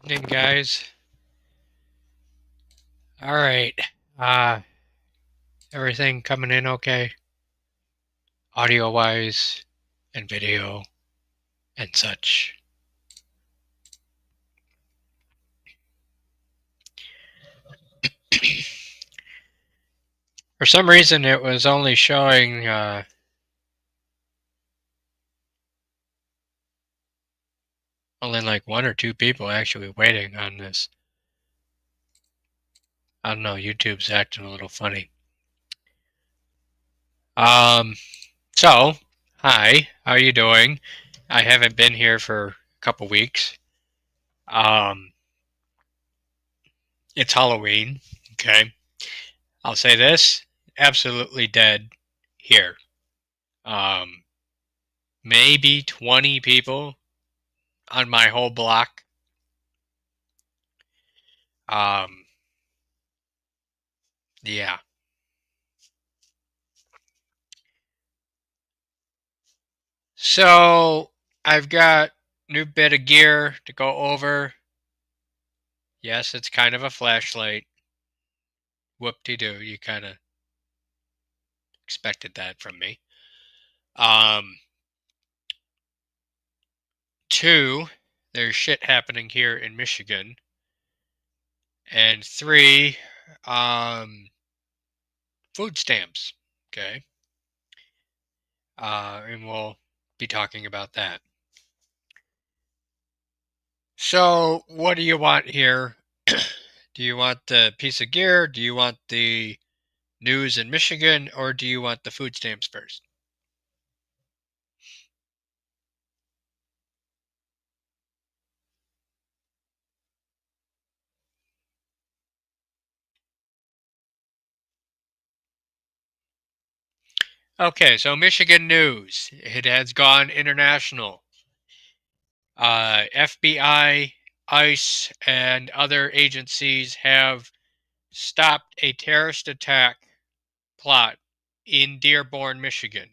Evening, guys. All right. Uh, everything coming in okay? Audio wise and video and such. For some reason, it was only showing only like one or two people actually waiting on this. I don't know. YouTube's acting a little funny. Um. So, hi. How are you doing? I haven't been here for a couple weeks. Um. It's Halloween. Okay. I'll say this: absolutely dead here. Um, maybe 20 people on my whole block. Um, yeah. So I've got new bit of gear to go over. Yes, it's kind of a flashlight. Whoop-de-doo, you kind of expected that from me. Um, two, there's shit happening here in Michigan. And three, um, food stamps. Okay. And we'll be talking about that. So, what do you want here? Do you want the piece of gear? Do you want the news in Michigan? Or do you want the food stamps first? Okay, so Michigan news. It has gone international. FBI, ICE, and other agencies have stopped a terrorist attack plot in Dearborn, Michigan.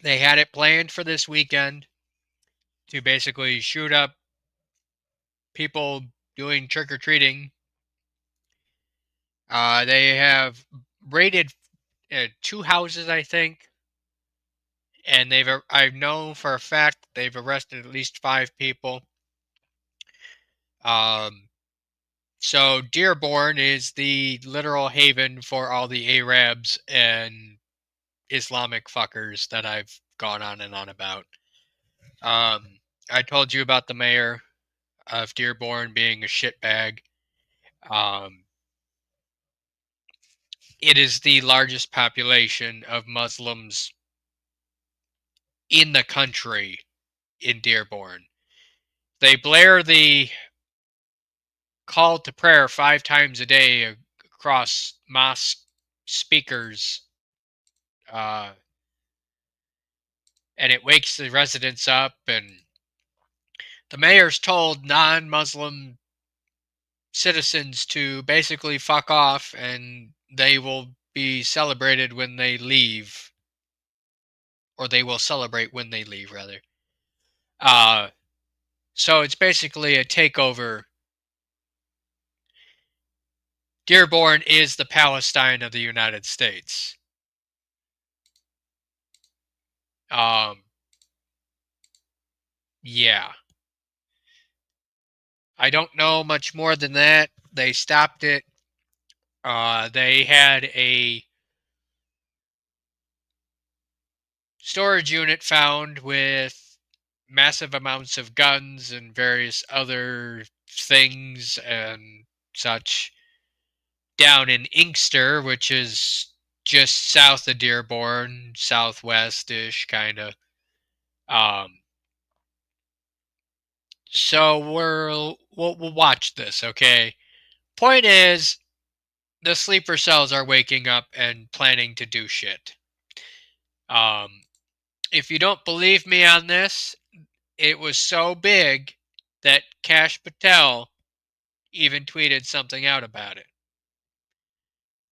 They had it planned for this weekend to basically shoot up people doing trick or treating. They have raided two houses, I think, and I know for a fact they've arrested at least 5 people. Um, so Dearborn is the literal haven for all the Arabs and Islamic fuckers that I've gone on and on about. I told you about the mayor of Dearborn being a shitbag. Um, it is the largest population of Muslims in the country in Dearborn. They blare the call to prayer 5 times a day across mosque speakers, uh, and it wakes the residents up. And the mayor's told non-Muslim citizens to basically fuck off, and they will be celebrated when they leave, or they will celebrate when they leave, rather. So it's basically a takeover. Dearborn is the Palestine of the United States. Yeah. I don't know much more than that. They stopped it. They had a storage unit found with massive amounts of guns and various other things and such down in Inkster, which is just south of Dearborn, southwest-ish, kind of. Um, so we'll watch this, okay? Point is, the sleeper cells are waking up and planning to do shit. If you don't believe me on this, it was so big that Kash Patel even tweeted something out about it.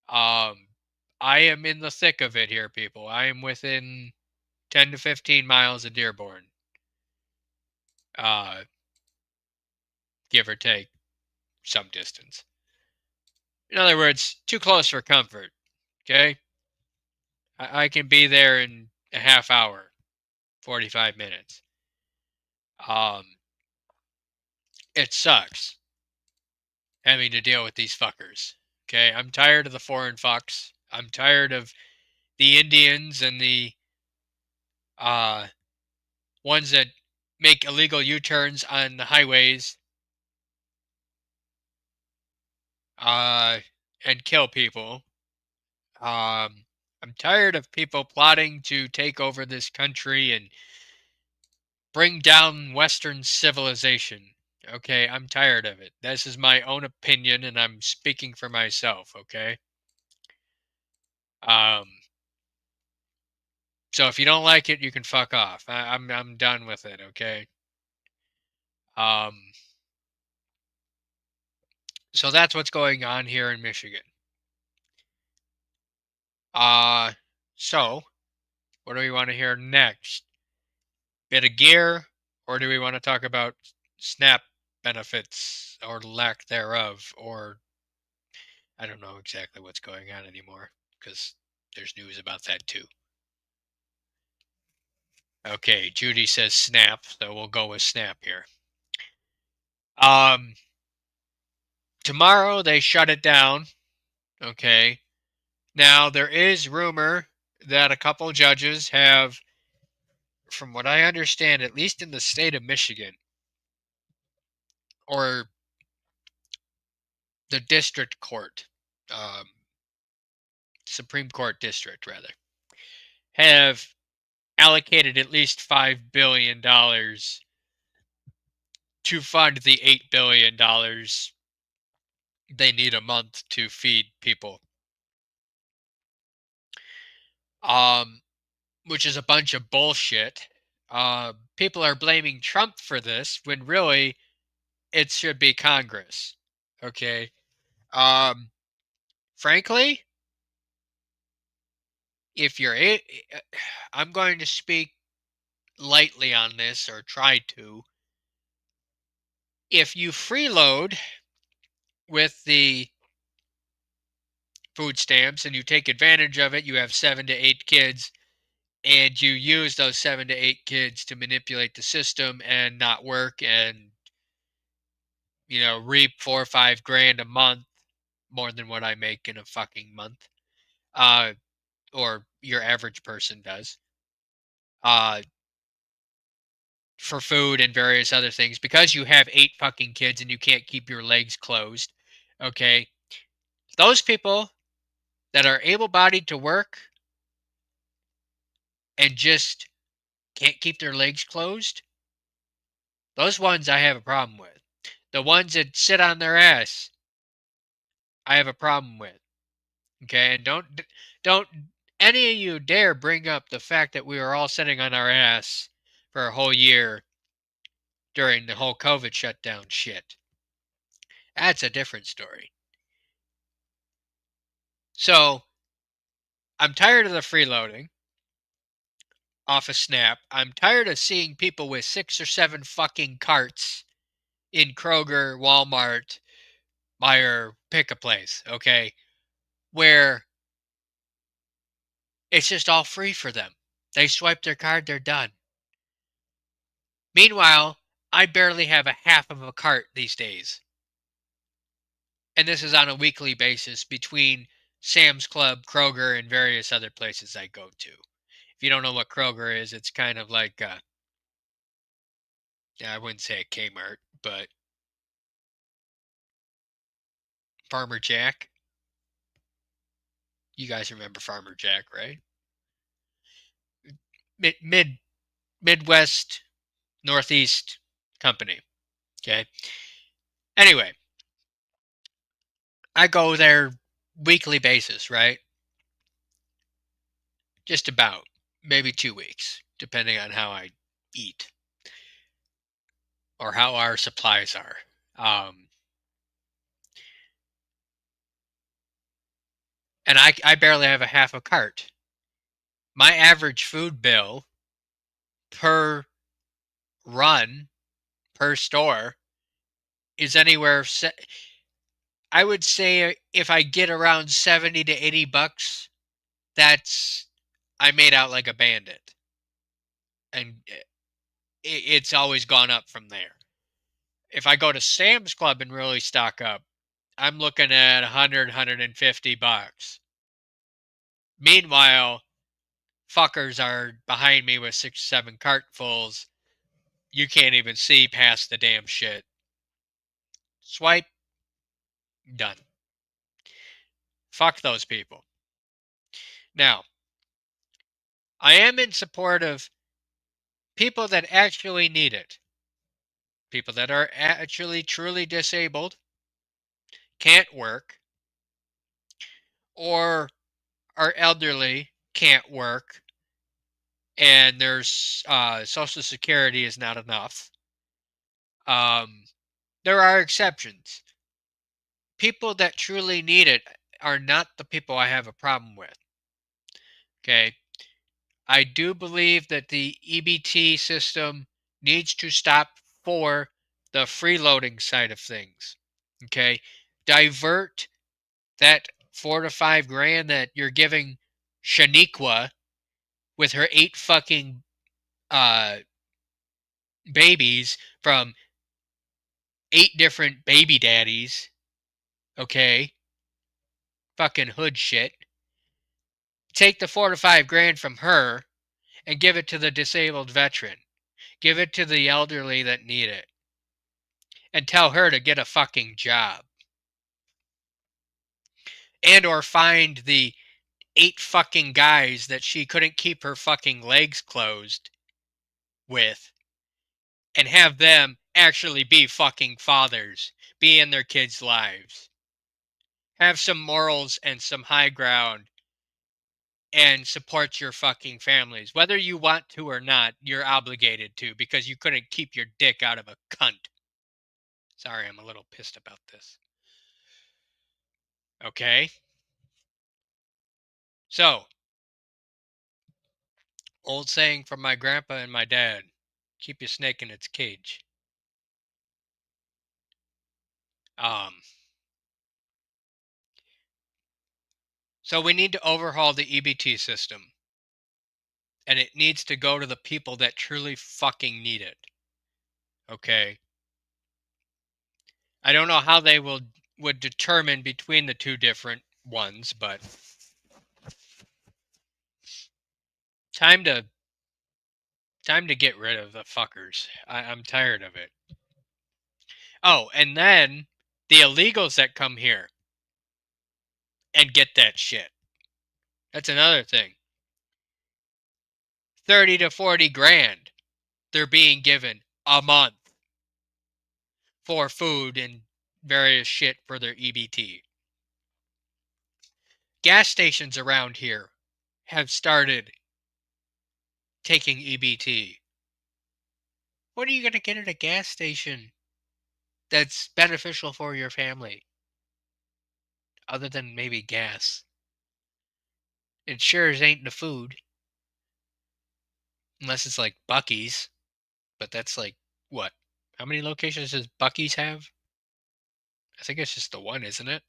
I am in the thick of it here, people. I am within 10 to 15 miles of Dearborn. give or take some distance. In other words, too close for comfort. Okay, I can be there in a half hour, 45 minutes. It sucks having to deal with these fuckers. Okay, I'm tired of the foreign fucks. I'm tired of the Indians and the uh, ones that make illegal U-turns on the highways and kill people. I'm tired of people plotting to take over this country and bring down Western civilization. Okay, I'm tired of it. This is my own opinion, and I'm speaking for myself. Okay. Um. So if you don't like it, you can fuck off. I'm done with it. Okay. Um. So that's what's going on here in Michigan. Uh. So what do we want to hear next? Bit of gear, or do we want to talk about SNAP benefits or lack thereof, or I don't know exactly what's going on anymore because there's news about that too. Okay, Judy says SNAP, so we'll go with SNAP here. Tomorrow they shut it down. Okay. Now there is rumor that a couple judges have, from what I understand, at least in the state of Michigan, or the district court, um, Supreme Court district rather, have allocated at least $5 billion to fund the $8 billion they need a month to feed people. Which is a bunch of bullshit. People are blaming Trump for this when really it should be Congress. Okay. Frankly, if you're I'm going to speak lightly on this, or try to. If you freeload with the food stamps and you take advantage of it, you have 7 to 8 kids, and you use those 7 to 8 kids to manipulate the system and not work and reap 4 or 5 grand a month, more than what I make in a fucking month, uh, or your average person does, uh, for food and various other things, because you have 8 fucking kids and you can't keep your legs closed. Okay, those people that are able-bodied to work and just can't keep their legs closed, those ones I have a problem with. The ones that sit on their ass, I have a problem with. Okay, and don't any of you dare bring up the fact that we were all sitting on our ass for a whole year during the whole COVID shutdown shit. That's a different story. So I'm tired of the freeloading off of Snap. I'm tired of seeing people with 6 or 7 fucking carts in Kroger, Walmart, Meijer, pick a place, okay, where it's just all free for them. They swipe their card, they're done. Meanwhile, I barely have a half of a cart these days. And this is on a weekly basis between Sam's Club, Kroger, and various other places I go to. If you don't know what Kroger is, it's kind of like, I wouldn't say a Kmart, but Farmer Jack. You guys remember Farmer Jack, right? Midwest, Northeast company. Okay. Anyway, I go there weekly basis, right? Just about. Maybe 2 weeks, depending on how I eat or how our supplies are. And I barely have a half a cart. My average food bill per run per store is anywhere. I would say if I get around 70 to 80 bucks, that's I made out like a bandit. And it's always gone up from there. If I go to Sam's Club and really stock up, I'm looking at 100, 150 bucks. Meanwhile, fuckers are behind me with 6, 7 cartfuls. You can't even see past the damn shit. Swipe, done. Fuck those people. Now, I am in support of people that actually need it. People that are actually truly disabled, can't work, or are elderly, can't work, and their Social Security is not enough. There are exceptions. People that truly need it are not the people I have a problem with. Okay. I do believe that the EBT system needs to stop for the freeloading side of things. Okay. Divert that 4 to 5 grand that you're giving Shaniqua with her 8 fucking uh, babies from 8 different baby daddies. Okay. Fucking hood shit. Take the 4 to 5 grand from her and give it to the disabled veteran. Give it to the elderly that need it. And tell her to get a fucking job. And or find the 8 fucking guys that she couldn't keep her fucking legs closed with and have them actually be fucking fathers. Be in their kids' lives. Have some morals and some high ground and support your fucking families. Whether you want to or not, you're obligated to because you couldn't keep your dick out of a cunt. Sorry, I'm a little pissed about this. Okay? So, old saying from my grandpa and my dad, keep your snake in its cage. Um, so we need to overhaul the EBT system. And it needs to go to the people that truly fucking need it. Okay? I don't know how they would determine between the two different ones, but time to get rid of the fuckers. I'm tired of it. Oh, and then the illegals that come here and get that shit. That's another thing. 30 to 40 grand they're being given a month for food and various shit for their EBT. Gas stations around here have started taking EBT. What are you going to get at a gas station that's beneficial for your family? Other than maybe gas. It sure as ain't the food. Unless it's like Buc-ee's. But that's like, what? How many locations does Buc-ee's have? I think it's just the one, isn't it?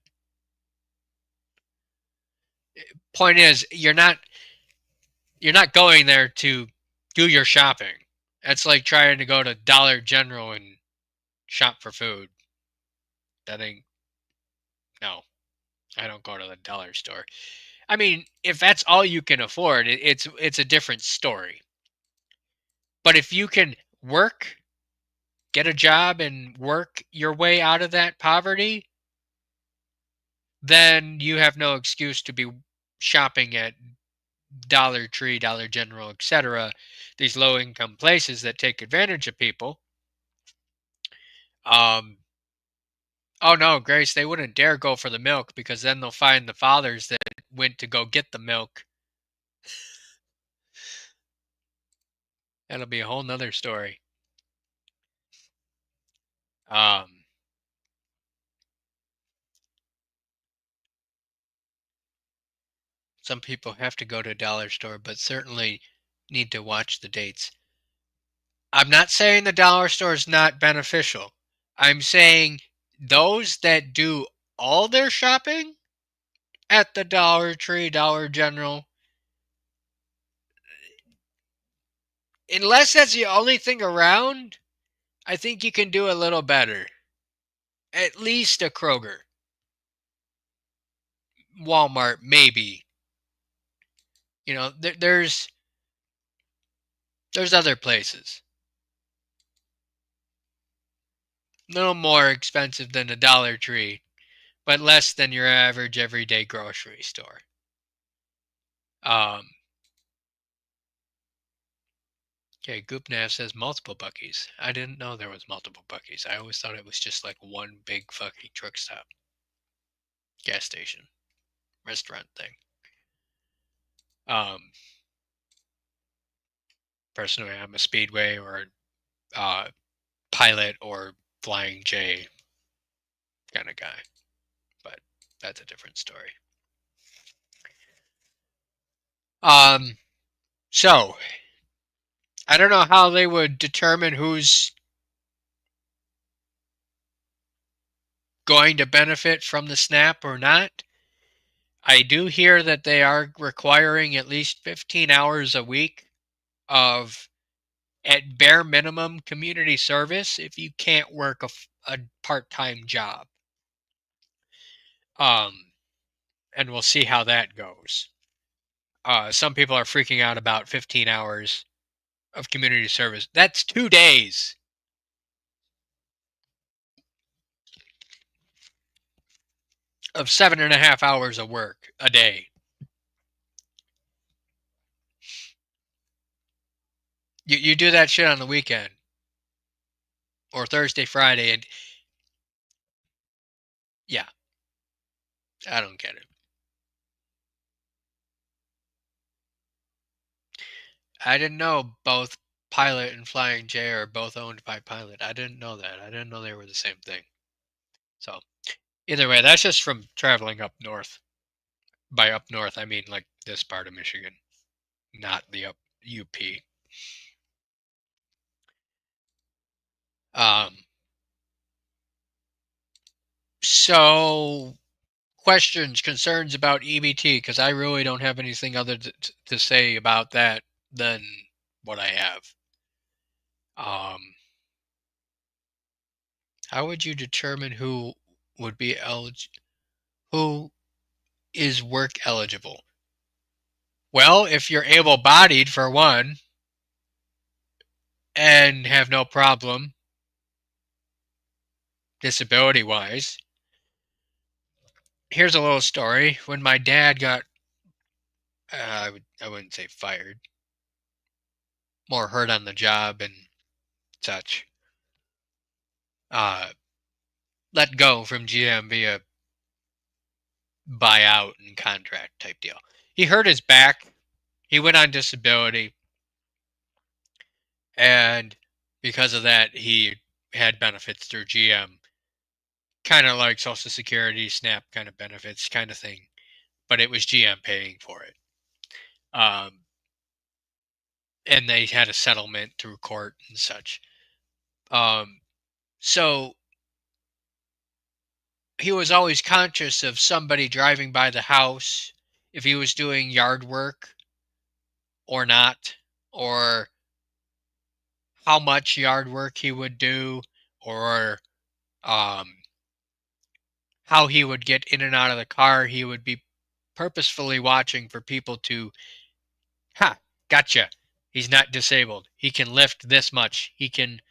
Point is, you're not going there to do your shopping. That's like trying to go to Dollar General and shop for food. That ain't, no. I don't go to the dollar store. I mean, if that's all you can afford, it's a different story. But if you can work, get a job and work your way out of that poverty, then you have no excuse to be shopping at Dollar Tree, Dollar General, etc. These low income places that take advantage of people. Oh no, Grace, they wouldn't dare go for the milk because then they'll find the fathers that went to go get the milk. That'll be a whole nother story. Some people have to go to a dollar store, but certainly need to watch the dates. I'm not saying the dollar store is not beneficial. I'm saying those that do all their shopping at the Dollar Tree, Dollar General, unless that's the only thing around, I think you can do a little better. At least a Kroger, Walmart, maybe. You know, there's other places. A little more expensive than a Dollar Tree, but less than your average everyday grocery store. Um, okay, Goopnav says multiple Buc-ee's. I didn't know there was multiple Buc-ee's. I always thought it was just like one big fucking truck stop, gas station, restaurant thing. Um, Personally, I'm a Speedway or Pilot or Flying J kind of guy, but that's a different story. So I don't know how they would determine who's going to benefit from the SNAP or not. I do hear that they are requiring at least 15 hours a week of, at bare minimum, community service if you can't work a part-time job. And we'll see how that goes. Some people are freaking out about 15 hours of community service. That's 2 days of 7.5 hours of work a day. You do that shit on the weekend or Thursday, Friday, and yeah, I don't get it. I didn't know both Pilot and Flying J are both owned by Pilot. I didn't know that. I didn't know they were the same thing. So either way, that's just from traveling up north. By up north, I mean like this part of Michigan, not the up UP. Um, so questions, concerns about EBT, because I really don't have anything other to say about that than what I have. How would you determine who would be who is work eligible? Well, if you're able-bodied for one and have no problem disability-wise. Here's a little story. When my dad got, I wouldn't say fired, more hurt on the job and such, let go from GM via buyout and contract type deal. He hurt his back. He went on disability. And because of that, he had benefits through GM. Kind of like Social Security, SNAP kind of benefits kind of thing. But it was GM paying for it. And they had a settlement through court and such. So he was always conscious of somebody driving by the house if he was doing yard work or not, or how much yard work he would do, or how he would get in and out of the car. He would be purposefully watching for people to, gotcha. He's not disabled. He can lift this much. He's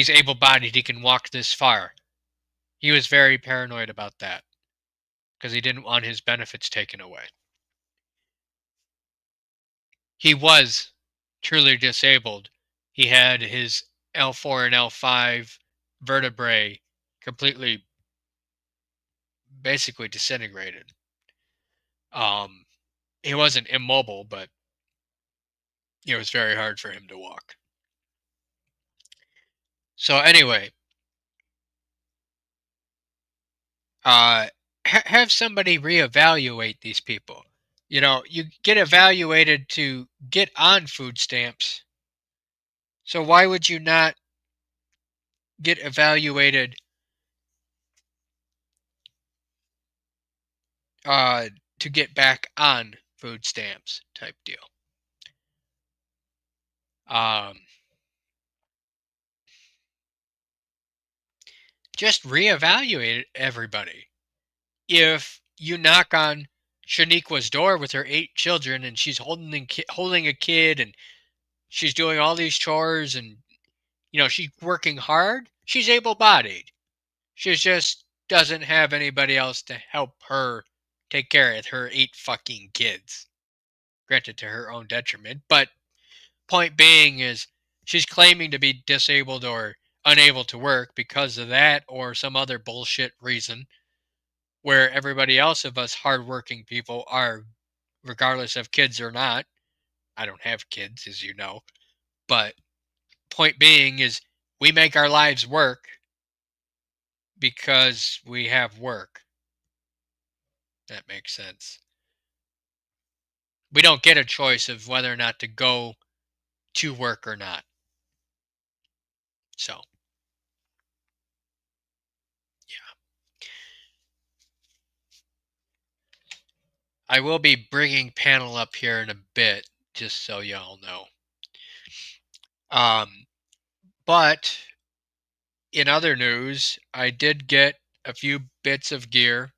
able-bodied. He can walk this far. He was very paranoid about that because he didn't want his benefits taken away. He was truly disabled. He had his L4 and L5 vertebrae completely, basically disintegrated. He wasn't immobile, but it was very hard for him to walk. So anyway, have somebody reevaluate these people. You know, you get evaluated to get on food stamps So why would you not get evaluated to get back on food stamps type deal? Just reevaluate everybody. If you knock on Shaniqua's door with her 8 children and she's holding a kid and she's doing all these chores and she's working hard, she's able-bodied. She just doesn't have anybody else to help her take care of her 8 fucking kids. Granted, to her own detriment, but point being is she's claiming to be disabled or unable to work because of that or some other bullshit reason, where everybody else of us hardworking people are, regardless of kids or not. I don't have kids, as you know, but point being is we make our lives work because we have work. That makes sense. We don't get a choice of whether or not to go to work or not. So, yeah. I will be bringing Panel up here in a bit, just so y'all know. But in other news, I did get a few bits of gear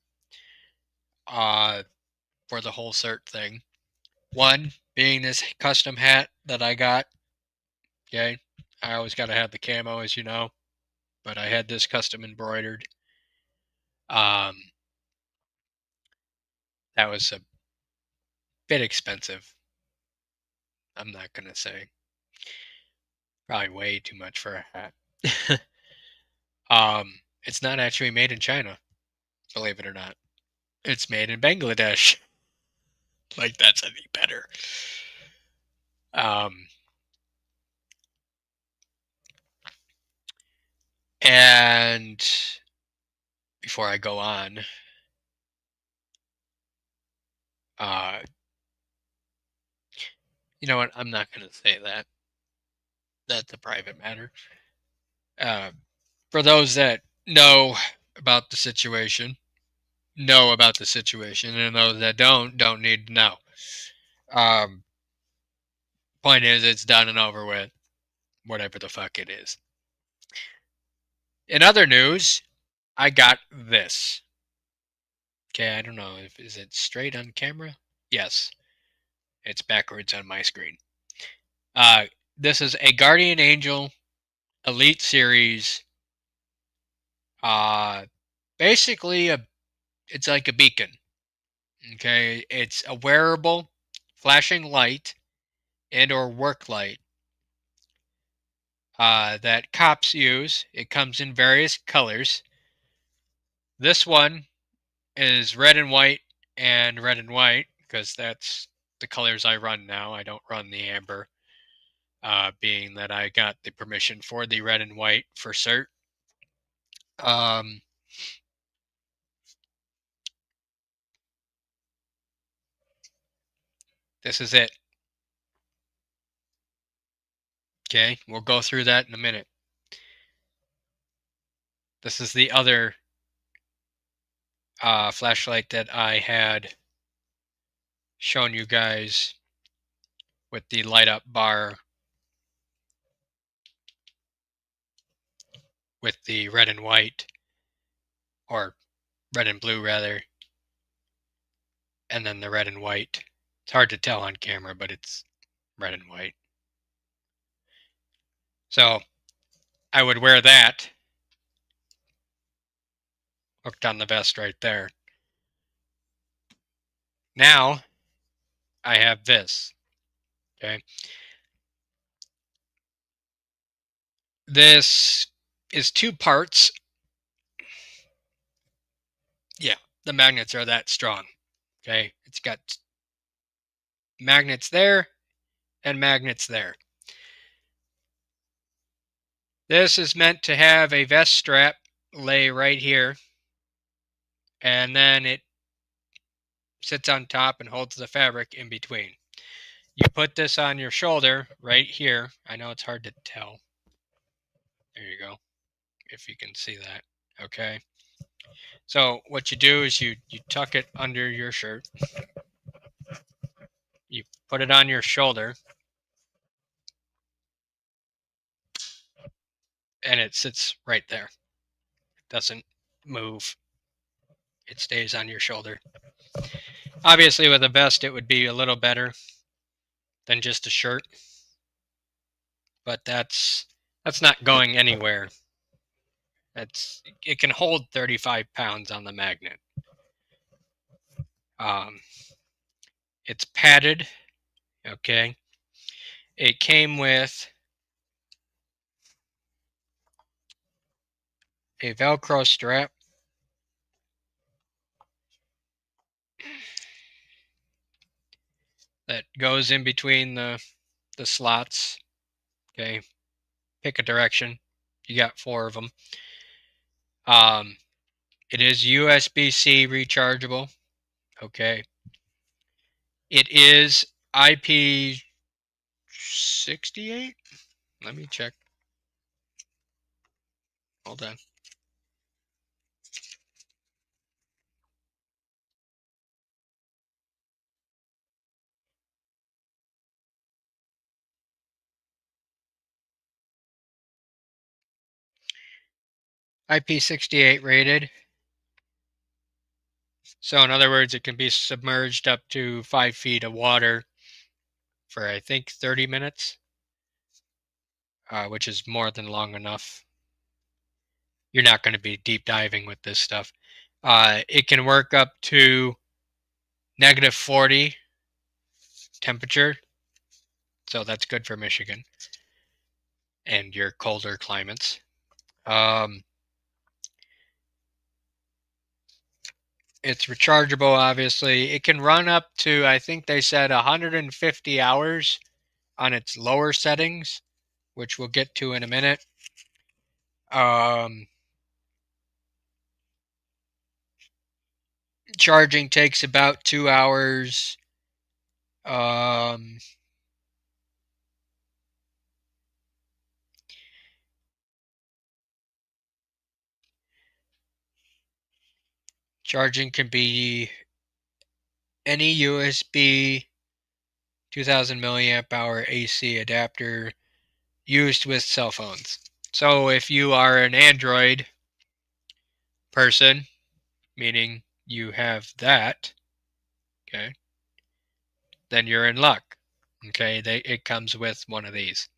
for the whole cert thing. One being this custom hat that I got. Okay, I always got to have the camo, as you know, but I had this custom embroidered. That was a bit expensive. I'm not gonna say. Probably way too much for a hat. It's not actually made in China, believe it or not. It's made in Bangladesh. Like, that's any better. And before I go on, you know what? I'm not going to say that. That's a private matter. For those that know about the situation, and those that don't need to know. Point is, it's done and over with. Whatever the fuck it is. In other news, I got this. Okay, I don't know if is it straight on camera? Yes. It's backwards on my screen. This is a Guardian Angel Elite Series. Basically it's like a beacon. Okay, it's a wearable flashing light and or work light that cops use. It comes in various colors. This one is red and white because that's the colors I run now. I don't run the amber, being that I got the permission for the red and white for cert. This is it. Okay, we'll go through that in a minute. This is the other flashlight that I had shown you guys with the light up bar with the red and white, or red and blue rather, and then the red and white. It's hard to tell on camera, but it's red and white. So I would wear that hooked on the vest right there. Now I have this. Okay. This is 2 parts. Yeah, the magnets are that strong. Okay. It's got magnets there and magnets there. This is meant to have a vest strap lay right here, and then it sits on top and holds the fabric in between. You put this on your shoulder right here. I know it's hard to tell. There you go. If you can see that. Okay. So what you do is you tuck it under your shirt. You put it on your shoulder. And it sits right there. It doesn't move. It stays on your shoulder. Obviously with a vest it would be a little better than just a shirt. But that's not going anywhere. It can hold 35 pounds on the magnet. It's padded. Okay. It came with a Velcro strap. That goes in between the slots. Okay. Pick a direction. You got 4 of them. It is USB-C rechargeable. Okay. It is IP68. Let me check. Hold on. IP68 rated. So in other words, it can be submerged up to 5 feet of water for I think 30 minutes, which is more than long enough. You're not going to be deep diving with this stuff. It can work up to -40 temperature, so that's good for Michigan and your colder climates. It's rechargeable, obviously. It can run up to, I think they said, 150 hours on its lower settings, which we'll get to in a minute. Charging takes about 2 hours. Charging can be any USB 2000 milliamp hour AC adapter used with cell phones. So if you are an Android person, meaning you have that, okay, then you're in luck. Okay, it comes with one of these.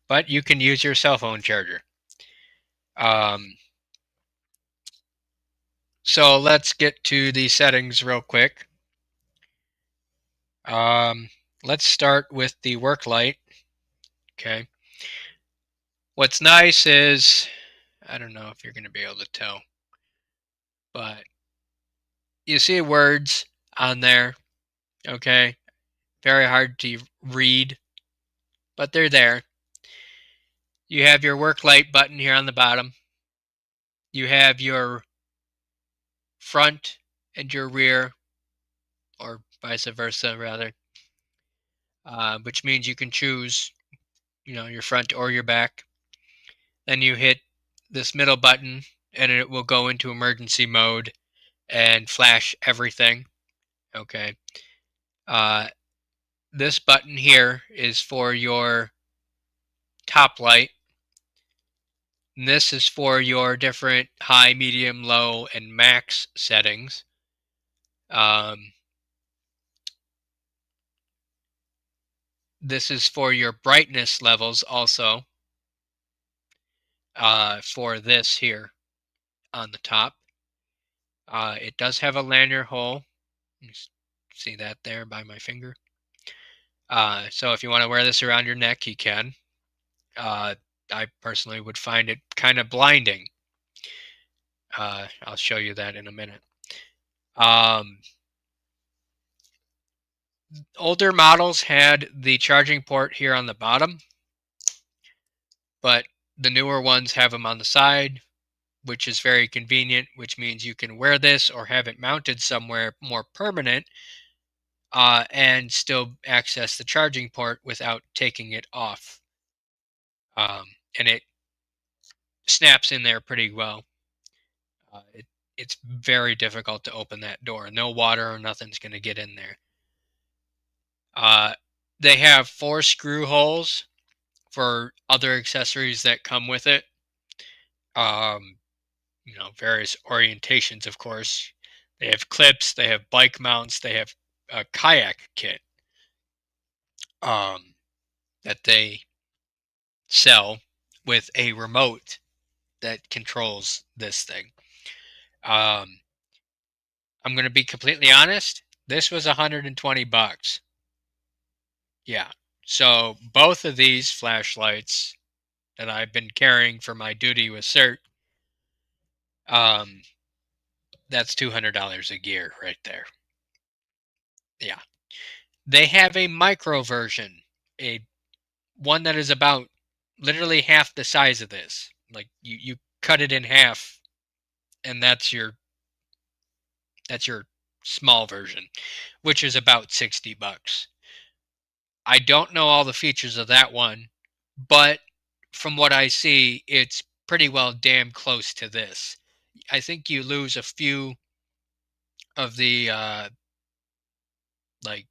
But you can use your cell phone charger. So let's get to the settings real quick. Let's start with the work light. Okay. What's nice is, I don't know if you're going to be able to tell, but you see words on there. Okay. Very hard to read, but they're there. You have your work light button here on the bottom. You have your front and your rear, or vice versa, rather, which means you can choose, your front or your back. Then you hit this middle button, and it will go into emergency mode and flash everything. Okay. This button here is for your top light. And this is for your different high, medium, low, and max settings. This is for your brightness levels also, for this here on the top. It does have a lanyard hole. You see that there by my finger. So if you want to wear this around your neck, you can. I personally would find it kind of blinding. I'll show you that in a minute. Older models had the charging port here on the bottom, but the newer ones have them on the side, which is very convenient, which means you can wear this or have it mounted somewhere more permanent and still access the charging port without taking it off. And it snaps in there pretty well. It's very difficult to open that door. No water or nothing's going to get in there. They have 4 screw holes for other accessories that come with it. Various orientations, of course. They have clips, they have bike mounts, they have a kayak kit that they sell with a remote that controls this thing. I'm going to be completely honest. This was $120. Yeah. So both of these flashlights that I've been carrying for my duty with CERT, that's $200 a gear right there. Yeah. They have a micro version, a one that is about literally half the size of this. Like you cut it in half, and that's your small version, which is about $60. I don't know all the features of that one, but from what I see, it's pretty well damn close to this. I think you lose a few of the like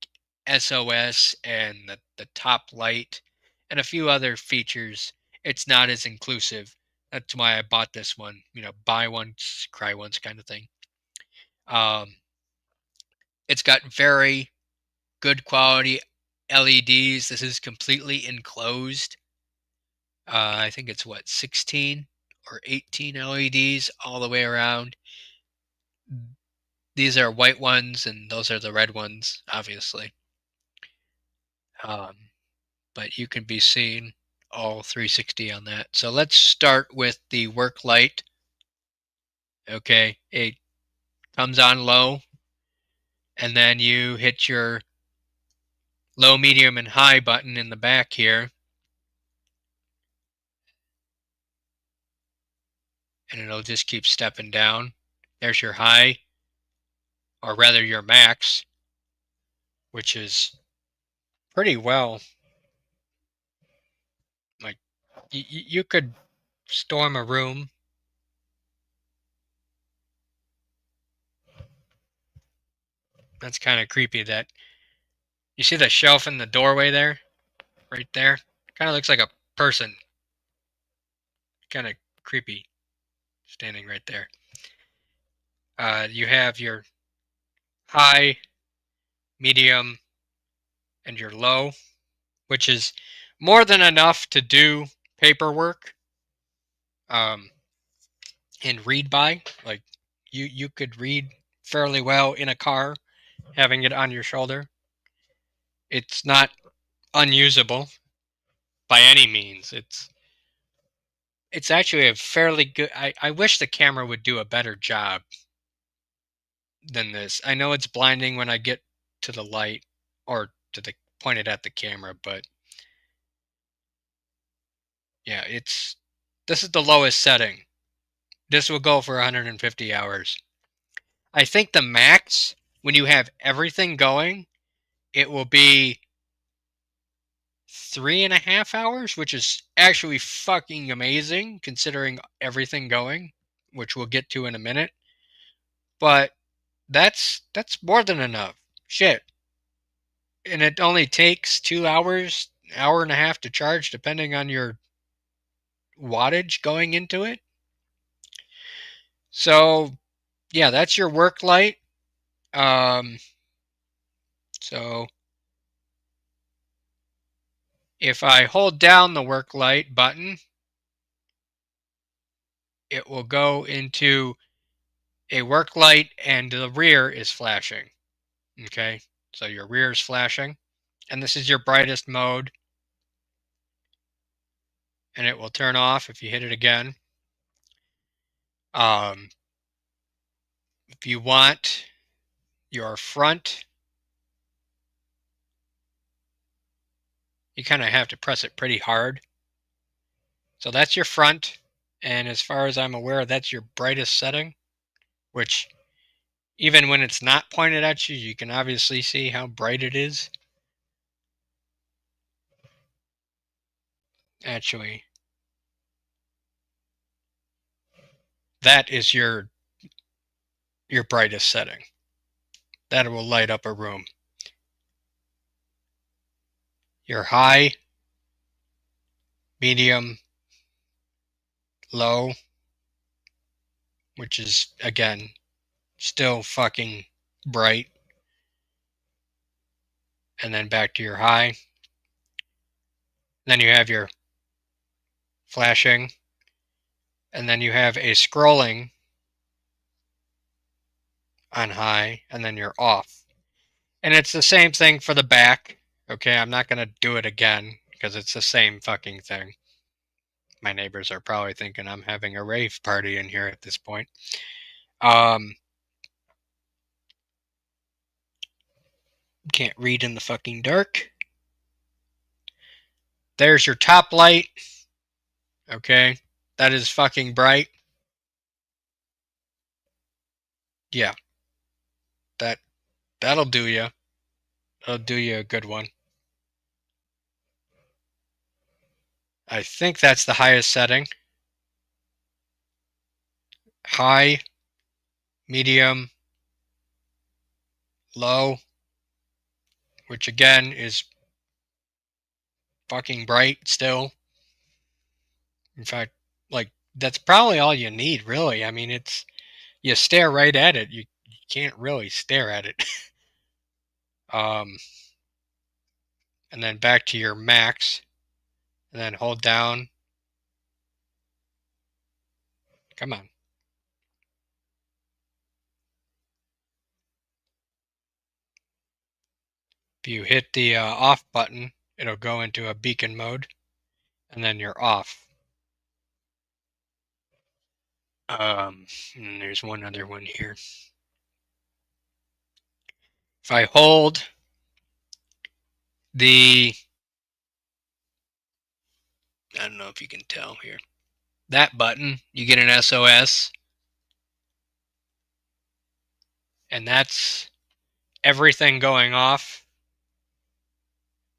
SOS and the top light and a few other features. It's not as inclusive. That's why I bought this one. Buy once, cry once kind of thing. It's got very good quality LEDs. This is completely enclosed. I think it's 16 or 18 LEDs all the way around. These are white ones, and those are the red ones, obviously. But you can be seeing all 360 on that. So let's start with the work light. Okay, it comes on low, and then you hit your low, medium, and high button in the back here, and it'll just keep stepping down. There's your high, or rather your max, which is pretty well. Like you could storm a room. That's kind of creepy. That you see the shelf in the doorway there, right there. Kind of looks like a person. Kind of creepy, standing right there. You have your high, medium, and your low, which is more than enough to do paperwork and read by. Like you could read fairly well in a car, having it on your shoulder. It's not unusable by any means. It's actually a fairly good. I wish the camera would do a better job than this. I know it's blinding when I get to the light or to the pointed at the camera, but yeah, this is the lowest setting. This will go for 150 hours. I think the max, when you have everything going, it will be 3.5 hours, which is actually fucking amazing considering everything going, which we'll get to in a minute. But that's more than enough. Shit. And it only takes 2 hours, hour and a half to charge, depending on your wattage going into it. So, yeah, that's your work light. So if I hold down the work light button, it will go into a work light and the rear is flashing. Okay, so your rear is flashing, and this is your brightest mode, and it will turn off if you hit it again. If you want your front, you kind of have to press it pretty hard. So that's your front, and as far as I'm aware, that's your brightest setting, which Even when it's not pointed at you, you can obviously see how bright it is. Actually, that is your brightest setting. That will light up a room. Your high, medium, low, which is, again, still fucking bright. And then back to your high. Then you have your flashing. And then you have a scrolling on high. And then you're off. And it's the same thing for the back. Okay, I'm not going to do it again because it's the same fucking thing. My neighbors are probably thinking I'm having a rave party in here at this point. Can't read in the fucking dark. There's your top light. Okay, that is fucking bright. Yeah, that'll do you. That'll do you a good one. I think that's the highest setting. High, medium, low, which again is fucking bright still. In fact, like, that's probably all you need, really. I mean, you stare right at it. You can't really stare at it. And then back to your max, and then hold down. Come on. If you hit the off button, it'll go into a beacon mode, and then you're off. And there's one other one here. If I hold I don't know if you can tell here, that button, you get an SOS, and that's everything going off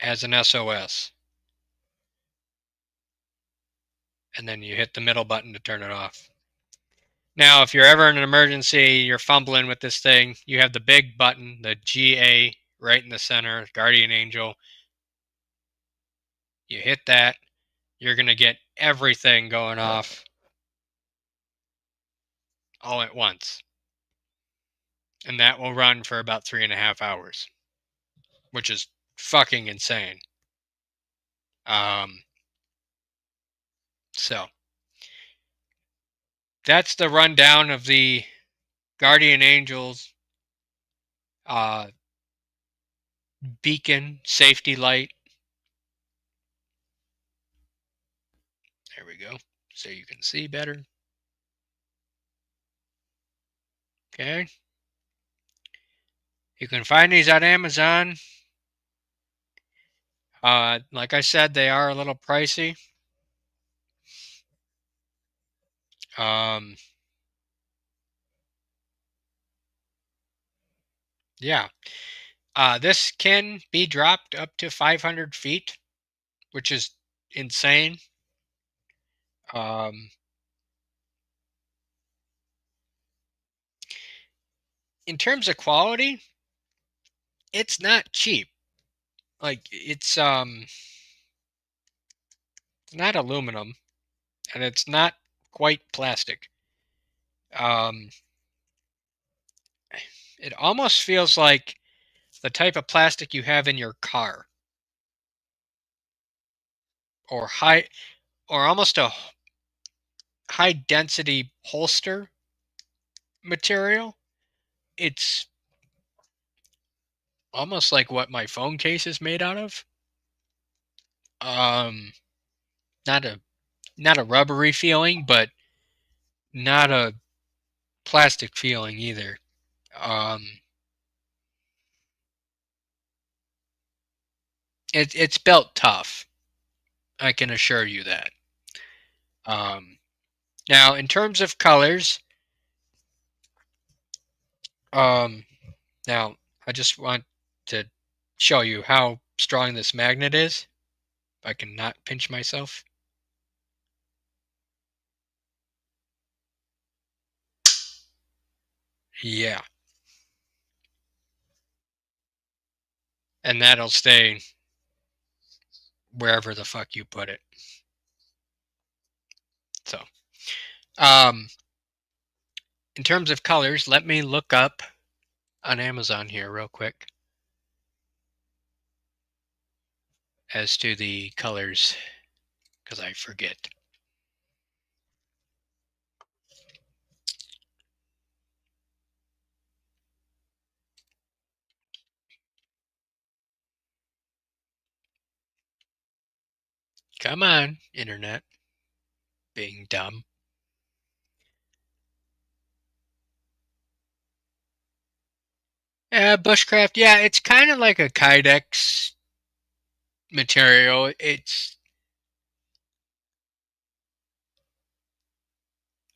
as an SOS. And then you hit the middle button to turn it off. Now, if you're ever in an emergency, you're fumbling with this thing, you have the big button, the GA, right in the center, Guardian Angel. You hit that, you're going to get everything going off all at once. And that will run for about 3.5 hours, which is fucking insane. So that's the rundown of the Guardian Angels beacon safety light. There we go, so you can see better. Okay. You can find these on Amazon. Like I said, they are a little pricey. Yeah. This can be dropped up to 500 feet, which is insane. In terms of quality, it's not cheap. Like, it's not aluminum, and it's not quite plastic. It almost feels like the type of plastic you have in your car, or almost a high density holster material. It's almost like what my phone case is made out of. Not a rubbery feeling, but not a plastic feeling either. It's built tough. I can assure you that. Now, in terms of colors, Now I just want to show you how strong this magnet is. If I can not pinch myself. Yeah. And that'll stay wherever the fuck you put it. So, um, in terms of colors, let me look up on Amazon here real quick as to the colors because I forget. Come on, internet, being dumb. Bushcraft, yeah, it's kind of like a Kydex material.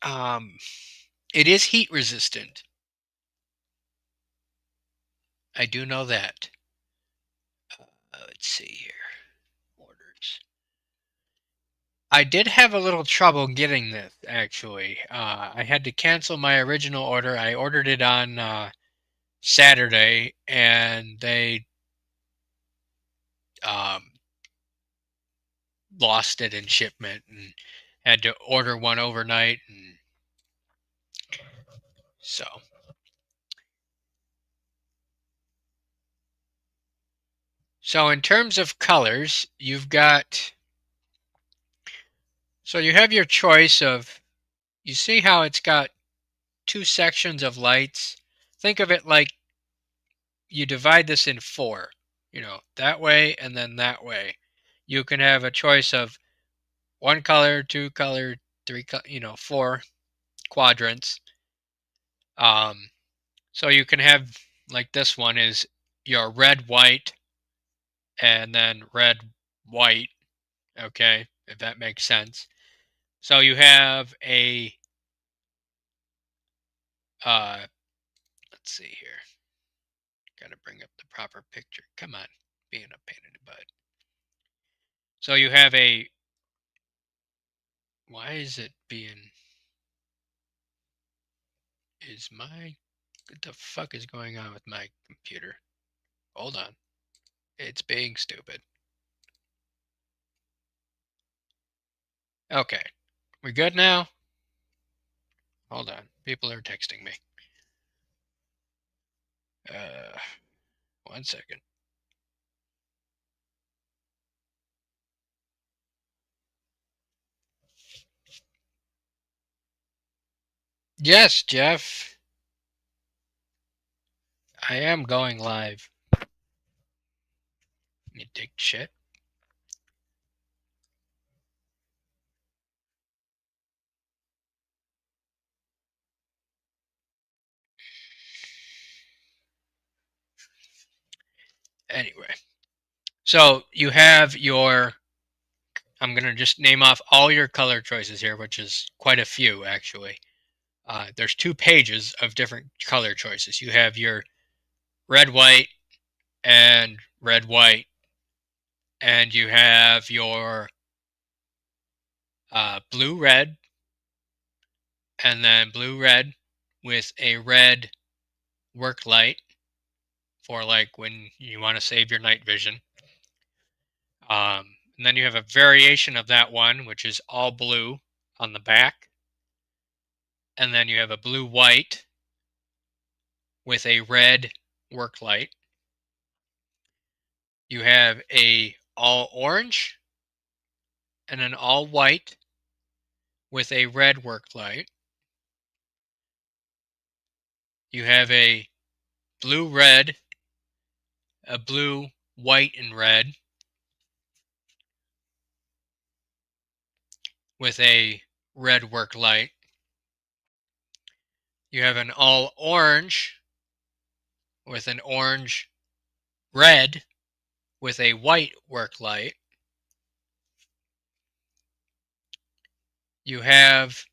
Um, it is heat resistant. I do know that. Let's see here. Orders. I did have a little trouble getting this, actually. I had to cancel my original order. I ordered it on Saturday, and they um, lost it in shipment and had to order one overnight. And so, in terms of colors, you've got. So you have your choice of. You see how it's got two sections of lights? Think of it like you divide this in four, that way and then that way. You can have a choice of one color, two color, three, four quadrants. Um, so you can have like this one is your red, white, and then red, white. Okay, if that makes sense. So you have a, let's see here. Got to bring up the proper picture. Come on, being a pain in the butt. So you have a. Why is it being? What the fuck is going on with my computer? Hold on. It's being stupid. Okay. We good now? Hold on. People are texting me. Uh, 1 second. Yes, Jeff. I am going live. You dig shit. Anyway. So you have your. I'm going to just name off all your color choices here, which is quite a few, actually. There's 2 pages of different color choices. You have your red, white, and red, white. And you have your blue, red, and then blue, red with a red work light for like when you want to save your night vision. And then you have a variation of that one, which is all blue on the back. And then you have a blue, white with a red work light. You have a all orange and an all white with a red work light. You have a blue, red, a blue, white, and red with a red work light. You have an all orange with an orange, red with a white work light. You have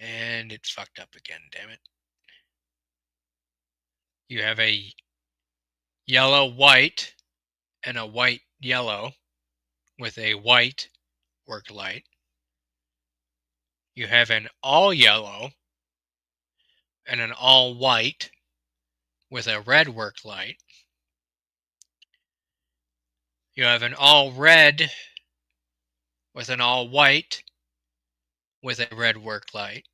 And it's fucked up again, damn it. You have a yellow white and a white yellow with a white work light. You have an all yellow and an all white with a red work light. You have an all red with an all white with a red work light.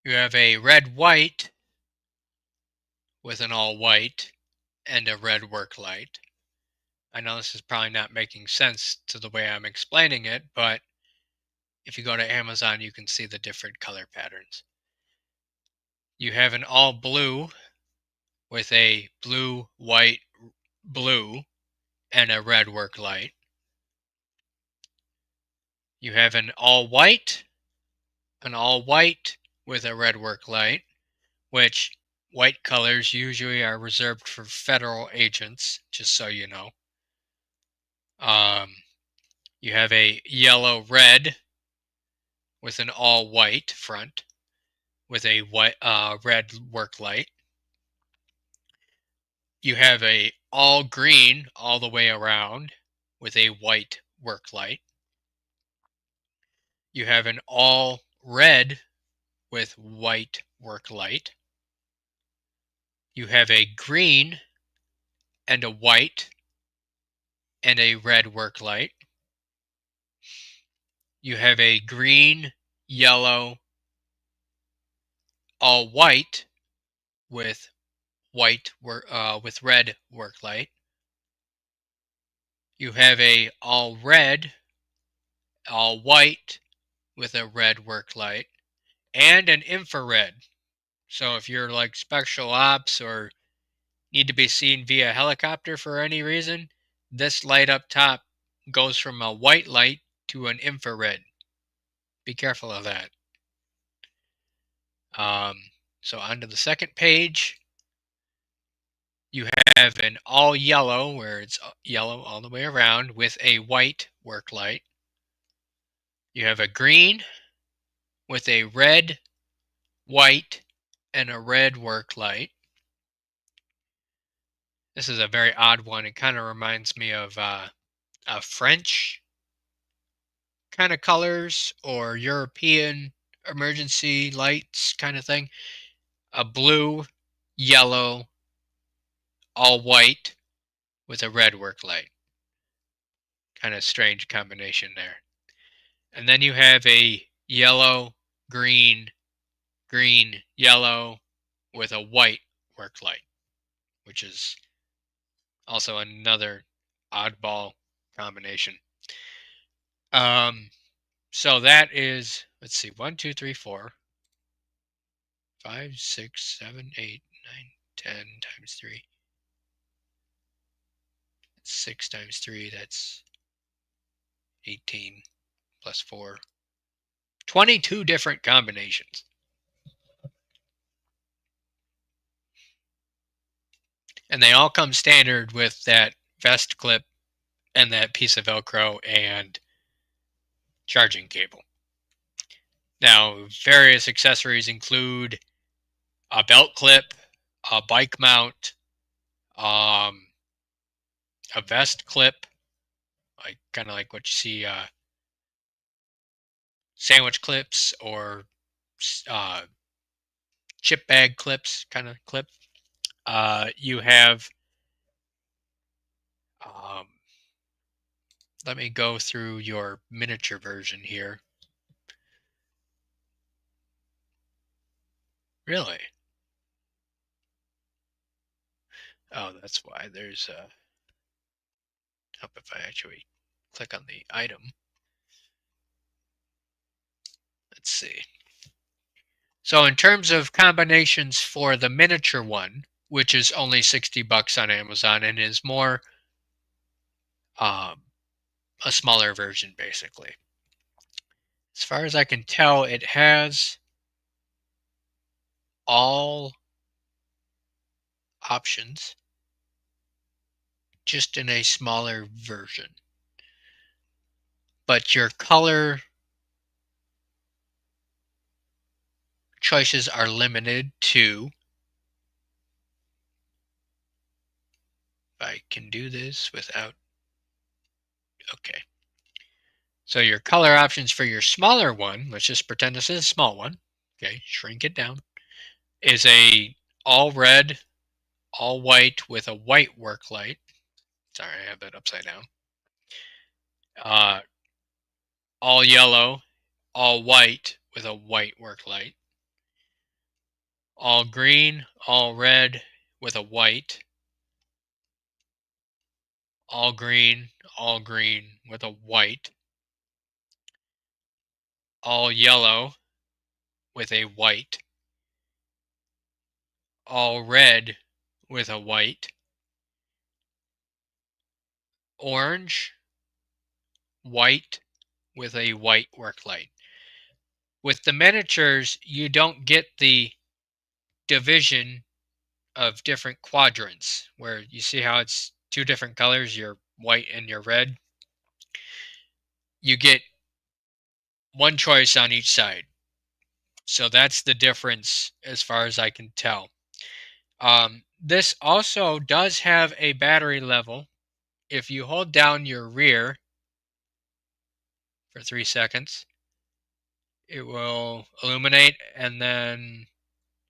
You have a red white with an all white and a red work light. I know this is probably not making sense to the way I'm explaining it, but if you go to Amazon, you can see the different color patterns. You have an all blue with a blue, white, blue, and a red work light. You have an all white with a red work light, which white colors usually are reserved for federal agents, just so you know. You have a yellow red with an all white front with a white red work light. You have a all green all the way around with a white work light. You have an all red with white work light. You have a green and a white and a red work light. You have a green, yellow, all white with with red work light. You have a all red, all white with a red work light, and an infrared. So if you're like special ops or need to be seen via helicopter for any reason, this light up top goes from a white light to an infrared. Be careful of that. So onto the second page, you have an all yellow, where it's yellow all the way around with a white work light. You have a green with a red, white, and a red work light. This is a very odd one. It kind of reminds me of a French kind of colors or European emergency lights kind of thing. A blue, yellow, all white with a red work light. Kind of strange combination there. And then you have a yellow, green, green, yellow with a white work light, which is also another oddball combination. So that is, let's see, 1, 2, 3, 4, 5, 6, 7, 8, 9, 10 times 3. 6 times 3, that's 18 plus 4. 22 different combinations. And they all come standard with that vest clip and that piece of Velcro and charging cable. Now, various accessories include a belt clip, a bike mount, a vest clip, like kind of like what you see sandwich clips or chip bag clips kind of clip. You have, let me go through your miniature version here. Really? Oh, that's why there's a, hope if I actually click on the item. Let's see. So in terms of combinations for the miniature one, which is only $60 on Amazon and is more a smaller version basically. As far as I can tell, it has all options, just in a smaller version. But your color choices are limited to, if I can do this without, okay. So your color options for your smaller one, let's just pretend this is a small one, okay, shrink it down, is a all red, all white with a white work light. Sorry, I have that upside down. Uh, all yellow, all white with a white work light. All green, all red with a white. All green with a white. All yellow with a white. All red with a white. Orange, white with a white work light. With the miniatures, you don't get the division of different quadrants where you see how it's two different colors, your white and your red. You get one choice on each side. So that's the difference as far as I can tell. This also does have a battery level. If you hold down your rear for 3 seconds, it will illuminate, and then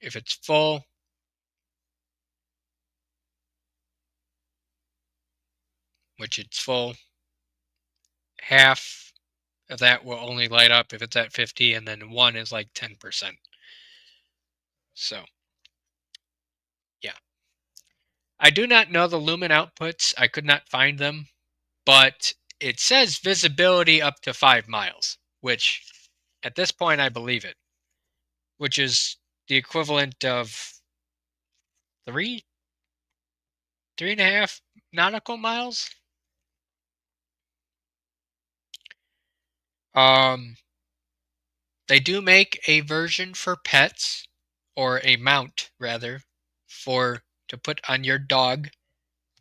if it's full, which it's full, half of that will only light up if it's at 50, and then one is like 10%. So, yeah. I do not know the lumen outputs. I could not find them, but it says visibility up to 5 miles, which at this point I believe it, which is the equivalent of three, 3.5 nautical miles. Um, they do make a version for pets, or a mount rather, for to put on your dog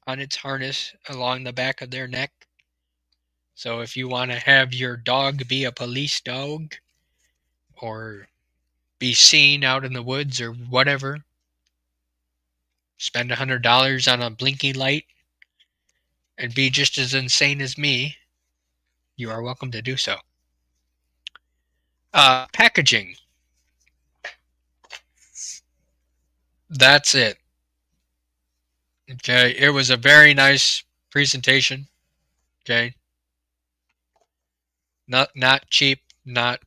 on its harness along the back of their neck. So if you want to have your dog be a police dog, or be seen out in the woods or whatever, spend $100 on a blinky light and be just as insane as me, you are welcome to do so. Packaging. That's it. Okay, it was a very nice presentation. Okay, not cheap, not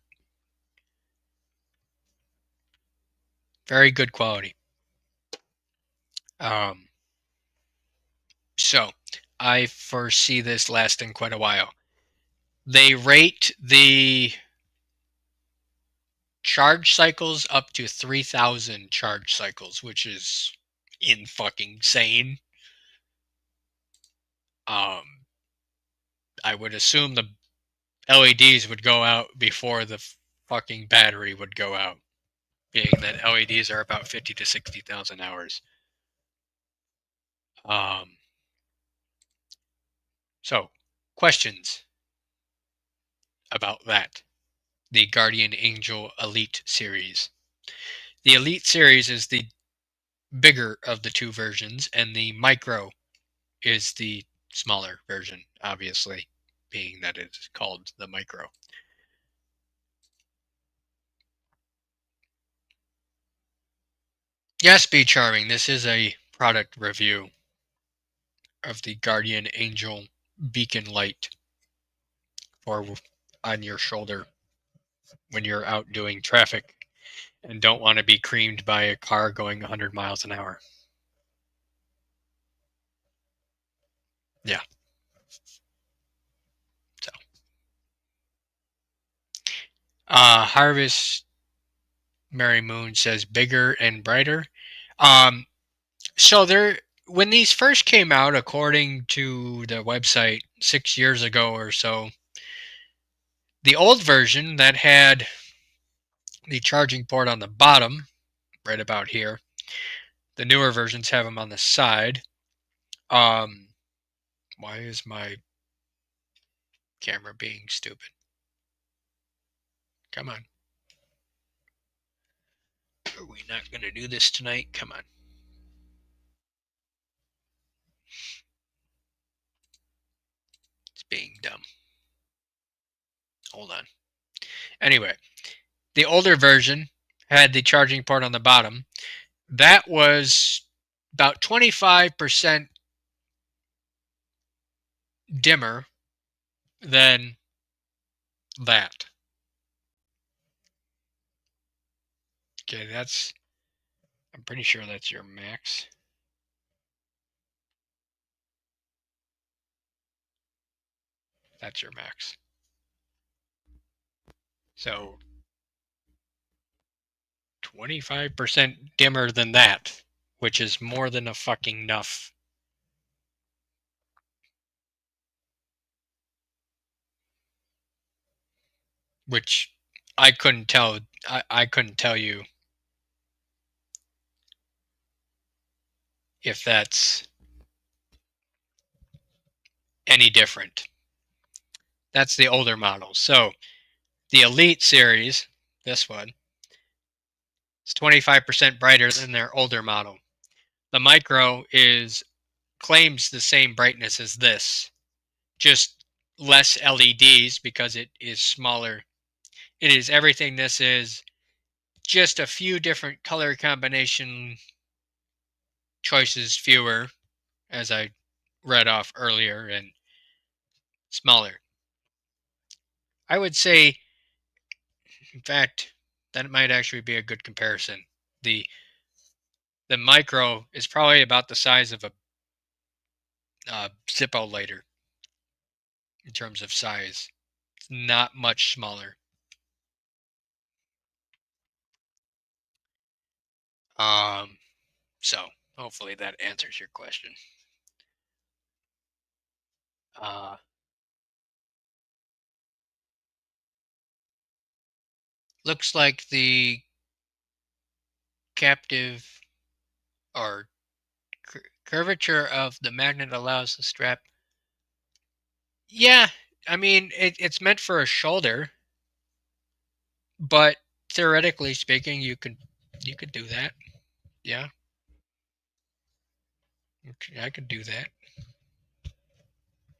very good quality. Um, so I foresee this lasting quite a while. They rate the charge cycles up to 3,000 charge cycles, which is in fucking insane. I would assume the LEDs would go out before the fucking battery would go out, being that LEDs are about 50 to 60,000 hours. So, questions about that. The Guardian Angel Elite series. The Elite series is the bigger of the two versions, and the Micro is the smaller version, obviously, being that it's called the Micro. Yes, be charming. This is a product review of the Guardian Angel beacon light for on your shoulder when you're out doing traffic and don't want to be creamed by a car going 100 miles an hour. Yeah. So, Harvest Mary Moon says bigger and brighter. So there, when these first came out, according to the website 6 years ago or so, the old version that had the charging port on the bottom, right about here, the newer versions have them on the side. Why is my camera being stupid? Come on. Are we not going to do this tonight? Come on. It's being dumb. Hold on. Anyway, the older version had the charging port on the bottom. That was about 25% dimmer than that. Okay, I'm pretty sure that's your max. That's your max. So 25% dimmer than that, which is more than a fucking enough. Which I couldn't tell. I couldn't tell you if that's any different. That's the older model. So the Elite series, this one, is 25% brighter than their older model. The Micro claims the same brightness as this, just less LEDs because it is smaller. It is everything this is, just a few different color combination choices fewer, as I read off earlier, and smaller. I would say, in fact, that might actually be a good comparison. The the Micro is probably about the size of a Zippo lighter in terms of size. It's not much smaller. Um, so hopefully that answers your question. Looks like the captive or curvature of the magnet allows the strap. Yeah, I mean it's meant for a shoulder, but theoretically speaking, you could do that. Yeah, I could do that.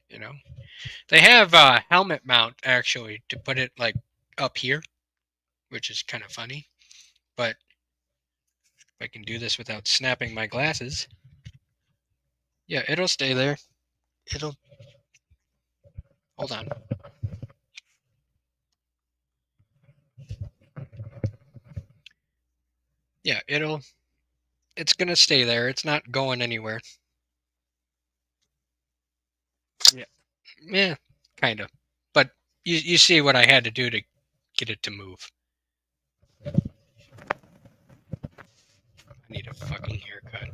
You know, they have a helmet mount actually to put it like up here, which is kind of funny. But if I can do this without snapping my glasses, yeah, it'll stay there. It'll hold on. Yeah, it's gonna stay there. It's not going anywhere. Yeah, yeah, kind of. But you see what I had to do to get it to move. I need a fucking haircut.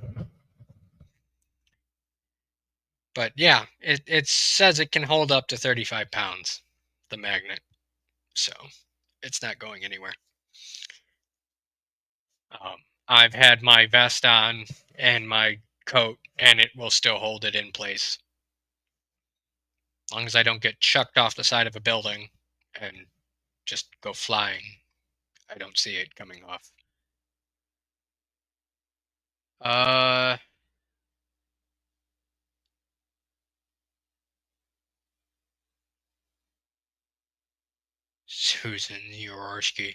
But yeah, it says it can hold up to 35 pounds, the magnet. So it's not going anywhere. I've had my vest on and my coat, and it will still hold it in place. As long as I don't get chucked off the side of a building and just go flying, I don't see it coming off. Uh, Susan Jaworski.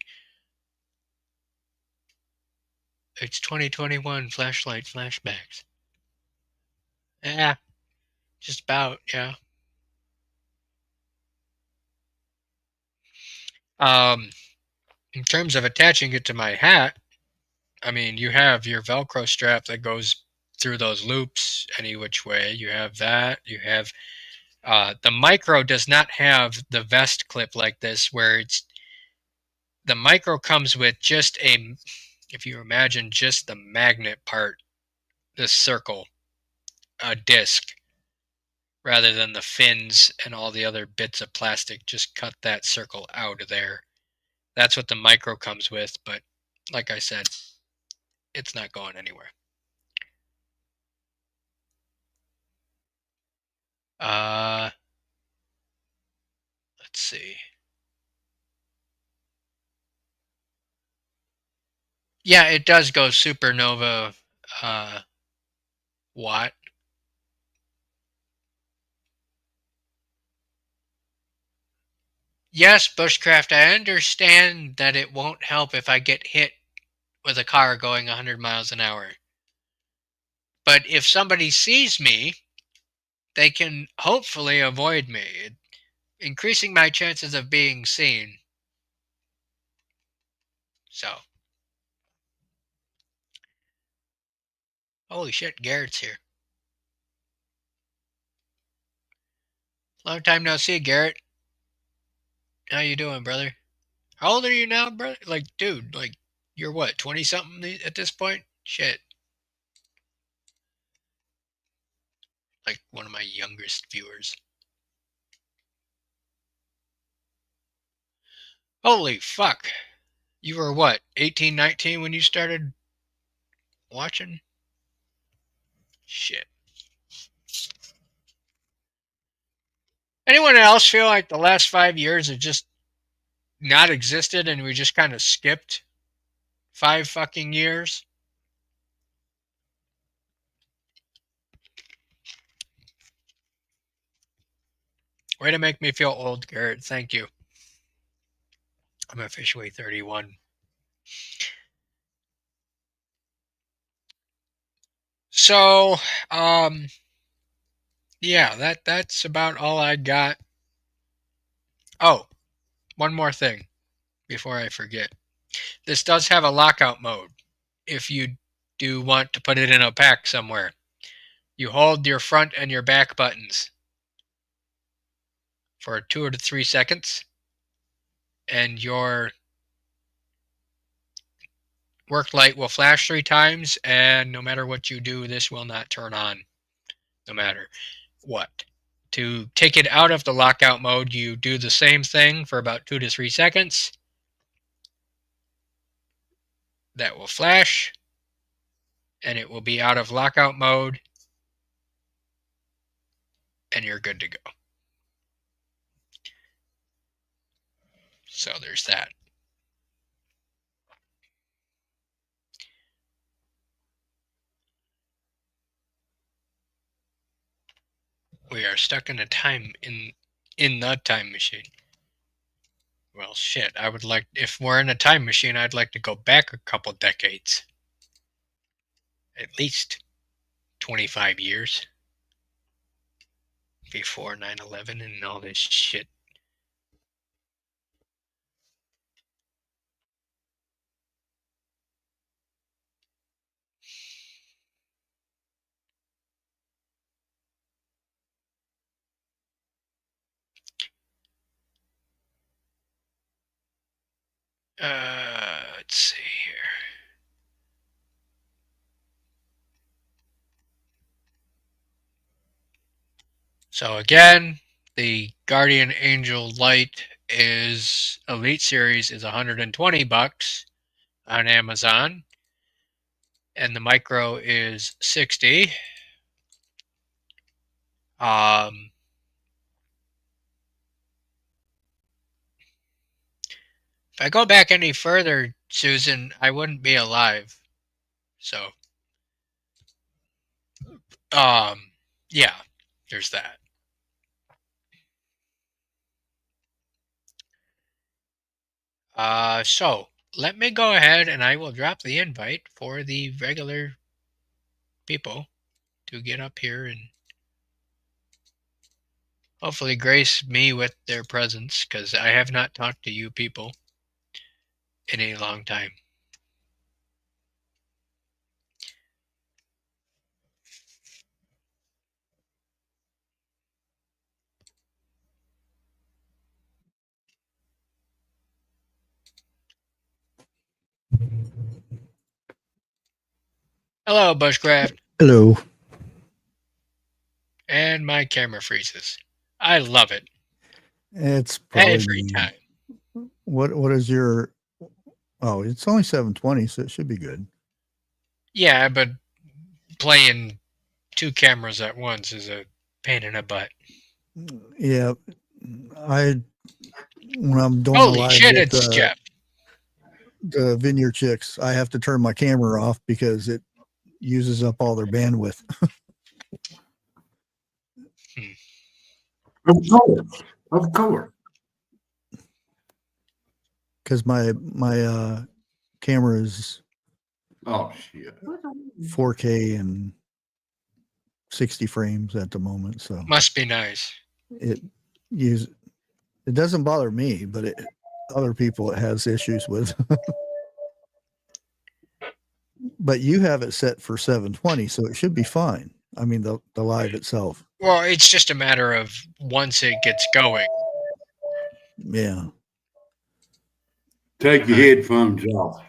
It's 2021 flashlight flashbacks. Yeah, just about, yeah. Um, in terms of attaching it to my hat, I mean, you have your Velcro strap that goes through those loops any which way. You have that. You have the Micro does not have the vest clip like this, where the Micro comes with just if you imagine just the magnet part, this circle, a disc, rather than the fins and all the other bits of plastic. Just cut that circle out of there. That's what the Micro comes with, but like I said, it's not going anywhere. Let's see. Yeah, it does go supernova watt. Yes, bushcraft, I understand that it won't help if I get hit with a car going 100 miles an hour. But if somebody sees me, they can hopefully avoid me, increasing my chances of being seen. So, holy shit, Garrett's here. Long time no see, Garrett. How you doing, brother? How old are you now, brother? Like, dude, like, you're what, 20 something at this point? Shit. Like one of my youngest viewers. Holy fuck. You were what, 18, 19 when you started watching? Shit. Anyone else feel like the last 5 years have just not existed and we just kind of skipped 5 fucking years? Way to make me feel old, Garrett. Thank you. I'm officially 31. So, um, yeah, that's about all I got. Oh, one more thing before I forget. This does have a lockout mode. If you do want to put it in a pack somewhere, you hold your front and your back buttons for 2 to 3 seconds, and your work light will flash 3 times, and no matter what you do, this will not turn on, no matter what. To take it out of the lockout mode, you do the same thing for about 2 to 3 seconds. That will flash, and it will be out of lockout mode, and you're good to go. So there's that. We are stuck in a time in the time machine. Well, shit. I would like, if we're in a time machine, I'd like to go back a couple decades, at least 25 years before 9/11 and all this shit. Let's see here. So again, the Guardian Angel Light is Elite Series is $120 on Amazon, and the Micro is 60. Um, if I go back any further, Susan, I wouldn't be alive. So, yeah, there's that. So let me go ahead and I will drop the invite for the regular people to get up here and hopefully grace me with their presence, because I have not talked to you people in a long time. Hello, Bushcraft. Hello. And my camera freezes. I love it. It's probably Every time. what is your oh, it's only 720, so it should be good. Yeah, but playing two cameras at once is a pain in the butt. Yeah. I when I'm doing a Holy live shit, with it's Jeff. the Vineyard Chicks, I have to turn my camera off because it uses up all their bandwidth. Of course. Of course. Because my camera is Oh, shit. 4K and 60 frames at the moment, so Must be nice. it doesn't bother me, but other people it has issues with. But you have it set for 720, so it should be fine. I mean, the live itself. Well, it's just a matter of once it gets going. Yeah. Take your headphones off.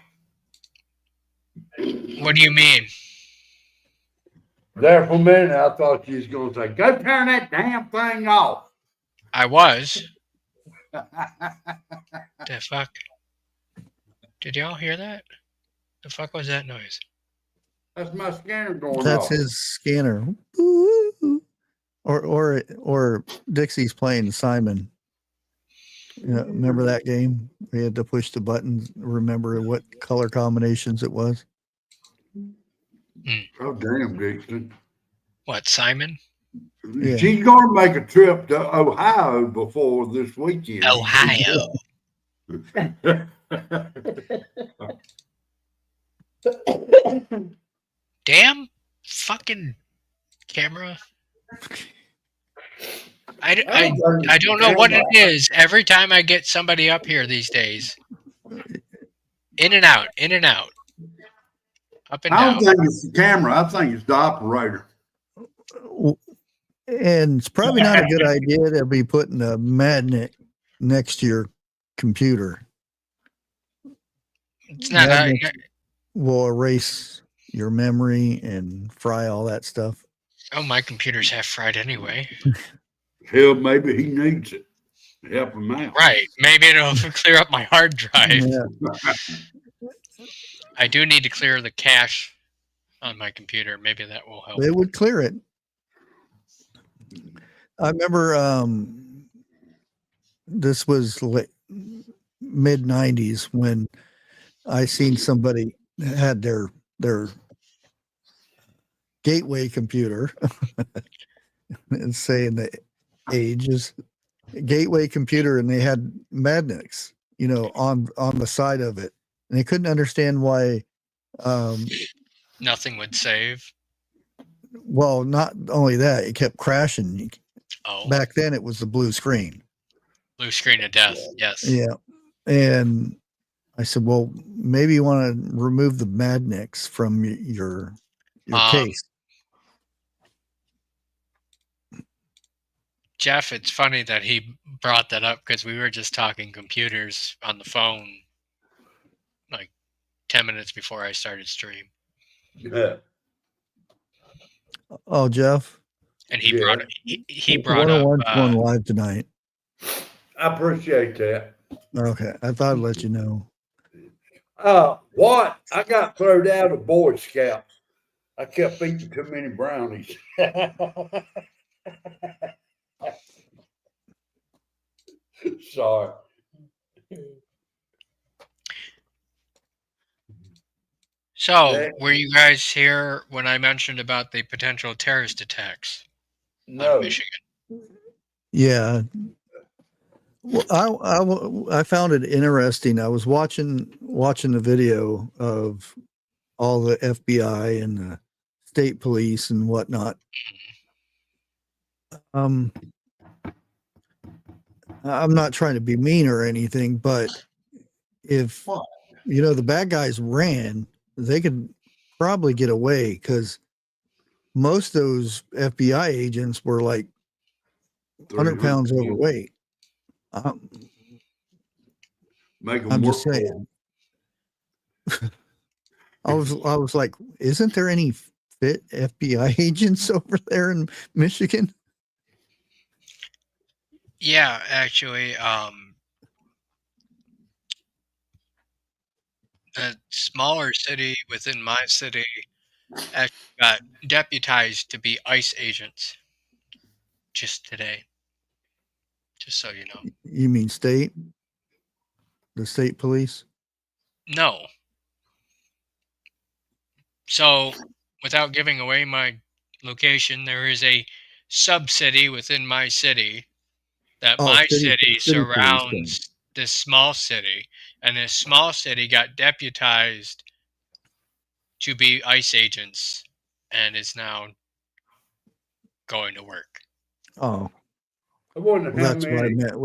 What do you mean? There for a minute, I thought you was going to say, go turn that damn thing off. I was. The fuck? Did y'all hear that? The fuck was that noise? That's my scanner going That's off. his scanner. Or Dixie's playing Simon. You know, remember that game? We had to push the buttons, remember what color combinations it was. Oh, damn, Dixon. What, Simon? Yeah. She's going to make a trip to Ohio before this weekend. Ohio. Damn fucking camera. I don't know what it is. Every time I get somebody up here these days, in and out, up and I down. don't think it's the camera. I think it's the operator. And it's probably not a good idea to be putting a magnet next to your computer. It's not. Will erase your memory and fry all that stuff. Oh, my computer's half fried anyway. Hell, maybe he needs it. Help him out. Right. Maybe it'll clear up my hard drive. Yeah. I do need to clear the cache on my computer. Maybe that will help. They would clear it. I remember this was mid 90s when I seen somebody had their gateway computer and saying the age is gateway computer, and they had magnets, you know, on the side of it, and they couldn't understand why nothing would save. Well, not only that, it kept crashing. Oh. Back then it was the blue screen. Blue screen of death, yes. Yeah. And I said, well, maybe you want to remove the magnets from your case. Jeff, it's funny that he brought that up because we were just talking computers on the phone like 10 minutes before I started stream. Yeah. Oh, Jeff. And he brought it. He brought up. 101's going live tonight. I appreciate that. Okay, I thought I'd let you know. What? I got thrown out of Boy Scouts. I kept eating too many brownies. Sorry. So, were you guys here when I mentioned about the potential terrorist attacks on Michigan? Yeah. Well, I found it interesting. I was watching the video of all the FBI and the state police and whatnot. I'm not trying to be mean or anything, but if you know the bad guys ran, they could probably get away, because most of those FBI agents were like 100 pounds overweight. I'm just saying. I was like, isn't there any fit FBI agents over there in Michigan? Yeah, actually, a smaller city within my city actually got deputized to be ICE agents just today. Just so you know. You mean state? The state police? No. So, without giving away my location, there is a sub-city within my city that Oh, my city city police thing. surrounds this small city, and this small city got deputized to be ICE agents and is now going to work. Oh, I wonder how that's what I many. meant.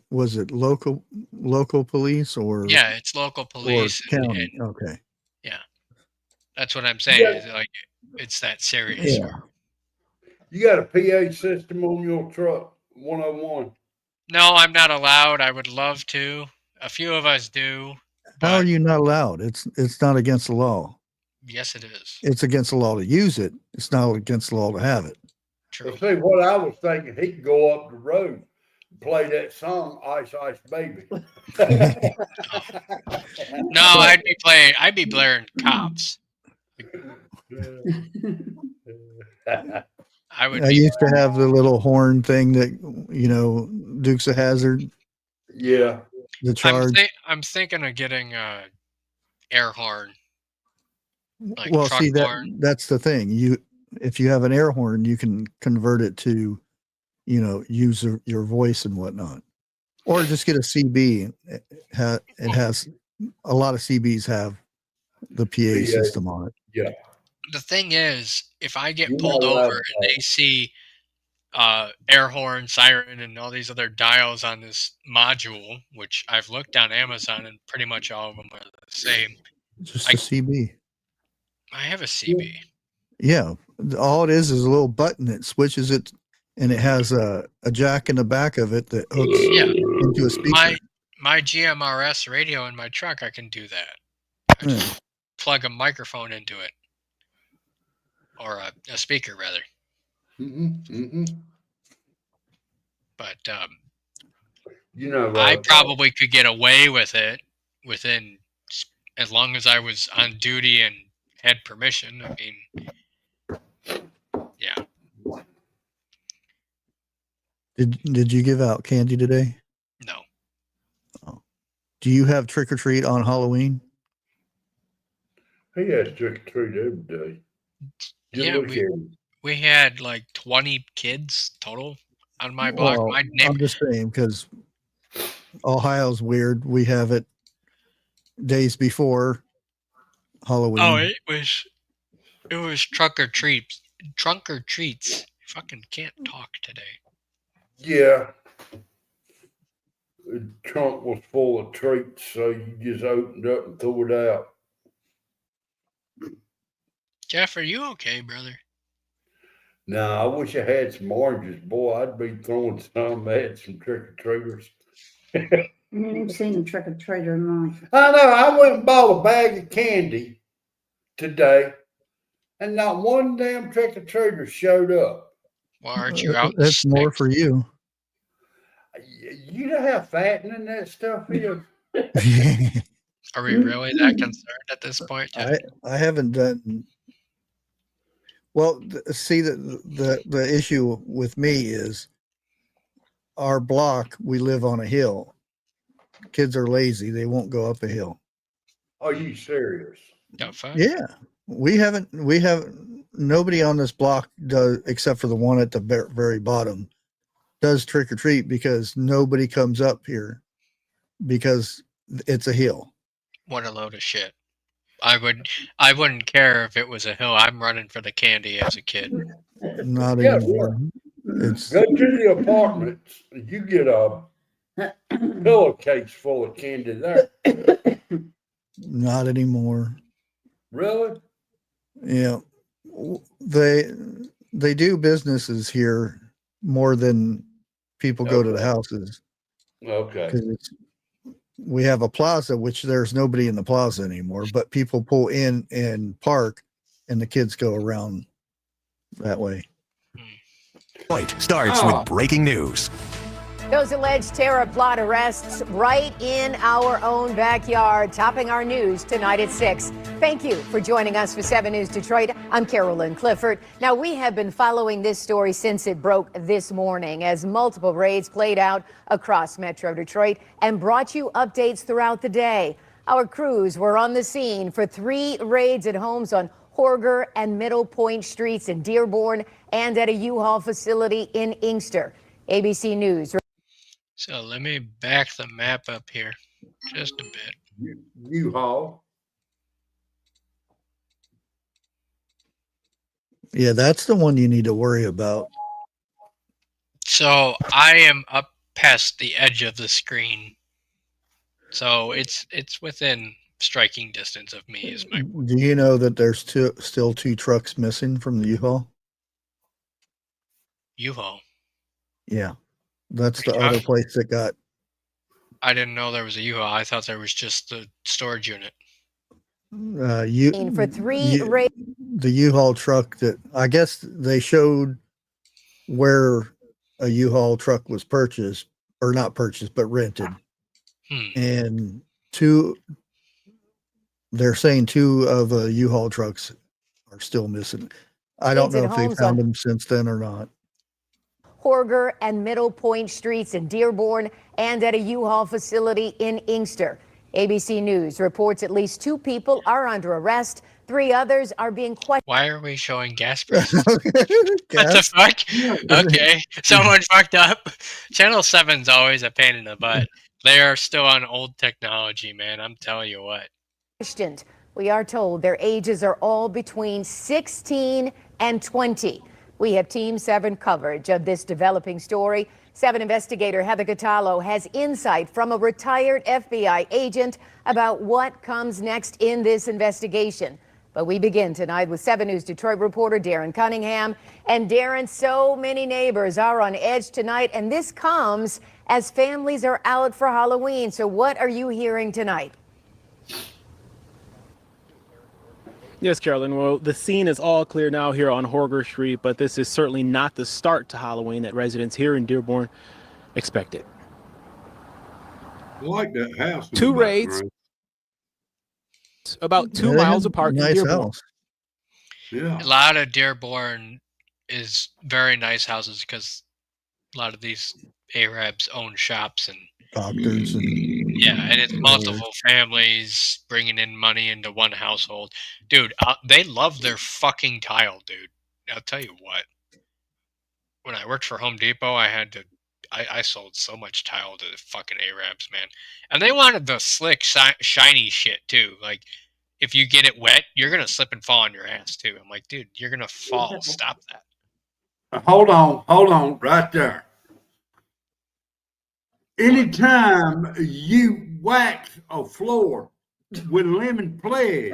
Was it local police or Yeah, it's local police county? and Okay. yeah. That's what I'm You saying. got, Is like it's that serious. Yeah. you got a PA system on your truck, 101. No, I'm not allowed. I would love to. A few of us do, How are but you not allowed? It's not against the law. yes, it is. It's against the law to use it. It's not against the law to have it. True. Well, see, what I was thinking, he could go up the road and play that song, Ice Ice Baby. No, I'd be blaring cops. I would I be. used to have the little horn thing that, Dukes of Hazzard, Yeah. the charge. I'm thinking of getting a air horn, like Well, truck see horn. that's the thing. If you have an air horn, you can convert it to, use your voice and whatnot, or just get a CB. It has a lot of CBs have the PA system on it. Yeah. The thing is, if I get You're pulled not allowed over to and they see air horn, siren, and all these other dials on this module, which I've looked on Amazon and pretty much all of them are the same. Just a CB. I have a CB. Yeah, all it is a little button that switches it, and it has a jack in the back of it that hooks into a speaker. My GMRS radio in my truck, I can do that. I just plug a microphone into it, or a speaker rather. But I probably could get away with it within, as long as I was on duty and had permission. I mean, yeah. Did you give out candy today? No. Oh. Do you have trick or treat on Halloween? He has trick or treat every day. Yeah, we had like 20 kids total on my block. Well, I'm just saying because Ohio's weird. We have it days before Halloween. Oh, it was trunk or treats. Trunk or treats. Fucking can't talk today. Yeah. The trunk was full of treats, so you just opened up and threw it out. Jeff, are you okay, brother? No, I wish I had some oranges. Boy, I'd be throwing some. I had some trick-or-treaters. I ain't seen a trick-or-treater in life. I know. I went and bought a bag of candy today, and not one damn trick-or-treater showed up. Well, aren't you out? That's more for you. You know how fattening that stuff is? Are we really that concerned at this point, Jeff? I haven't done. Well, see, the issue with me is our block. We live on a hill. Kids are lazy; they won't go up a hill. Are you serious? Yeah, we haven't. Nobody on this block does, except for the one at the very bottom, does trick or treat because nobody comes up here because it's a hill. What a load of shit. I wouldn't care if it was a hill. I'm running for the candy as a kid. Not anymore. Go to the apartments. You get a pillowcase full of candy there. Not anymore. Really? Yeah. They do businesses here more than people go to the houses. Okay. Because we have a plaza, which there's nobody in the plaza anymore, but people pull in and park, and the kids go around that way. Point starts with breaking news. Those alleged terror plot arrests right in our own backyard, topping our news tonight at 6. Thank you for joining us for 7 News Detroit. I'm Carolyn Clifford. Now, we have been following this story since it broke this morning as multiple raids played out across Metro Detroit and brought you updates throughout the day. Our crews were on the scene for 3 raids at homes on Horger and Middle Point Streets in Dearborn and at a U-Haul facility in Inkster. ABC News. So let me back the map up here just a bit. U-Haul. Yeah, that's the one you need to worry about. So I am up past the edge of the screen. So it's within striking distance of me. Is my Do you know that there's still 2 trucks missing from the U-Haul? U-Haul. Yeah, that's the other place that got. I didn't know there was a U-Haul. I thought there was just the storage unit. For 3 raids. The U-Haul truck that I guess they showed where a U-Haul truck was purchased, or not purchased, but rented. And they're saying 2 of the U-Haul trucks are still missing. I don't know if they found them since then or not. Horger and Middle Point Streets in Dearborn and at a U-Haul facility in Inkster. ABC News reports at least 2 people are under arrest. 3 others are being questioned. Why are we showing gas prices? What the fuck? Okay, someone fucked up. Channel 7's always a pain in the butt. They are still on old technology, man. I'm telling you what. We are told their ages are all between 16 and 20. We have Team 7 coverage of this developing story. 7 investigator Heather Catallo has insight from a retired FBI agent about what comes next in this investigation. But we begin tonight with 7 News Detroit reporter Darren Cunningham. And Darren, so many neighbors are on edge tonight, and this comes as families are out for Halloween. So what are you hearing tonight? Yes, Carolyn. Well, the scene is all clear now here on Horger Street, but this is certainly not the start to Halloween that residents here in Dearborn expected. I like that house. 2 raids, about 2 miles apart in Dearborn. House. Yeah. A lot of Dearborn is very nice houses because a lot of these Arabs own shops and doctors. And it's multiple families bringing in money into one household. Dude, they love their fucking tile, dude. I'll tell you what. When I worked for Home Depot, I sold so much tile to the fucking Arabs, man. And they wanted the slick, shiny shit, too. Like, if you get it wet, you're going to slip and fall on your ass, too. I'm like, dude, you're going to fall. Stop that. Hold on, right there. Anytime you wax a floor with lemon pledge,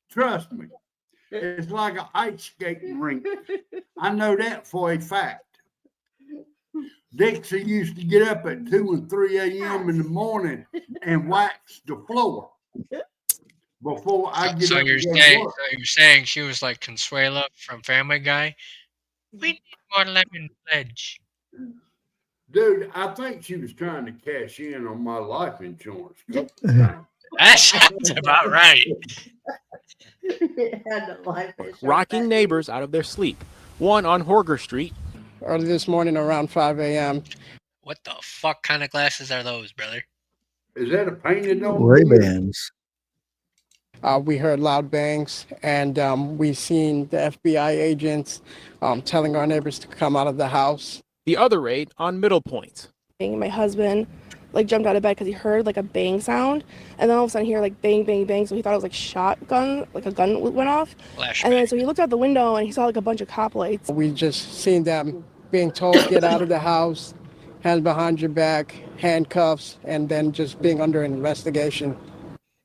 trust me, it's like an ice skating rink. I know that for a fact. Dixie used to get up at 2 and 3 a.m. in the morning and wax the floor before I get so up. You're saying she was like Consuela from Family Guy? We need more lemon pledge. Dude, I think she was trying to cash in on my life insurance. That sounds about right. Rocking neighbors out of their sleep. One on Horger Street. Early this morning around 5 a.m. What the fuck kind of glasses are those, brother? Is that a painted on? Ray-Bans. We heard loud bangs, and we seen the FBI agents telling our neighbors to come out of the house. The other raid on Middle Point. My husband jumped out of bed because he heard a bang sound, and then all of a sudden he heard bang, bang, bang. So he thought it was shotgun, a gun went off. Flashback. And then so he looked out the window and he saw a bunch of cop lights. We just seen them being told get out of the house, hands behind your back, handcuffs, and then just being under an investigation.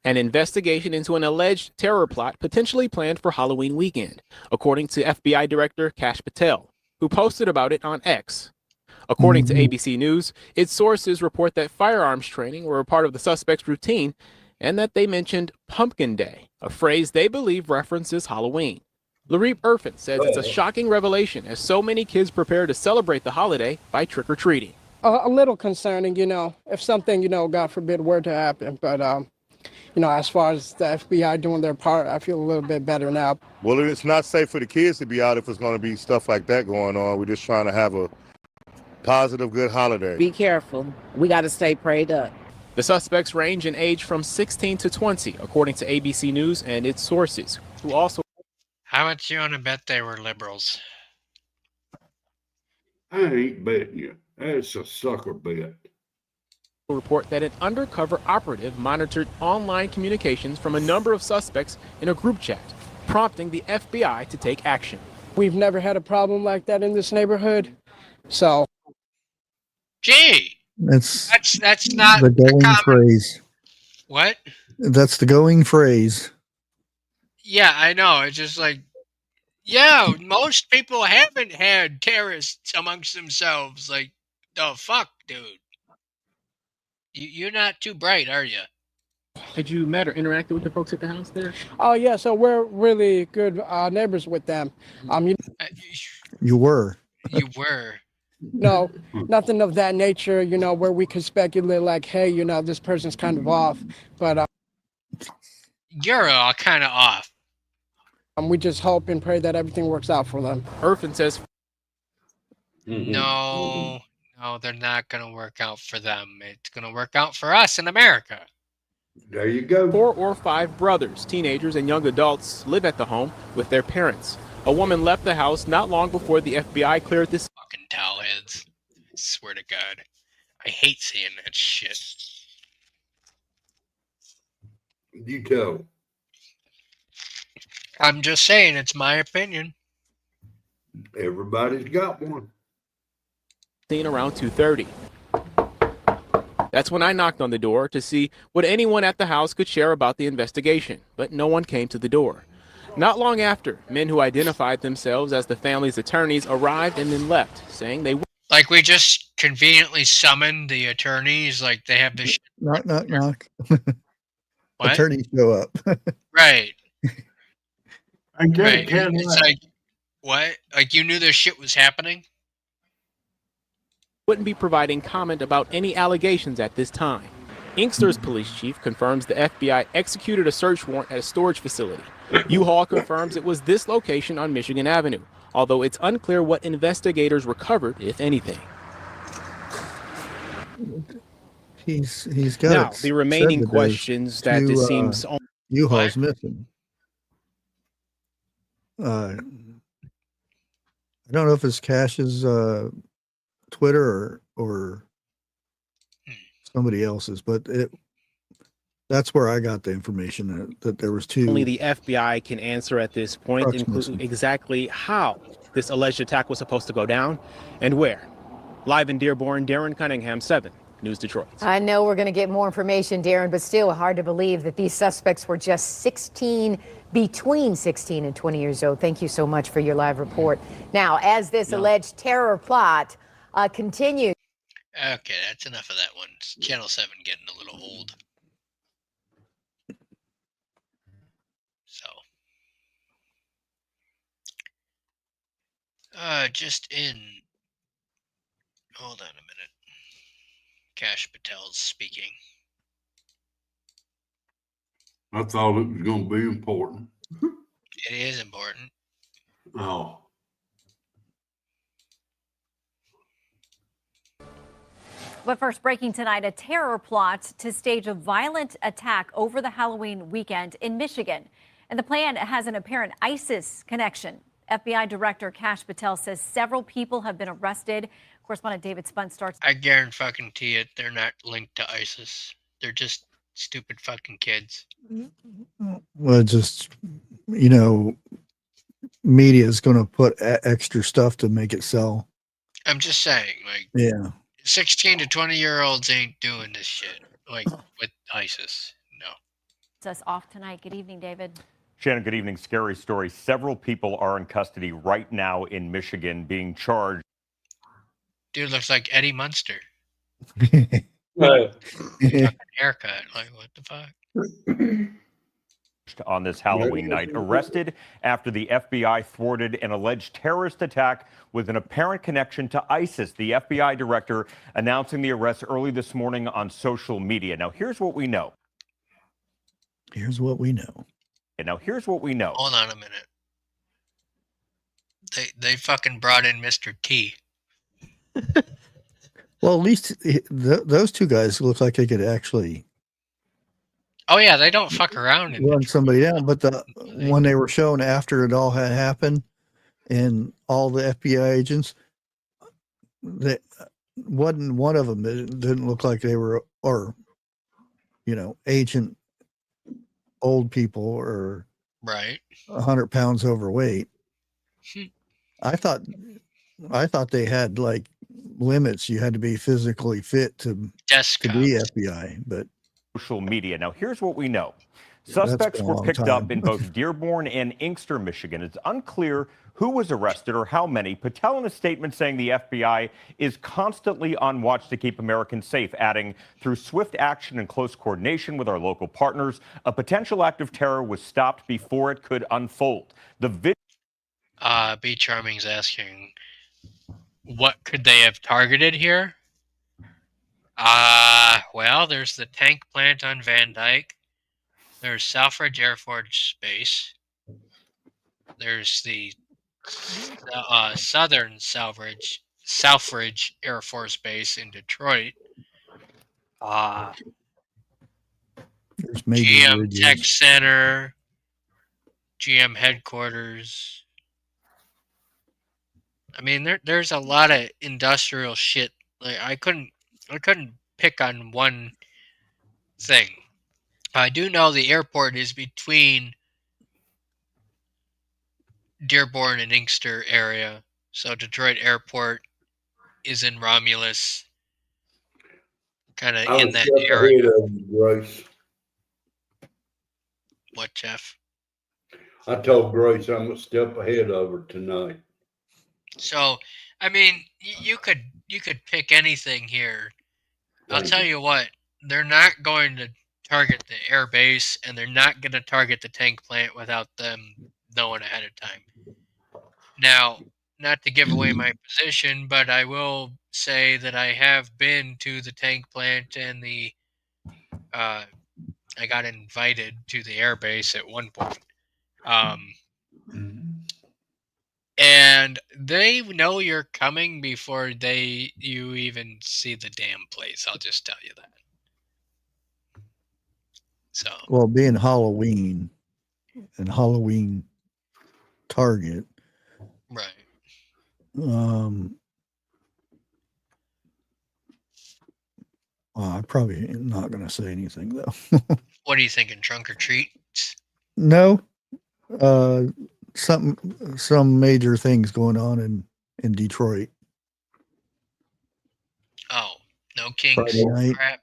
An investigation into an alleged terror plot potentially planned for Halloween weekend, according to FBI Director Kash Patel, who posted about it on X. According to ABC News, its sources report that firearms training were a part of the suspect's routine and that they mentioned Pumpkin Day, a phrase they believe references Halloween. Lareep Irfin says it's a shocking revelation as so many kids prepare to celebrate the holiday by trick-or-treating. A little concerning, if something, God forbid, were to happen. But, as far as the FBI doing their part, I feel a little bit better now. Well, it's not safe for the kids to be out if it's going to be stuff like that going on. We're just trying to have a positive, good holiday. Be careful. We got to stay prayed up. The suspects range in age from 16 to 20, according to ABC News and its sources, who also... How much you want to bet they were liberals? I ain't betting you. That's a sucker bet. report that an undercover operative monitored online communications from a number of suspects in a group chat, prompting the FBI to take action. We've never had a problem like that in this neighborhood, so... Gee, That's not the a going common... phrase. What? That's the going phrase. Yeah, I know. It's just like, yeah, most people haven't had terrorists amongst themselves. Like, the fuck, dude? You're not too bright, are you? Had you met or interacted with the folks at the house there? Oh, yeah, so we're really good neighbors with them. You were. You were. No, nothing of that nature, you know, where we could speculate like, hey, you know, this person's kind of off. But you're all kind of off. We just hope and pray that everything works out for them. Irfan says, no, they're not going to work out for them. It's going to work out for us in America. There you go. 4 or 5 brothers, teenagers, and young adults live at the home with their parents. A woman left the house not long before the FBI cleared this. Fucking towelheads. I swear to God. I hate seeing that shit. You tell. I'm just saying, it's my opinion. Everybody's got one. Seen around 2:30. That's when I knocked on the door to see what anyone at the house could share about the investigation, but no one came to the door. Not long after, men who identified themselves as the family's attorneys arrived and then left, saying they... Like, we just conveniently summoned the attorneys, like they have this... Knock, knock, knock. What? Attorneys show up. Right. Right. It's like, what? Like, you knew this shit was happening? Wouldn't be providing comment about any allegations at this time. Inkster's police chief confirms the FBI executed a search warrant at a storage facility. U-Haul confirms it was this location on Michigan Avenue, although it's unclear what investigators recovered, if anything. He's got now the remaining questions that it seems U-Haul's missing. I don't know if it's Cash's Twitter or somebody else's, but that's where I got the information that there was 2. Only the FBI can answer at this point, including exactly how this alleged attack was supposed to go down and where. Live in Dearborn, Darren Cunningham, 7 News Detroit. I know we're going to get more information, Darren, but still hard to believe that these suspects were just between 16 and 20 years old. Thank you so much for your live report. Now, as this alleged terror plot continues. Okay, that's enough of that one. Channel 7 getting a little old. So. Just in. Hold on a minute. Cash Patel's speaking. I thought it was going to be important. It is important. Oh. But first, breaking tonight, a terror plot to stage a violent attack over the Halloween weekend in Michigan. And the plan has an apparent ISIS connection. FBI Director Cash Patel says several people have been arrested. Correspondent David Spunt starts. I guarantee it. They're not linked to ISIS. They're just stupid fucking kids. Well, just, you know, media is going to put extra stuff to make it sell. I'm just saying, like, yeah, 16 to 20-year-olds ain't doing this shit, like, with ISIS. No. It's us off tonight. Good evening, David. Shannon, good evening. Scary story. Several people are in custody right now in Michigan being charged. Dude looks like Eddie Munster. Right. Haircut. Like, what the fuck? On this Halloween night, arrested after the FBI thwarted an alleged terrorist attack with an apparent connection to ISIS. The FBI director announcing the arrest early this morning on social media. Now, here's what we know. Here's what we know. And now, here's what we know. Hold on a minute. They fucking brought in Mr. T. Well, at least those two guys look like they could actually Oh yeah, they don't fuck around in run Detroit. somebody down. But when they were shown after it all had happened, and all the FBI agents, that wasn't one of them. It didn't look like they were, or agent old people or Right. 100 pounds overweight. I thought they had like limits. You had to be physically fit to be FBI, but social media. Now, here's what we know. That's been Suspects a were long picked time. up in both Dearborn and Inkster, Michigan. It's unclear who was arrested or how many. Patel in a statement saying the FBI is constantly on watch to keep Americans safe, adding, through swift action and close coordination with our local partners, a potential act of terror was stopped before it could unfold. The B Charming's asking, what could they have targeted here? Well, there's the tank plant on Van Dyke. There's Selfridge Air Force Base. There's the Southern Selfridge Air Force Base in Detroit. there's GM Tech Center, GM headquarters. I mean, there's a lot of industrial shit. Like I couldn't pick on one thing. I do know the airport is between Dearborn and Inkster area, so Detroit Airport is in Romulus, kind of in that area. Grace. What, Jeff? I told Grace I'm a step ahead of her tonight. So, I mean, you could pick anything here. I'll tell you what, they're not going to target the air base, and they're not going to target the tank plant without them knowing ahead of time. Now, not to give away my position, but I will say that I have been to the tank plant and I got invited to the air base at one point. And they know you're coming before you even see the damn place. I'll just tell you that. So, well, being Halloween and Halloween target, right. I'm probably not going to say anything though. What are you thinking? Trunk or treat? No, some major things going on in Detroit. Oh, no Kings Friday night. crap.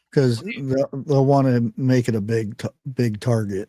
Because they'll want to make it a big target.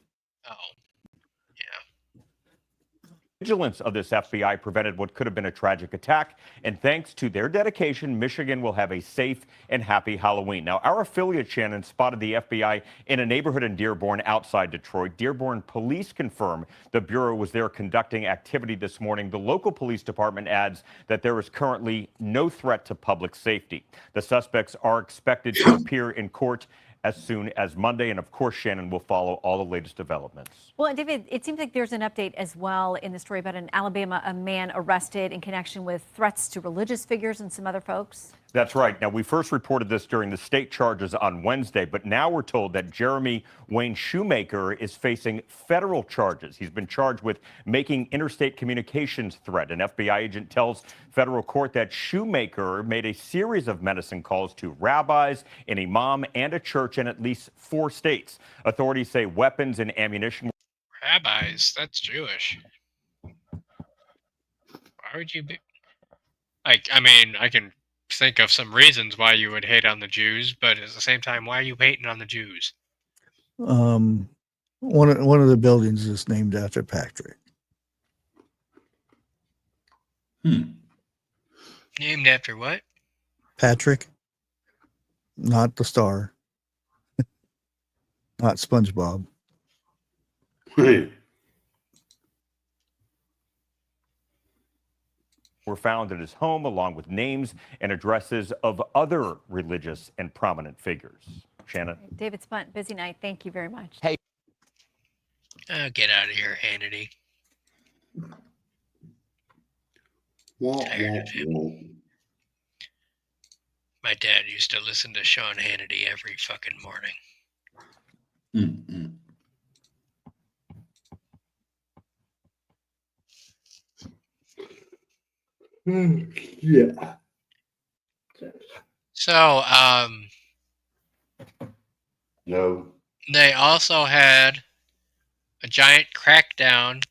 vigilance of this FBI prevented what could have been a tragic attack. And thanks to their dedication, Michigan will have a safe and happy Halloween. Now, our affiliate Shannon spotted the FBI in a neighborhood in Dearborn outside Detroit. Dearborn police confirm the Bureau was there conducting activity this morning. The local police department adds that there is currently no threat to public safety. The suspects are expected to appear in court as soon as Monday. And of course, Shannon will follow all the latest developments. Well, and David, it seems like there's an update as well in the story about in Alabama, a man arrested in connection with threats to religious figures and some other folks. That's right. Now, we first reported this during the state charges on Wednesday, but now we're told that Jeremy Wayne Shoemaker is facing federal charges. He's been charged with making interstate communications threat. An FBI agent tells federal court that Shoemaker made a series of menacing calls to rabbis, an imam, and a church in at least 4 states. Authorities say weapons and ammunition. Rabbis? That's Jewish. Why would you be... I mean, I can think of some reasons why you would hate on the Jews, but at the same time, why are you hating on the Jews? One of the buildings is named after Patrick. Named after what? Patrick, not the star, not SpongeBob. Were found at his home along with names and addresses of other religious and prominent figures. Shannon. David Spunt, busy night. Thank you very much. Hey. Get out of here, Hannity. Tired of him. My dad used to listen to Sean Hannity every fucking morning. Yeah. So, No. they also had a giant crackdown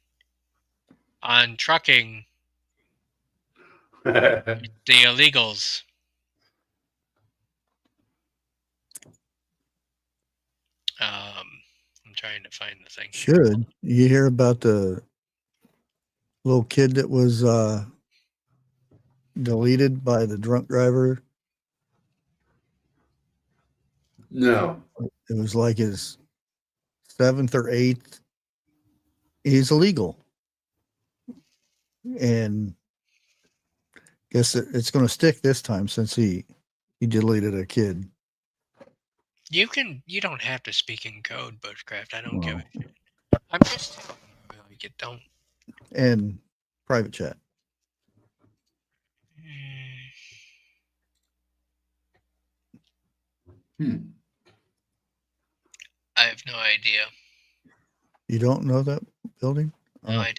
on trucking the illegals. I'm trying to find the thing. Should you hear about the little kid that was deleted by the drunk driver? No. It was like his 7th or 8th. He's illegal, and guess it's going to stick this time since he deleted a kid. You don't have to speak in code, Bushcraft. I don't give a shit. I'm just telling you, like, it don't. And private chat. I have no idea. You don't know that building? No, I don't.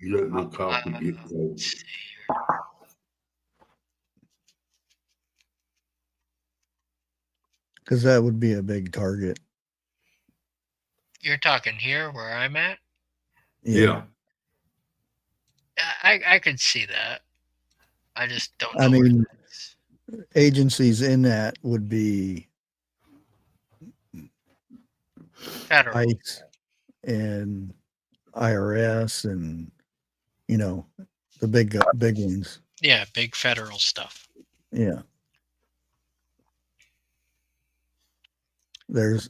You let my coffee get cold. Because that would be a big target. You're talking here where I'm at? Yeah. I could see that. I just don't know. I mean, agencies in that would be Federal. ICE and IRS and, the big ones. Yeah, big federal stuff. Yeah. There's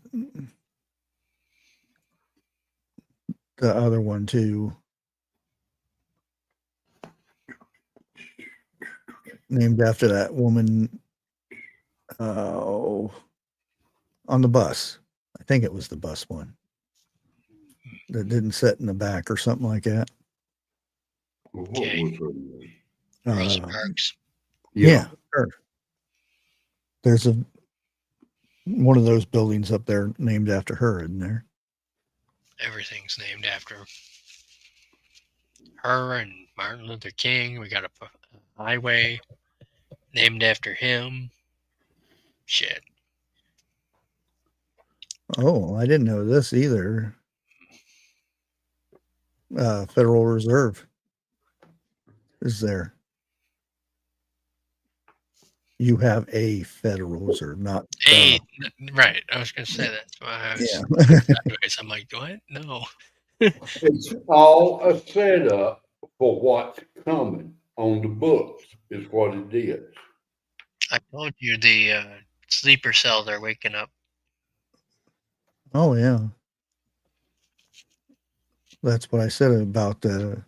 the other one too. Named after that woman on the bus. I think it was the bus one that didn't sit in the back or something like that. What was her name? Rosa Parks. Yeah, sure. There's one of those buildings up there named after her, isn't there? Everything's named after her and Martin Luther King. We got a highway named after him. Shit. Oh, I didn't know this either. Federal Reserve is there. You have a Federal Reserve, not right. I was going to say that's why I was. Yeah. I'm like, what? No. It's all a setup for what's coming on the books, is what it is. I told you the sleeper cells are waking up. Oh yeah. That's what I said about the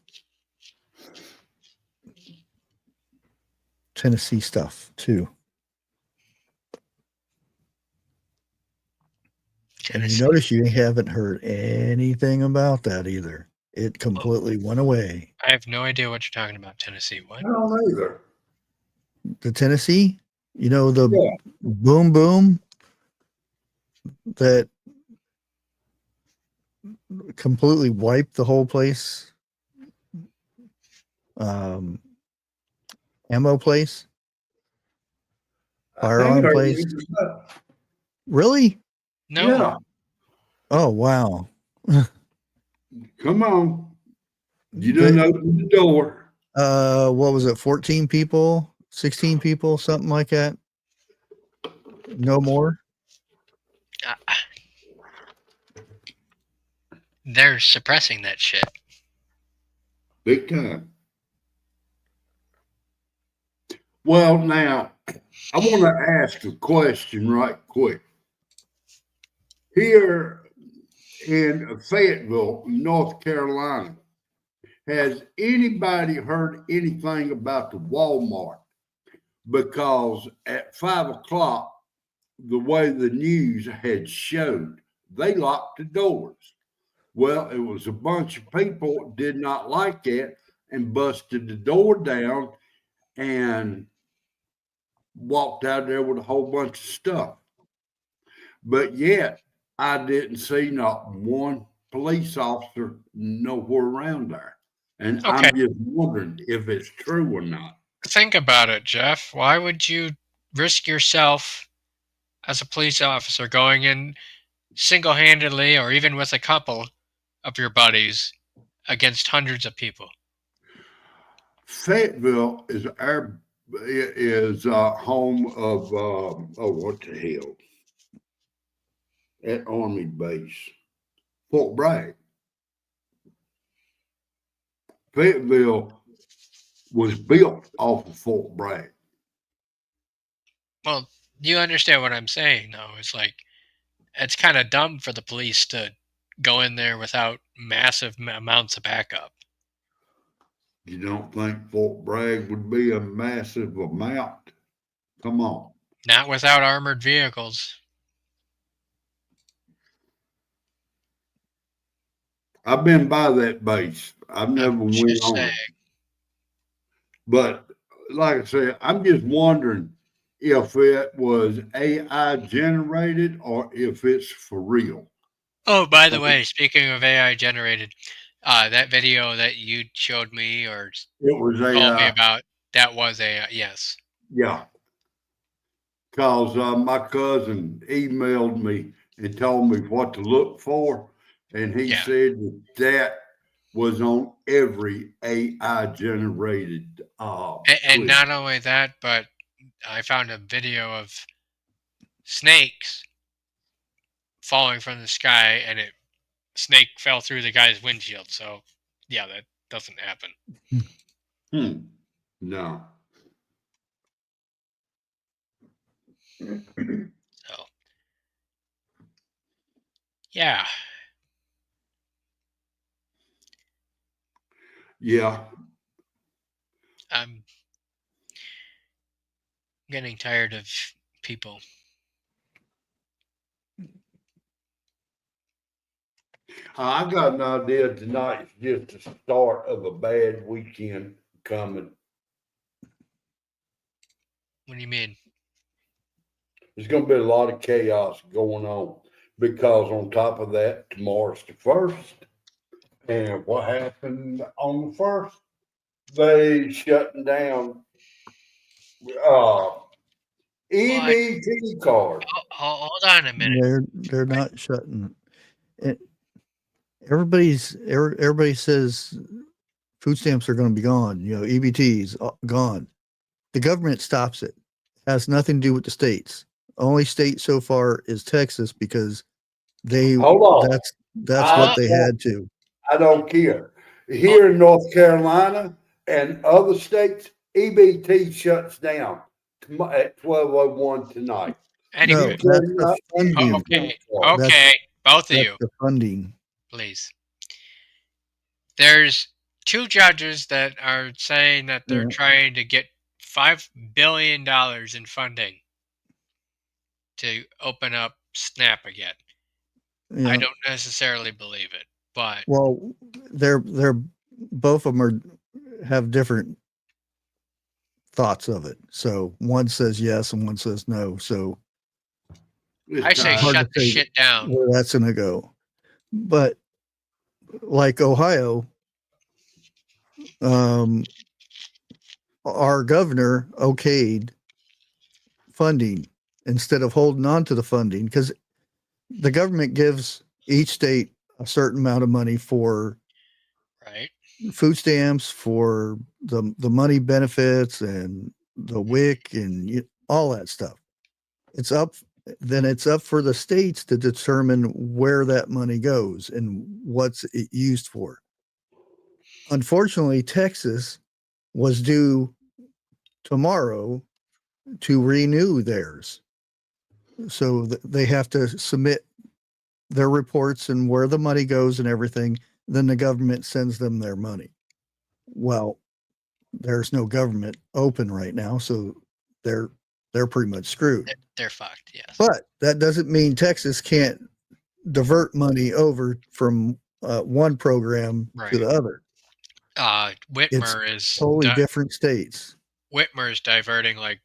Tennessee stuff too. And you notice you haven't heard anything about that either. It completely went away. I have no idea what you're talking about, Tennessee. What? I don't either. The Tennessee, the boom boom that completely wiped the whole place. Ammo place, firearm place. Really? No. Yeah. Oh wow. Come on. You didn't open the door. What was it? 14 people, 16 people, something like that. No more. They're suppressing that shit. Big time. Well, now, I want to ask a question right quick. Here in Fayetteville, North Carolina, has anybody heard anything about the Walmart because at 5 o'clock, the way the news had showed, they locked the doors. Well, it was a bunch of people did not like that and busted the door down and walked out there with a whole bunch of stuff. But yet, I didn't see not one police officer nowhere around there. And Okay. I'm just wondering if it's true or not. Think about it, Jeff. Why would you risk yourself as a police officer going in single-handedly or even with a couple of your buddies against hundreds of people? Fayetteville is home of what the hell? At Army base, Fort Bragg. Fayetteville was built off of Fort Bragg. Well, you understand what I'm saying, though. It's like, it's kind of dumb for the police to go in there without massive amounts of backup. You don't think Fort Bragg would be a massive amount? Come on. Not without armored vehicles. I've been by that base. I've never went on it. But like I said, I'm just wondering if it was AI generated or if it's for real. Oh, by the way, speaking of AI generated, that video that you showed me or it was told me about, that was AI, yes. Yeah. Because my cousin emailed me and told me what to look for. And he said that was on every AI generated. And not only that, but I found a video of snakes falling from the sky, and snake fell through the guy's windshield. So, yeah, that doesn't happen. No. So, yeah. Yeah. I'm getting tired of people. I got an idea tonight's just the start of a bad weekend coming. What do you mean? There's going to be a lot of chaos going on because on top of that, tomorrow's the 1st. And what happened on the 1st? They shutting down EBT cards. Hold on a minute. They're not shutting it. Everybody says food stamps are going to be gone. You know, EBT's gone. The government stops it. It has nothing to do with the states. Only state so far is Texas because that's what they had to. I don't care. Here in North Carolina and other states, EBT shuts down at 12:01 tonight. Anyway, no, that's the funding. Okay, both of that's you. The funding. Please. There's 2 judges that are saying that they're trying to get $5 billion in funding to open up SNAP again. Yeah. I don't necessarily believe it, but they're both of them have different thoughts of it. So one says yes and one says no. So I say shut the shit down. Where that's going to go. But like Ohio, our governor okayed funding instead of holding on to the funding because the government gives each state a certain amount of money for food stamps, for the money benefits and the WIC and all that stuff. It's up for the states to determine where that money goes and what's it used for. Unfortunately, Texas was due tomorrow to renew theirs. So they have to submit their reports and where the money goes and everything. Then the government sends them their money. Well, there's no government open right now, so they're pretty much screwed. They're fucked. Yes. But that doesn't mean Texas can't divert money over from one program to the other. Whitmer is totally different states. Whitmer is diverting like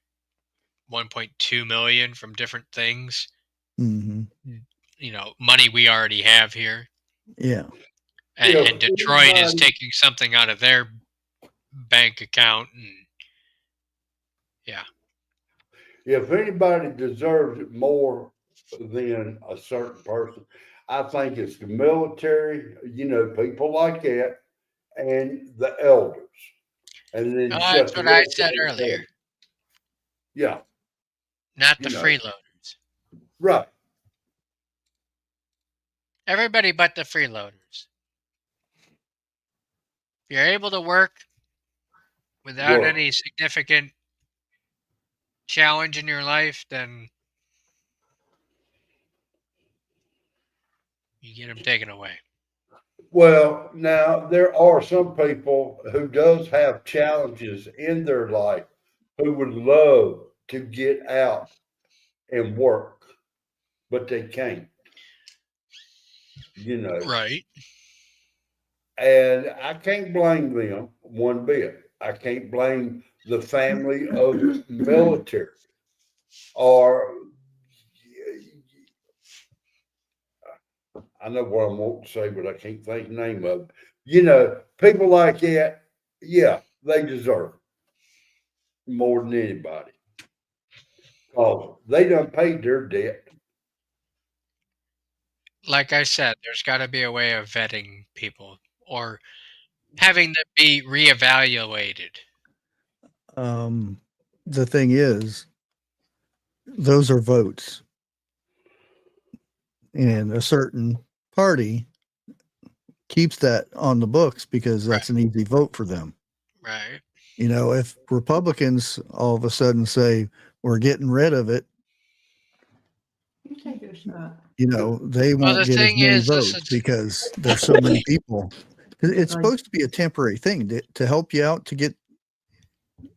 1.2 million from different things. Mm-hmm. You know, money we already have here. Yeah. And Detroit is taking something out of their bank account, and yeah. If anybody deserves it more than a certain person, I think it's the military, you know, people like that, and the elders. And then that's what I said earlier. Yeah. Not the freeloaders. Right. Everybody but the freeloaders. If you're able to work without any significant challenge in your life, then you get them taken away. Well, now there are some people who does have challenges in their life who would love to get out and work, but they can't. You know. Right. And I can't blame them one bit. I can't blame the family of military or I know what I want to say, but I can't think the name of it. You know, people like that, yeah, they deserve it more than anybody. Oh, they done paid their debt. Like I said, there's got to be a way of vetting people or having them be reevaluated. The thing is, those are votes. And a certain party keeps that on the books because that's an easy vote for them. Right. You know, if Republicans all of a sudden say, we're getting rid of it, Take a shot. you know, they won't get as many votes because there's so many people. It's supposed to be a temporary thing to help you out to get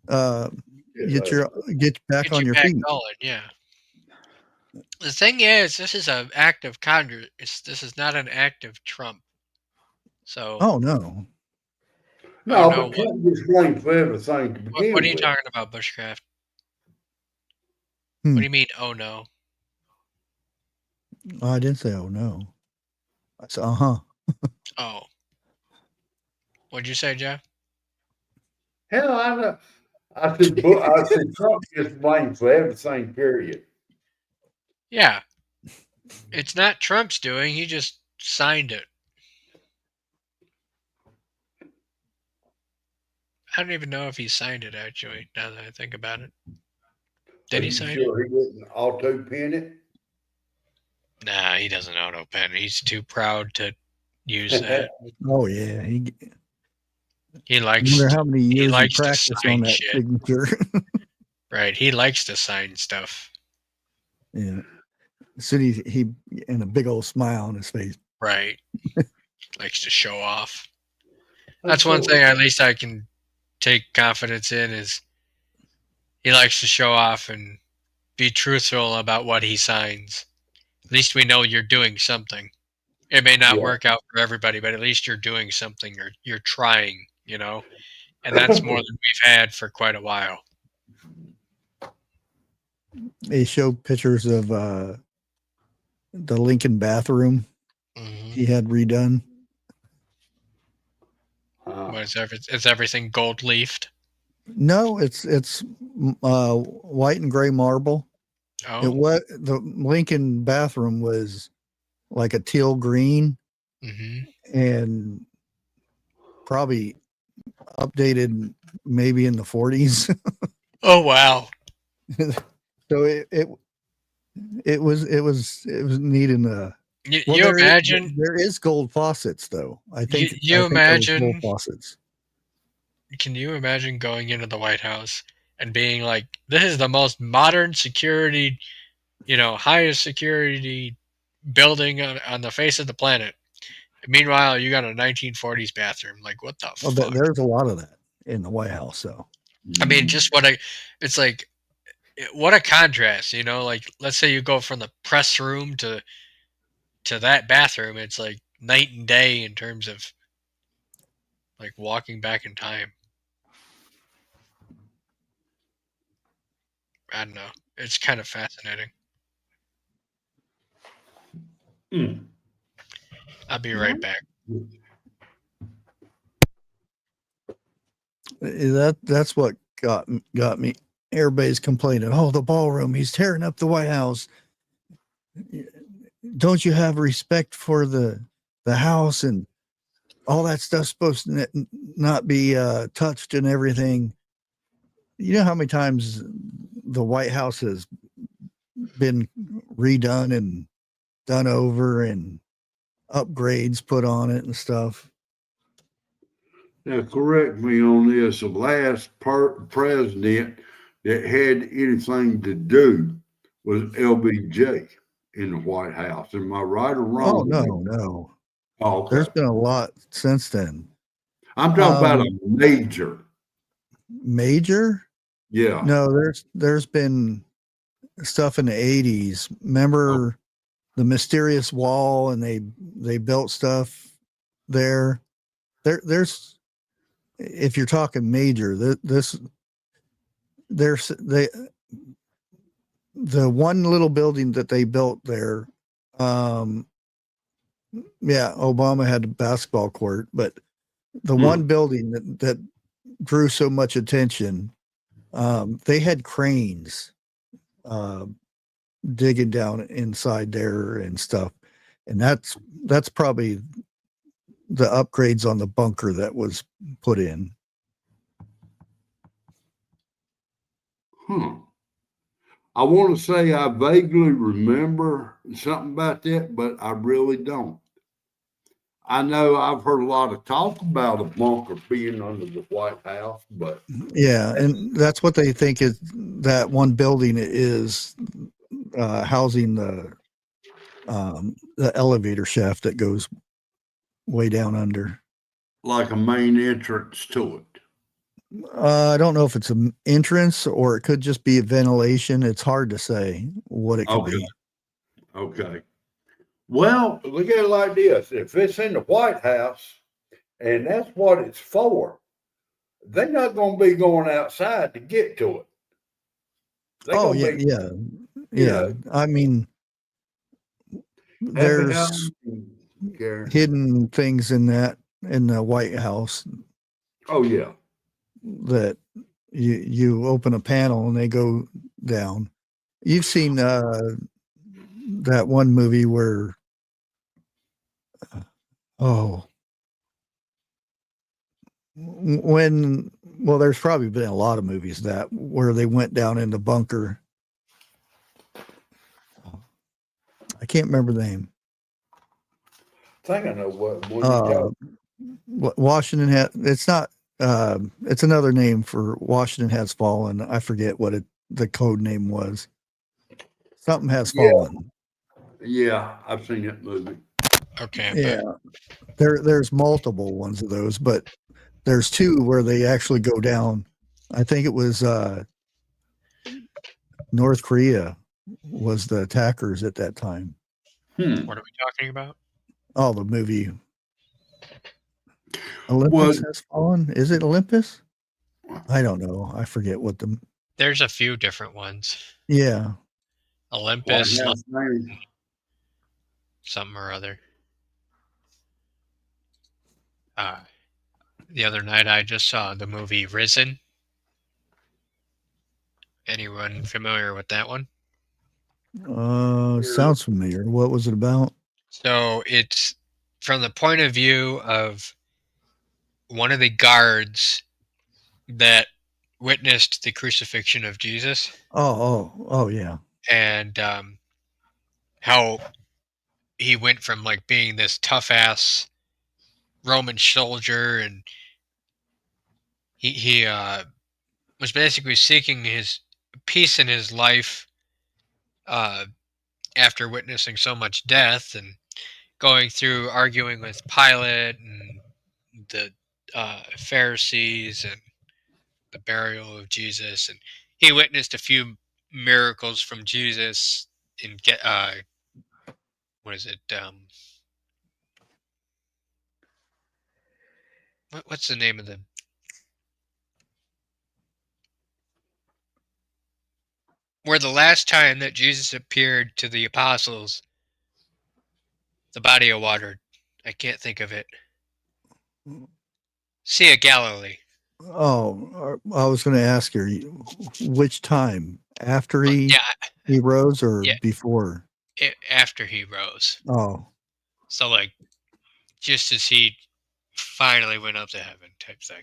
back on your feet. Going, yeah. The thing is, this is an act of Congress. This is not an act of Trump. So. Oh no. No, but Trump was blamed for everything to begin with. What are you talking about, Bushcraft? What do you mean? Oh no. Oh, I didn't say oh no. I said oh. What'd you say, Jeff? Hell, I know. I said Trump gets blamed for everything, period. Yeah. It's not Trump's doing. He just signed it. I don't even know if he signed it, actually, now that I think about it. Did he sign it? Sure he didn't auto-pen it? Nah, he doesn't auto-pen. He's too proud to use that. Oh, yeah. He likes. I wonder how many years he likes practiced on that signature. Right. He likes to sign stuff. Yeah. So he and a big old smile on his face. Right. Likes to show off. That's one thing at least I can take confidence in is he likes to show off and be truthful about what he signs. At least we know you're doing something. It may not work out for everybody, but at least you're doing something or you're trying, you know? And that's more than we've had for quite a while. They show pictures of the Lincoln bathroom he had redone. Is everything gold leafed? No, it's white and gray marble. Oh. The Lincoln bathroom was like a teal green, and probably updated maybe in the 40s. Oh wow! So it was neat in the. You imagine there is gold faucets though. I think you imagine gold faucets. Can you imagine going into the White House and being like, "This is the most modern security, highest security building on the face of the planet." Meanwhile, you got a 1940s bathroom. Like, what the fuck? There's a lot of that in the White House, though. I mean, it's like what a contrast, you know, like let's say you go from the press room to that bathroom, it's like night and day in terms of like walking back in time. I don't know. It's kind of fascinating. I'll be right back. That's what got me. Everybody's complaining. Oh, the ballroom. He's tearing up the White House. Don't you have respect for the house and all that stuff's supposed to not be touched and everything? You know how many times the White House has been redone and done over and upgrades put on it and stuff? Now, correct me on this. The last president that had anything to do was LBJ in the White House. Am I right or wrong? Oh, no. Oh, okay. There's been a lot since then. I'm talking about a major. Major? Yeah. No, there's been stuff in the 80s. Remember the mysterious wall, and they built stuff there. There's, if you're talking major, the one little building that they built there, Obama had a basketball court, but the one building that drew so much attention, they had cranes digging down inside there and stuff, and that's probably the upgrades on the bunker that was put in. I want to say I vaguely remember something about that, but I really don't. I know I've heard a lot of talk about a bunker being under the White House, but yeah, and that's what they think is that one building is housing the elevator shaft that goes way down under, like a main entrance to it. I don't know if it's an entrance or it could just be a ventilation. It's hard to say what it could be. Okay. Well, look at it like this. If it's in the White House and that's what it's for, they're not going to be going outside to get to it. Yeah. I mean, there's hidden things in the White House. Oh, yeah. That you open a panel and they go down. You've seen that one movie where there's probably been a lot of movies that where they went down in the bunker. I can't remember the name. I think I know what Washington has. It's not. It's another name for Washington Has Fallen. I forget what the code name was. Something has fallen. Yeah, I've seen that movie. Okay. Yeah, there's multiple ones of those, but there's two where they actually go down. I think it was North Korea was the attackers at that time. What are we talking about? Oh, the movie Olympus Has Fallen. Is it Olympus? I don't know. I forget what the. There's a few different ones. Yeah. Olympus, something or other. The other night I just saw the movie Risen. Anyone familiar with that one? Sounds familiar. What was it about? So it's from the point of view of one of the guards that witnessed the crucifixion of Jesus. Oh, yeah. And how he went from like being this tough ass Roman soldier, and he was basically seeking his peace in his life after witnessing so much death, and going through arguing with Pilate and the Pharisees and the burial of Jesus. And he witnessed a few miracles from Jesus and get what is it? What's the name of them? Where the last time that Jesus appeared to the apostles, the body of water, I can't think of it. Sea of Galilee. Oh, I was going to ask her which time, after he rose or before? After he rose. Oh, so like just as he finally went up to heaven, type thing.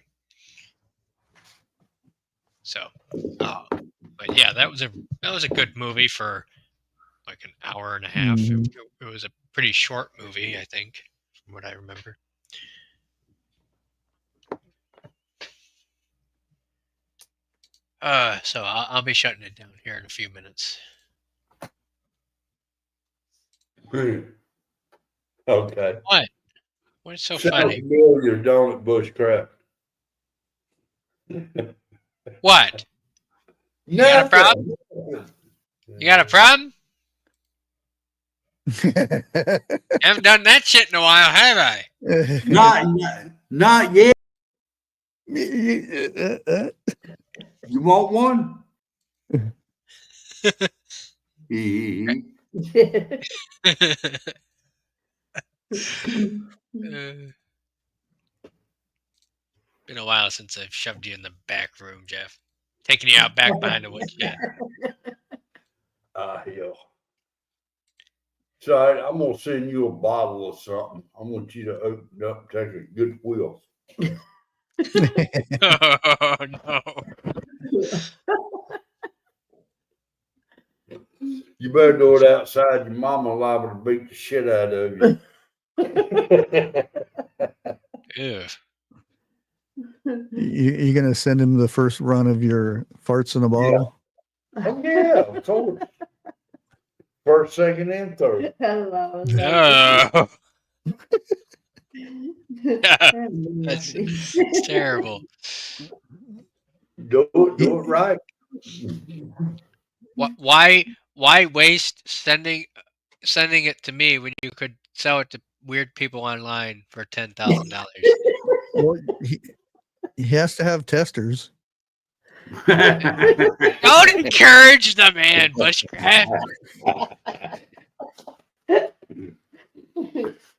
So, but yeah, that was a good movie for like an hour and a half. It was a pretty short movie, I think, from what I remember. So I'll be shutting it down here in a few minutes. Okay. What? What's so Sounds funny? familiar, don't it, Bushcraft? What? You got a problem? You got a problem? Haven't done that shit in a while, have I? Not yet. You want one? Been a while since I've shoved you in the back room, Jeff. Taking you out back behind the woodshed. Hell. So I'm gonna send you a bottle of something. I want you to open it up, take a good whiff. Oh no. You better do it outside. Your mama liable to beat the shit out of you. Ew. You going to send him the first run of your farts in a bottle? Oh, yeah, of course. First, second, and third. Oh. That's terrible. Do it right. Why waste sending it to me when you could sell it to weird people online for $10,000? Well, he has to have testers. Don't encourage the man, Bushcraft.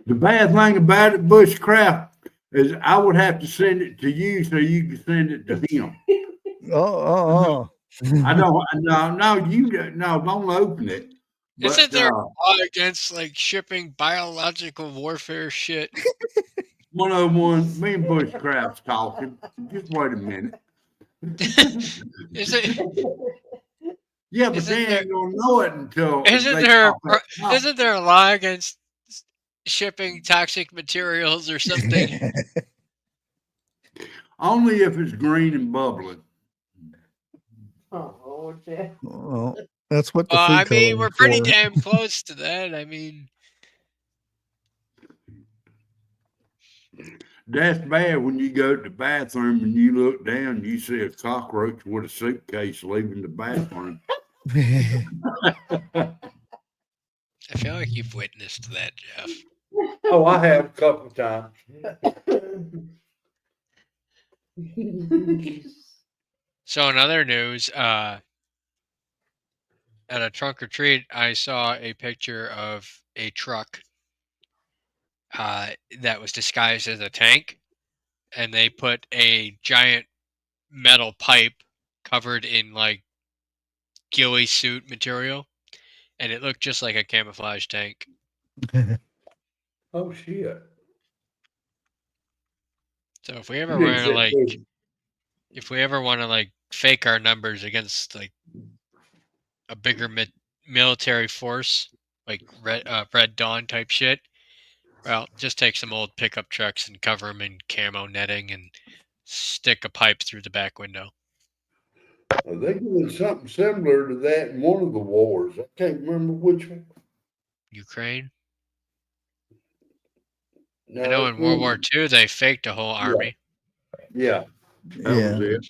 The bad thing about it, Bushcraft, is I would have to send it to you so you can send it to him. I don't. No, don't open it. Isn't there a law against like shipping biological warfare shit? 101, me and Bushcraft's talking. Just wait a minute. Is it? Yeah, but they ain't gonna know it until. Isn't there a law against shipping toxic materials or something? Only if it's green and bubbling. Oh, Jeff. Well, that's what the I food mean, we're pretty for. damn close to that. I mean, that's bad when you go to the bathroom and you look down, you see a cockroach with a suitcase leaving the bathroom. I feel like you've witnessed that, Jeff. Oh, I have a couple of times. So in other news, at a trunk or treat, I saw a picture of a truck that was disguised as a tank, and they put a giant metal pipe covered in like ghillie suit material, and it looked just like a camouflage tank. Oh shit! So if we ever want to like fake our numbers against like a bigger military force, like Red Dawn type shit, well, just take some old pickup trucks and cover them in camo netting and stick a pipe through the back window. They doing something similar to that in one of the wars. I can't remember which one. Ukraine. No, I know in World War II they faked a whole army. Yeah, that was it.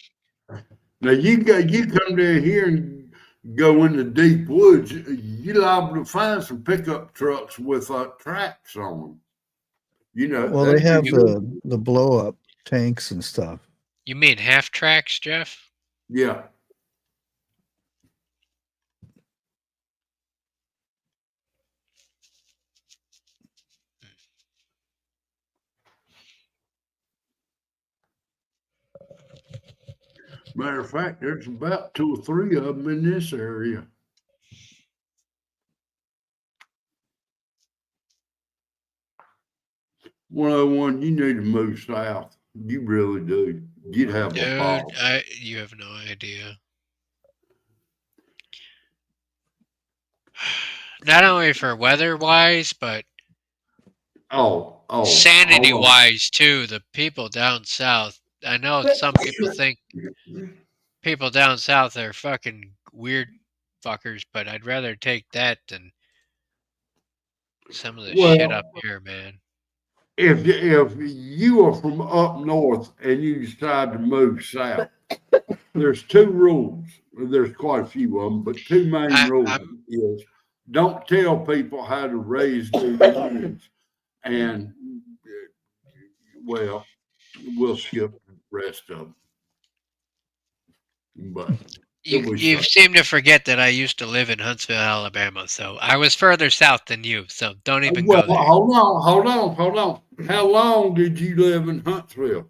Now you come down here and go in the deep woods, you're liable to find some pickup trucks with tracks on them. You know, Well, they have the blow up tanks and stuff. You mean half tracks, Jeff? Yeah. Matter of fact, there's about 2 or 3 of them in this area. One you need to move south. You really do. You'd have a ball. You have no idea. Not only for weather-wise, but sanity-wise too. The people down south. I know some people think people down south are fucking weird fuckers, but I'd rather take that than some of the shit up here, man. If you are from up north and you decide to move south, there's 2 rules. There's quite a few of them, but 2 main rules is don't tell people how to raise their kids, and well, we'll skip the rest of them. But you seem to forget that I used to live in Huntsville, Alabama, so I was further south than you. So don't even go there. Hold on. How long did you live in Huntsville?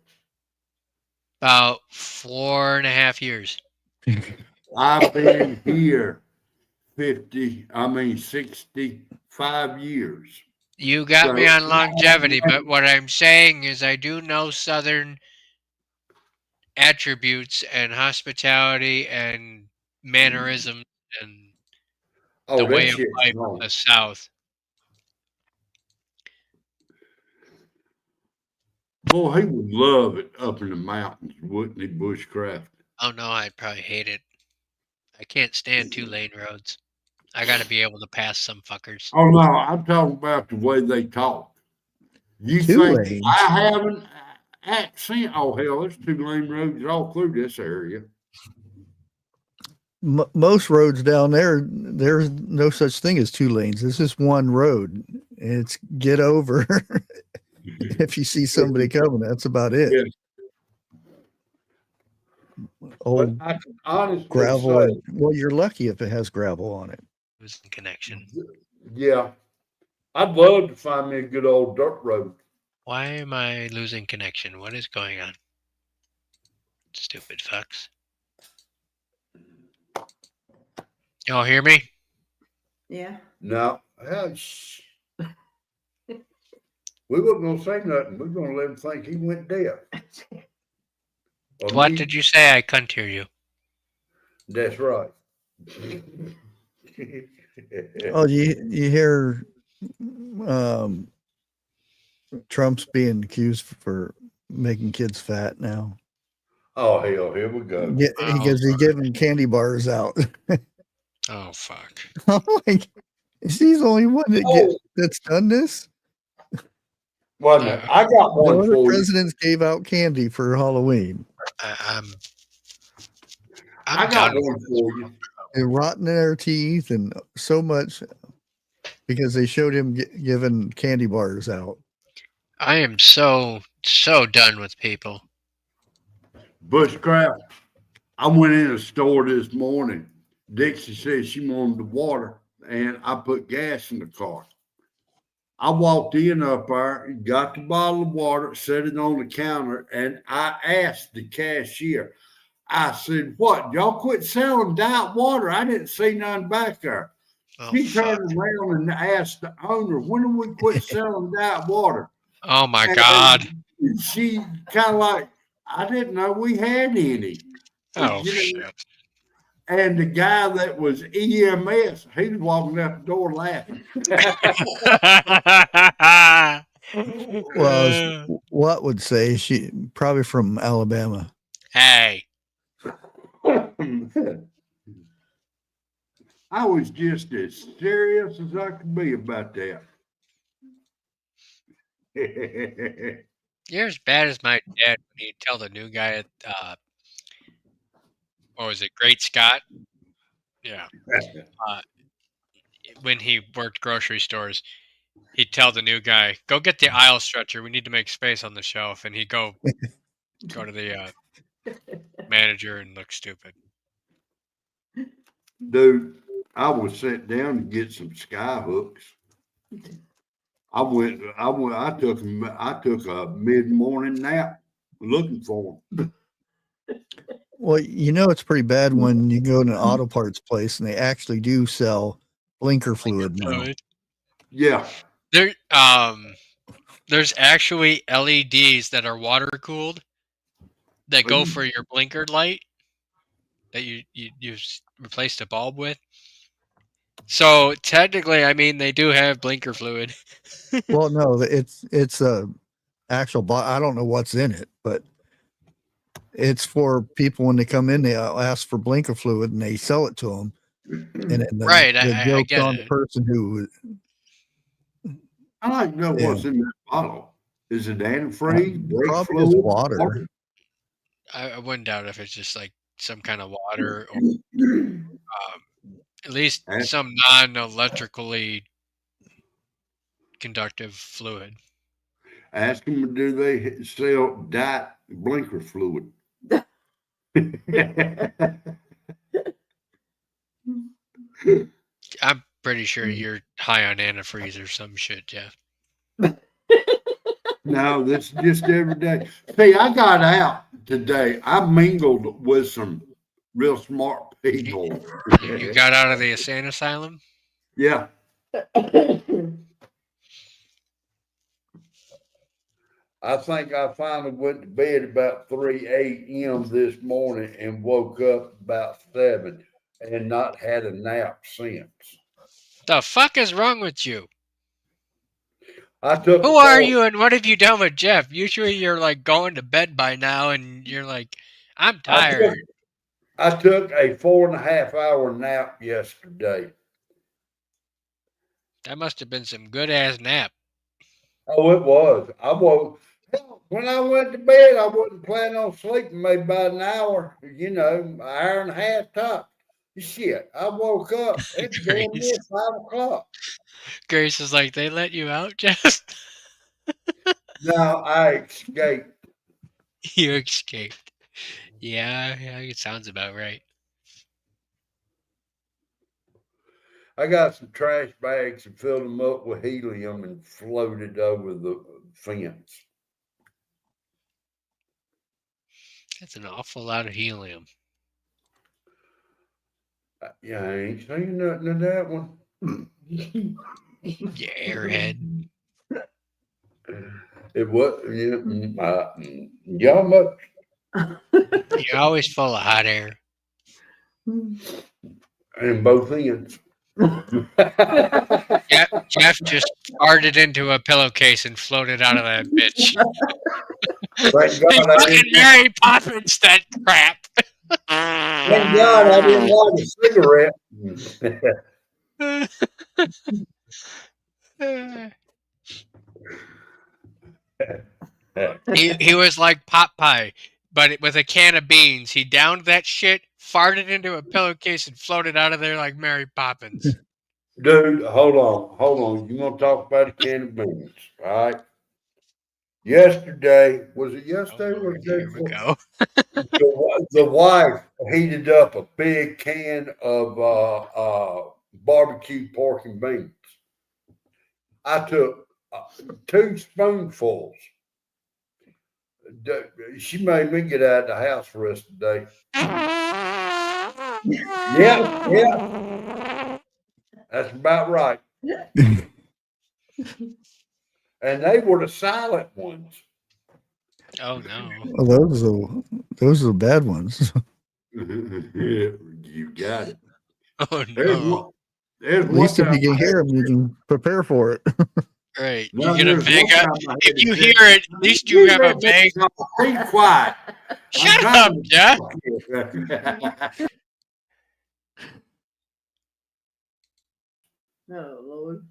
About 4.5 years. I've been here 65 years. You got me on longevity, but what I'm saying is I do know Southern attributes and hospitality and mannerisms and the way of life of the South. Boy, he would love it up in the mountains, wouldn't he, bushcraft? Oh no, I'd probably hate it. I can't stand 2-lane roads. I got to be able to pass some fuckers. Oh no, I'm talking about the way they talk. You think I have an accent? Oh hell, there's 2-lane roads all through this area. Most roads down there, there's no such thing as 2 lanes. This is one road. It's get over. If you see somebody coming, that's about it. Yeah. Old I can honestly gravel. say, Well, you're lucky if it has gravel on it. Losing connection. Yeah. I'd love to find me a good old dirt road. Why am I losing connection? What is going on? Stupid fucks. Y'all hear me? Yeah. No. We weren't going to say nothing. We're going to let him think he went deaf. What did you say? I couldn't hear you. That's right. Oh, you hear Trump's being accused for making kids fat now. Oh, hell, here we go. Yeah, because he's giving candy bars out. Oh, fuck. I'm like, is he the only one that's done this? Well, no, I got one No for other you. presidents gave out candy for Halloween. I got one for you. And rotten in their teeth and so much because they showed him giving candy bars out. I am so done with people. Bushcraft. I went in a store this morning. Dixie said she wanted the water, and I put gas in the car. I walked in up there, got the bottle of water, set it on the counter, and I asked the cashier, I said, what, y'all quit selling diet water? I didn't see none back there. She turned around and asked the owner, when do we quit selling diet water? Oh, my God. She kind of like, I didn't know we had any. Oh, shit. And the guy that was EMS, he was walking out the door laughing. Well, what would say she probably from Alabama. Hey. I was just as serious as I could be about that. You're as bad as my dad when he'd tell the new guy at, what was it, Great Scott? Yeah. When he worked grocery stores, he'd tell the new guy, "Go get the aisle stretcher. We need to make space on the shelf." And he'd go to the manager and look stupid. Dude, I was sent down to get some sky hooks. I took a mid-morning nap looking for them. Well, you know, it's pretty bad when you go to an auto parts place and they actually do sell blinker fluid now. Yeah. There's actually LEDs that are water cooled that go for your blinker light that you've replaced a bulb with. So technically, I mean, they do have blinker fluid. Well, no, it's a actual. I don't know what's in it, but it's for people when they come in. They ask for blinker fluid and they sell it to them. And then Right, the I joke's get on it. the person who. I like to know what's in that bottle. Is it antifreeze? Brake Probably just fluid? water. I wouldn't doubt if it's just like some kind of water or at least some non-electrically conductive fluid. Ask them, do they sell diet blinker fluid? I'm pretty sure you're high on antifreeze or some shit, Jeff. No, this is just every day. See, I got out today. I mingled with some real smart people. You got out of the insane asylum? Yeah. I think I finally went to bed about 3 a.m. this morning and woke up about 7 and not had a nap since. The fuck is wrong with you? Who Who are you and what have you done with Jeff? Usually you're like going to bed by now and you're like, I'm tired. I took a 4.5 hour nap yesterday. That must have been some good ass nap. Oh, it was. I woke. When I went to bed, I wasn't planning on sleeping maybe about an hour, an hour and a half top. Shit, I woke up. It's damn near 5 o'clock. Grace is like, they let you out, Jeff? No, I escaped. You escaped. Yeah, it sounds about right. I got some trash bags and filled them up with helium and floated over the fence. That's an awful lot of helium. Yeah, I ain't saying nothing to that one. You airhead. It was, y'all much. You're always full of hot air. And both ends. Jeff just farted into a pillowcase and floated out of that bitch. Thank God fucking Mary Poppins, that crap. Thank God I didn't want a cigarette. He was like Popeye, but with a can of beans. He downed that shit, farted into a pillowcase, and floated out of there like Mary Poppins. Dude, hold on. You want to talk about a can of beans, all right? Yesterday, was it yesterday? Or Here we go. The wife heated up a big can of barbecue pork and beans. I took 2 spoonfuls. She made me get out of the house for the rest of the day. Yeah. That's about right. And they were the silent ones. Oh no. Well, those are the bad ones. You got it. Oh no. At least if you can hear them, you can prepare for it. Right. No, You get a vague. If you hear it, at least You you have a vague. Be quiet. Shut up, Jeff. Oh, Lord.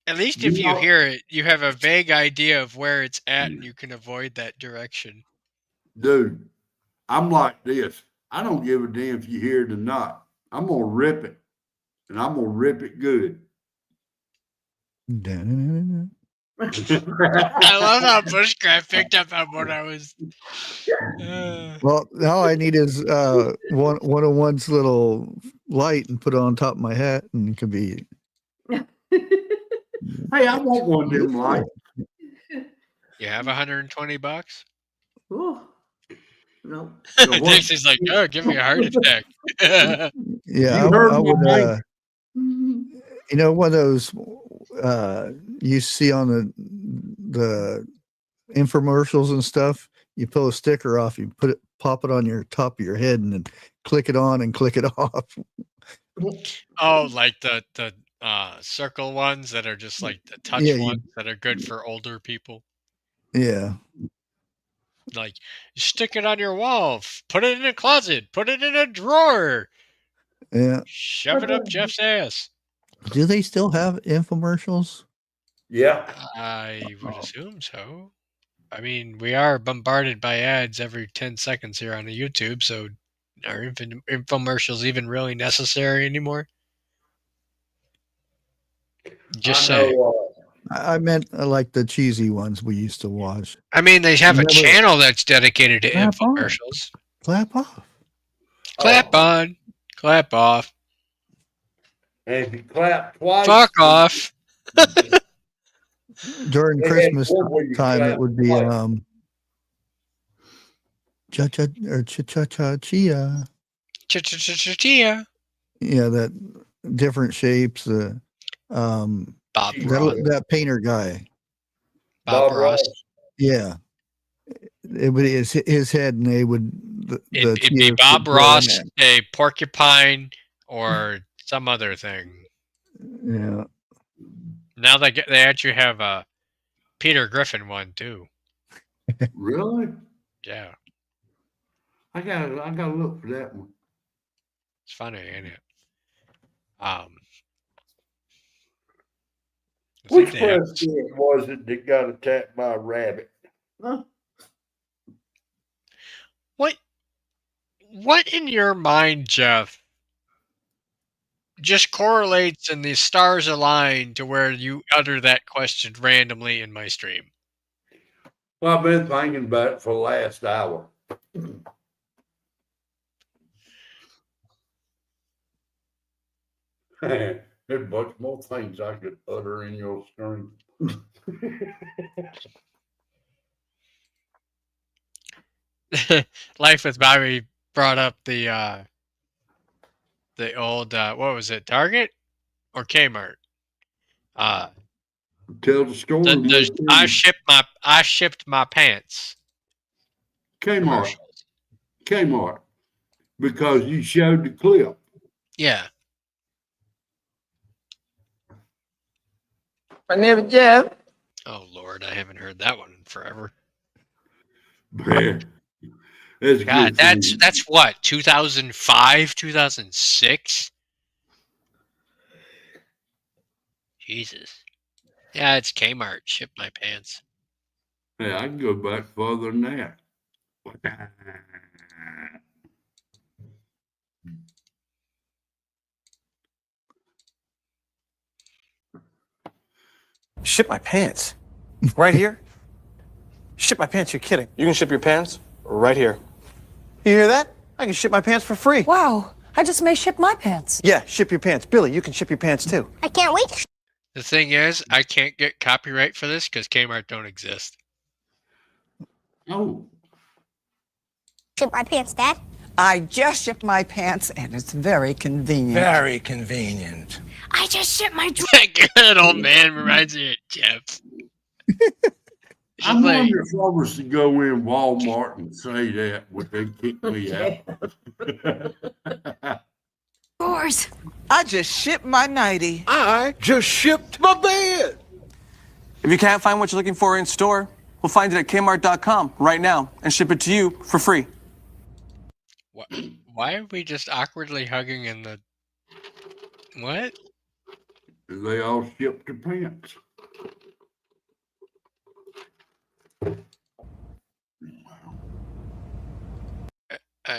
At least if you hear it, you have a vague idea of where it's at and you can avoid that direction. Dude, I'm like this. I don't give a damn if you hear it or not. I'm gonna rip it, and I'm gonna rip it good. I love how Bushcraft picked up on what I was. Well, all I need is 101's little light and put it on top of my hat, and it could be. Hey, I want one of them lights. You have $120? Ooh. No. Dixie's like, oh, give me a heart attack. Yeah, You I heard would. my You know, one of those you see on the infomercials and stuff. You pull a sticker off, you pop it on your top of your head, and then click it on and click it off. Oh, like the circle ones that are just like the touch ones that are good for older people. Yeah. Like, stick it on your wall, put it in a closet, put it in a drawer. Yeah. Shove it up Jeff's ass. Do they still have infomercials? Yeah. I would assume so. I mean, we are bombarded by ads every 10 seconds here on the YouTube, so are infomercials even really necessary anymore? Just say. I meant like the cheesy ones we used to watch. I mean, they have a channel that's dedicated to infomercials. Clap off. Clap on. Clap off. And if you clap twice, fuck off. During Christmas time, it would be cha cha or cha cha cha chia. Cha cha cha cha chia. Yeah, that different shapes. Bob that painter guy. Bob Ross. Yeah, it would his head, and they would. It'd be Bob Ross, a porcupine, or some other thing. Yeah. Now they actually have a Peter Griffin one too. Really? Yeah. I gotta look for that one. It's funny, ain't it? Which president was it that got attacked by a rabbit? What in your mind, Jeff, just correlates and the stars align to where you utter that question randomly in my stream? Well, I've been thinking about it for the last hour. There's a bunch more things I could utter in your screen. Life with Bobby brought up the old what was it, Target or Kmart? Tell the story. I shipped my pants. Kmart, because you showed the clip. Yeah. My name is Jeff. Oh Lord, I haven't heard that one in forever. Man, God, that's what, 2005, 2006? Jesus. Yeah, it's Kmart. Ship my pants. Yeah, I can go back further than that. Ship my pants? Right here? Ship my pants? You're kidding. You can ship your pants right here. You hear that? I can ship my pants for free. Wow, I just may ship my pants. Yeah, ship your pants. Billy, you can ship your pants too. I can't wait. The thing is, I can't get copyright for this because Kmart don't exist. Oh. Ship my pants, Dad? I just shipped my pants, and it's very convenient. Very convenient. I just shipped my That good old man reminds me of Jeff. I wonder if I was to go in Walmart and say that, would they kick me out? Of course. I just shipped my nightie. I just shipped my bed. If you can't find what you're looking for in store, we'll find it at Kmart.com right now and ship it to you for free. Why are we just awkwardly hugging in the... What? They all shipped their pants.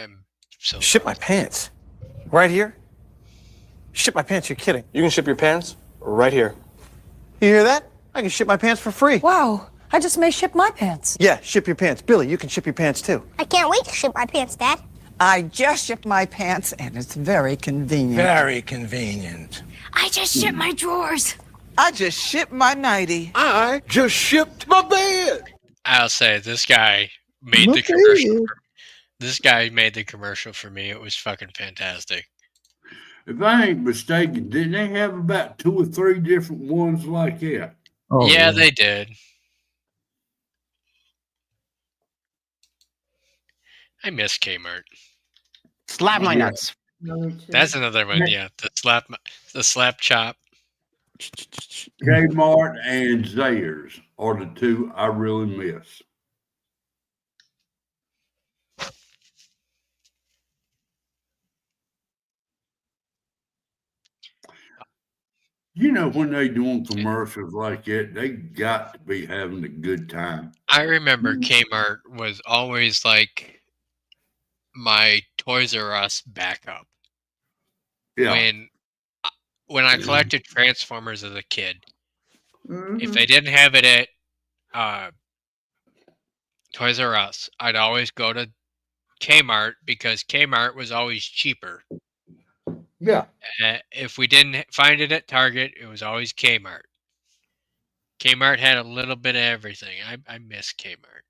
I'm so Shit my pants. Right here? Shit my pants, you're kidding. You can ship your pants right here. You hear that? I can ship my pants for free. Wow, I just may ship my pants. Yeah, ship your pants. Billy, you can ship your pants too. I can't wait to ship my pants, Dad. I just shipped my pants, and it's very convenient. Very convenient. I just shipped my drawers. I just shipped my nightie. I just shipped my bed. I'll say this guy made the commercial. This guy made the commercial for me. It was fucking fantastic. If I ain't mistaken, didn't they have about 2 or 3 different ones like that? Oh, yeah, they did. I miss Kmart. Slap my nuts. That's another one. Yeah, the slap chop. Kmart and Zayre's are the 2 I really miss. You know, when they doing commercials like that, they got to be having a good time. I remember Kmart was always like my Toys R Us backup. Yeah. When I collected Transformers as a kid, if they didn't have it at Toys R Us, I'd always go to Kmart because Kmart was always cheaper. Yeah. If we didn't find it at Target, it was always Kmart. Kmart had a little bit of everything. I miss Kmart.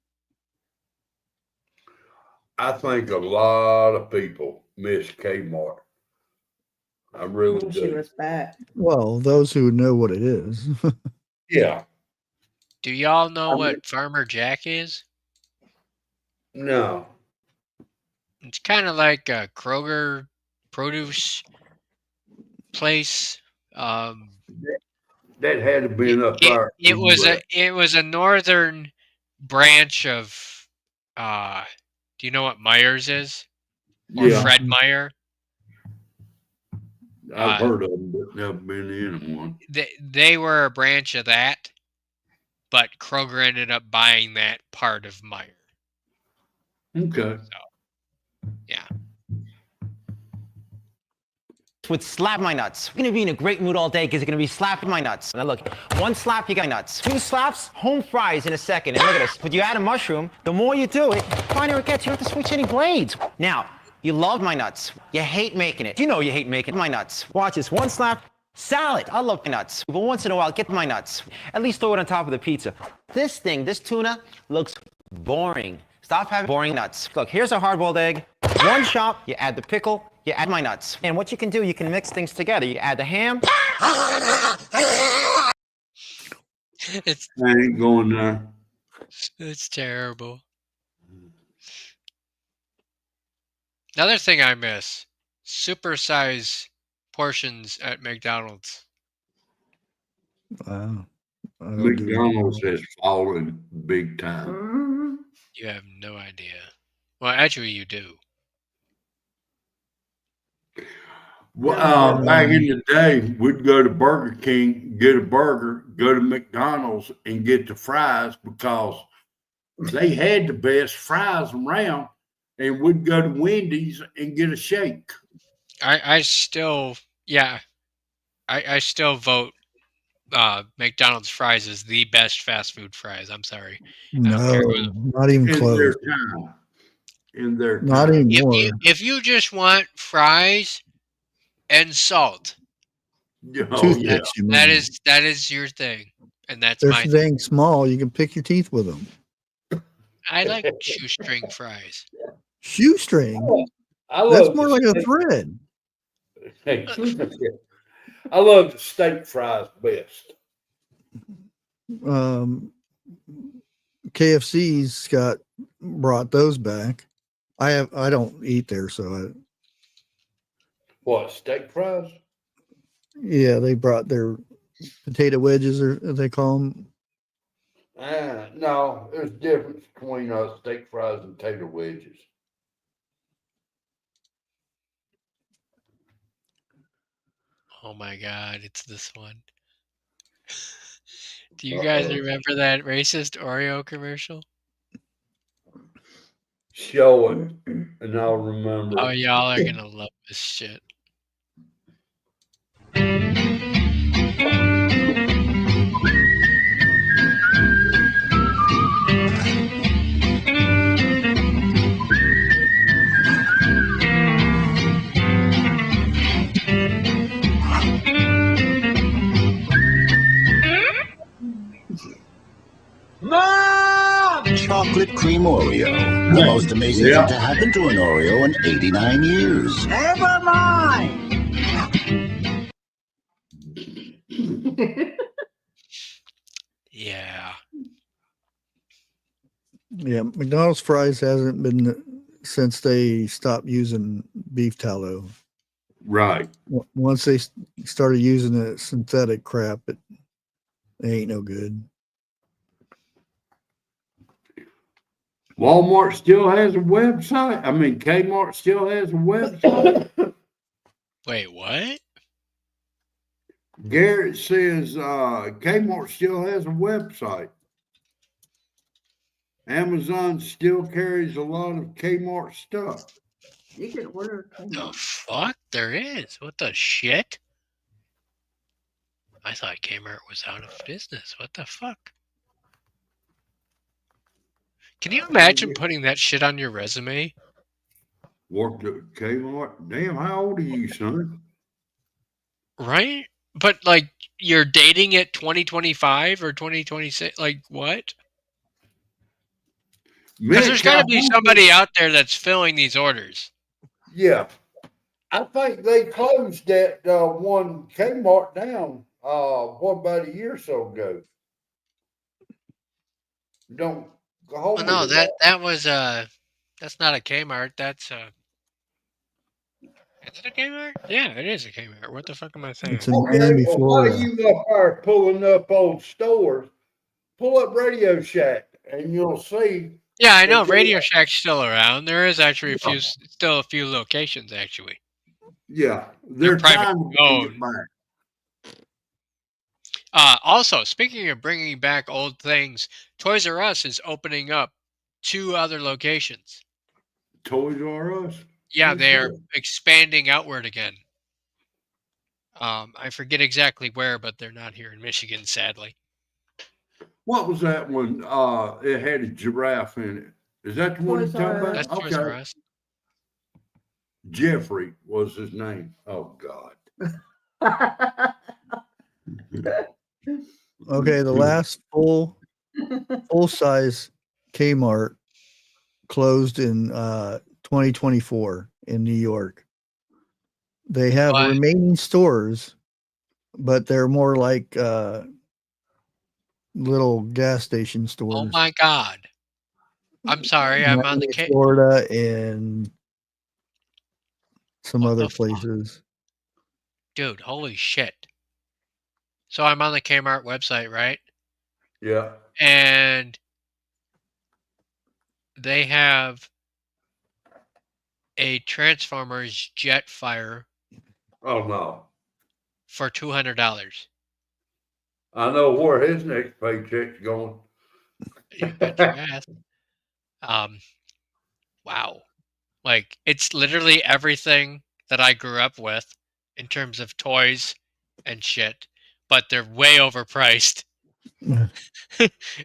I think a lot of people miss Kmart. I really She do. was back. Well, those who know what it is. Yeah. Do y'all know what Farmer Jack is? No. It's kind of like a Kroger produce place. That had to be up there. It was a northern branch of do you know what Myers is? Or Yeah. Fred Meyer? I've heard of them, but never been in one. They were a branch of that, but Kroger ended up buying that part of Meyer. Okay. So, yeah. Would slap my nuts. You're gonna be in a great mood all day because you're gonna be slapping my nuts. Now look, one slap, you got nuts. 2 slaps, home fries in a second. And look at this. When you add a mushroom, the more you do it, the finer it gets. You don't have to switch any blades. Now, you love my nuts. You hate making it. You know you hate making my nuts. Watch this. One slap, salad. I love my nuts. But once in a while, get my nuts. At least throw it on top of the pizza. This tuna, looks boring. Stop having boring nuts. Look, here's a hard-boiled egg. One chop, you add the pickle, you add my nuts. And what you can do, you can mix things together. You add the ham. I ain't going there. It's terrible. Another thing I miss, supersize portions at McDonald's. Wow. McDonald's has fallen big time. You have no idea. Well, actually, you do. Well, back in the day, we'd go to Burger King, get a burger, go to McDonald's and get the fries because they had the best fries around, and we'd go to Wendy's and get a shake. I still vote McDonald's fries is the best fast food fries. I'm sorry. No, not even close. In their time. Not anymore. If you just want fries and salt, Toothpicks, you mean. that is your thing, and that's They're my so thing. dang small, you can pick your teeth with them. I like shoestring fries. Shoestring? I That's love more the like a steak- thread. Hey, I love the steak fries best. KFC's brought those back. I don't eat there, so What, steak fries? yeah, they brought their potato wedges, or they call them. No, there's a difference between steak fries and tater wedges. Oh my God, it's this one. Do you guys remember that racist Oreo commercial? Show it, and I'll remember. Oh, y'all are gonna love this shit. Chocolate cream Oreo. The most amazing thing to happen to an Oreo in 89 years. Never mind. Yeah. Yeah, McDonald's fries hasn't been since they stopped using beef tallow. Right. Once they started using the synthetic crap, it ain't no good. Walmart still has a website. I mean, Kmart still has a website. Wait, what? Garrett says Kmart still has a website. Amazon still carries a lot of Kmart stuff. You can order. The fuck? There is. What the shit? I thought Kmart was out of business. What the fuck? Can you imagine putting that shit on your resume? Worked at Kmart. Damn, how old are you, son? Right? But like you're dating it 2025 or 2026? Like what? Because there's got to be somebody out there that's filling these orders. Yeah. I think they closed that one Kmart down about a year or so ago. Don't hold Well, me no, to that was that's not a Kmart. That's is it a Kmart? Yeah, it is a Kmart. What the fuck am I saying? It's in Miami, While Florida. you up there pulling up old stores, pull up Radio Shack and you'll see. Yeah, I know Radio Shack's still around. There is actually still a few locations actually. Yeah, They're privately trying to bring it owned. back. Also, speaking of bringing back old things, Toys R Us is opening up 2 other locations. Toys R Us? Yeah, Oh, they are good. expanding outward again. I forget exactly where, but they're not here in Michigan, sadly. What was that one? It had a giraffe in it. Is that the one you're talking about? That's Toys R Us. Jeffrey was his name. Oh God. Okay, the last full size Kmart closed in 2024 in New York. They have remaining stores, but they're more like little gas station stores. Oh my God. I'm sorry, I'm on the Miami, Florida and some other places. Dude, holy shit. So I'm on the Kmart website, right? Yeah. And they have a Transformers Jetfire Oh no. for $200. I know where his next paycheck's going. You bet your ass. Wow. Like, it's literally everything that I grew up with in terms of toys and shit, but they're way overpriced.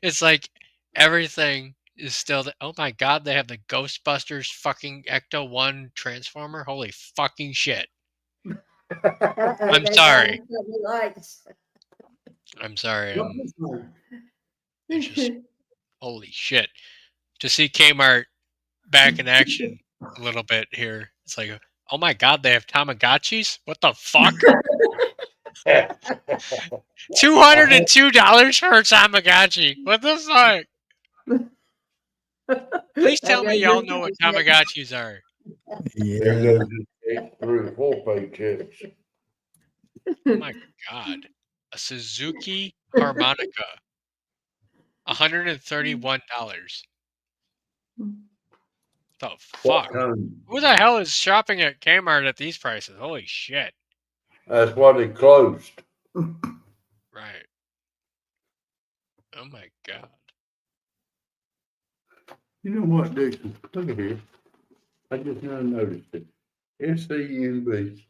It's like everything is still oh my God, they have the Ghostbusters fucking Ecto-1 Transformer. Holy fucking shit. I'm sorry. I'm sorry. It's just holy shit. To see Kmart back in action a little bit here. It's like, oh my God, they have Tamagotchis? What the fuck? $202 for a Tamagotchi. What the fuck? Please tell me y'all know what Tamagotchis are. There goes 3 or 4 paychecks. Oh my God. A Suzuki harmonica. $131. The fuck? Who the hell is shopping at Kmart at these prices? Holy shit. That's why they closed. Right. Oh my God. You know what, Dixon? Look at here. I just now noticed it. SENB.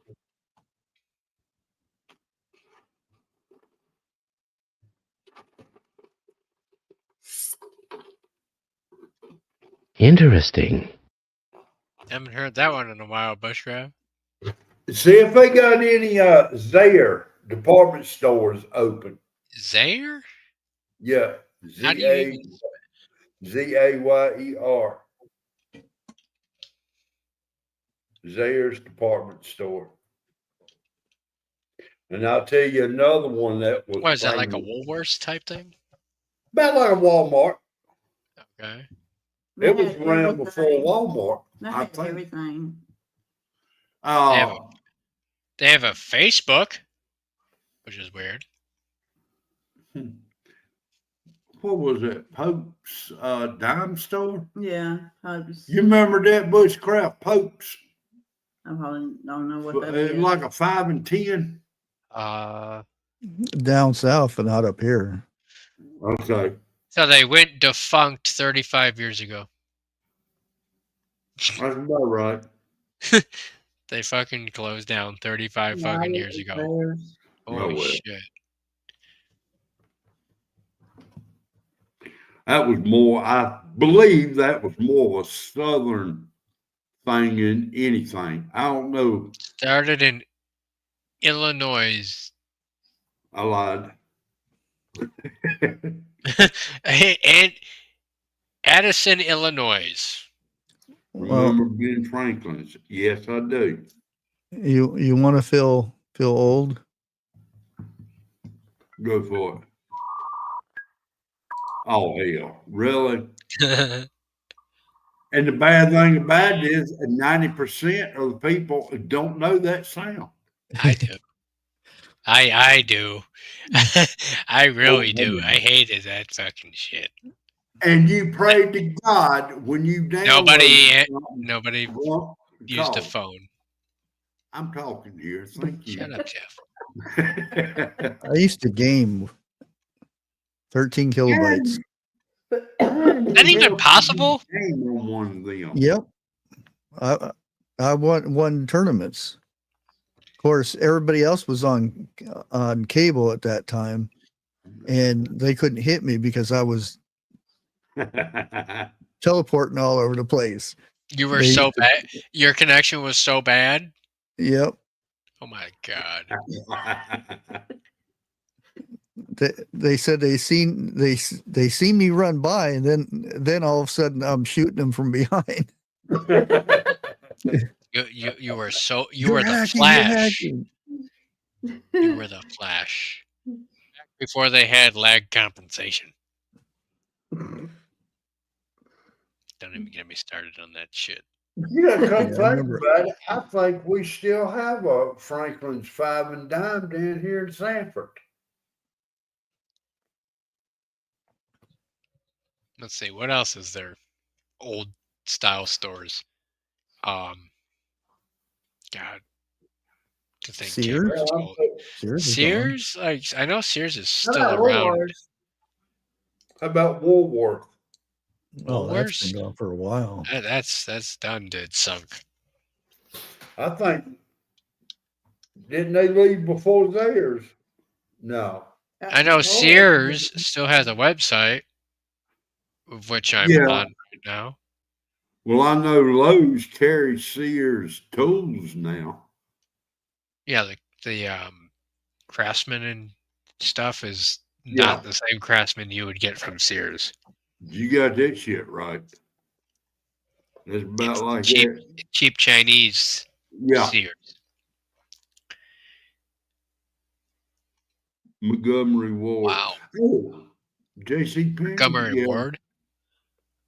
Interesting. Haven't heard that one in a while, Bushcraft. See if they got any Zaire department stores open. Zaire? Yeah. How do you even... Zayer. Zaire's department store. And I'll tell you another one that was. What is that, like a Woolworths type thing? About like a Walmart. Okay. It was around before Walmart. I think everything. They have a Facebook, which is weird. What was it? Pope's dime store? Yeah, Pope's. You remember that Bushcraft Pope's? I probably don't know what that is. Like a 5 and 10. Down south, but not up here. Okay. So they went defunct 35 years ago. That's about right. They fucking closed down 35 fucking years ago. Holy shit. That was more, I believe that was more of a southern thing than anything. I don't know. Started in Illinois. I lied. And Addison, Illinois. Remember Ben Franklin's? Yes, I do. You want to feel old? Go for it. Oh hell, really? And the bad thing about it is 90% of the people don't know that sound. I do. I do. I really do. I hated that fucking shit. And you prayed to God when you Nobody used a phone. I'm talking here. Thank you. Shut up, Jeff. I used to game 13 kilobytes. Is that even possible? One of them. Yep. I won tournaments. Of course, everybody else was on cable at that time, and they couldn't hit me because I was teleporting all over the place. You were so bad. Your connection was so bad. Yep. Oh my god. They said they seen me run by, and then all of a sudden I'm shooting them from behind. You were the Flash. You were the Flash. Before they had lag compensation. Don't even get me started on that shit. You know, come think about it, I think we still have a Franklin's 5 and dime down here in Sanford. Let's see, what else is there? Old style stores. God. To think Sears? Sears? I know Sears is still around. How about Woolworth? Oh, that's been gone for a while. That's done, dude. Sunk. I think, didn't they leave before theirs? No. I know Sears still has a website, of which I'm on right now. Well, I know Lowe's carries Sears tools now. Yeah, the Craftsman and stuff is not the same Craftsman you would get from Sears. You got that shit right. That's about It's like cheap Chinese Sears. Montgomery Ward. Wow. Oh, J.C. Penney. Montgomery Ward.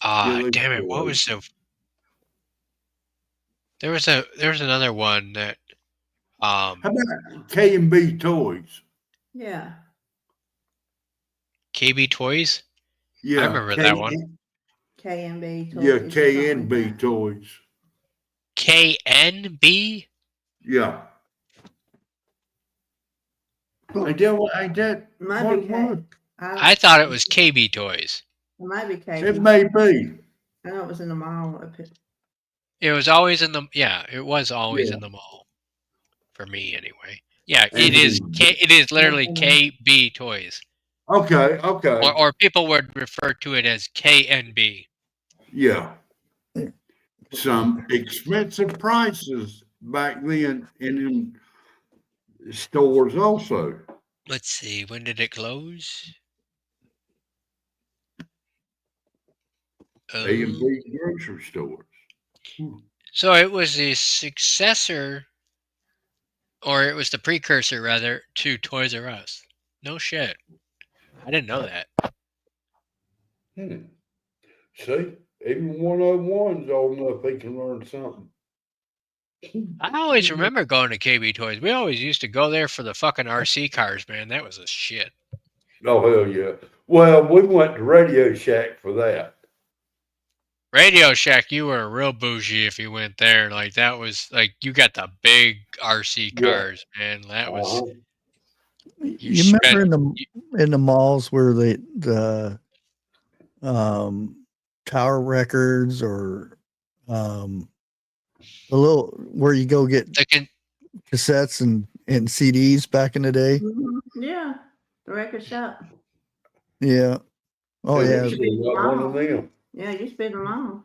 Damn it! What was the? There was another one that. How about K&B Toys? Yeah. KB Toys. Yeah, I remember that one. K&B Toys. Yeah, K&B Toys. KNB. Yeah. Ain't that Might be what? I thought it was KB Toys. It might be KB. It may be. I know it was in the mall. It was always in the it was always Yeah. in the mall for me anyway. Yeah, And it is literally KB Toys. okay, okay. Or people would refer to it as KNB. Yeah. Some expensive prices back then in stores also. Let's see, when did it close? A&B grocery stores. So it was the successor, or it was the precursor rather, to Toys R Us. No shit. I didn't know that. See, even 101's old enough they can learn something. I always remember going to KB Toys. We always used to go there for the fucking RC cars, man. That was a shit. Oh, hell yeah. Well, we went to Radio Shack for that. Radio Shack, you were real bougie if you went there. Like, that was, like, you got the big RC cars, man. That was... You remember in the malls where the Tower Records or the little where you go get cassettes and CDs back in the day? Yeah, the record shop. Yeah. Oh yeah. One of them. Yeah, you spend them all.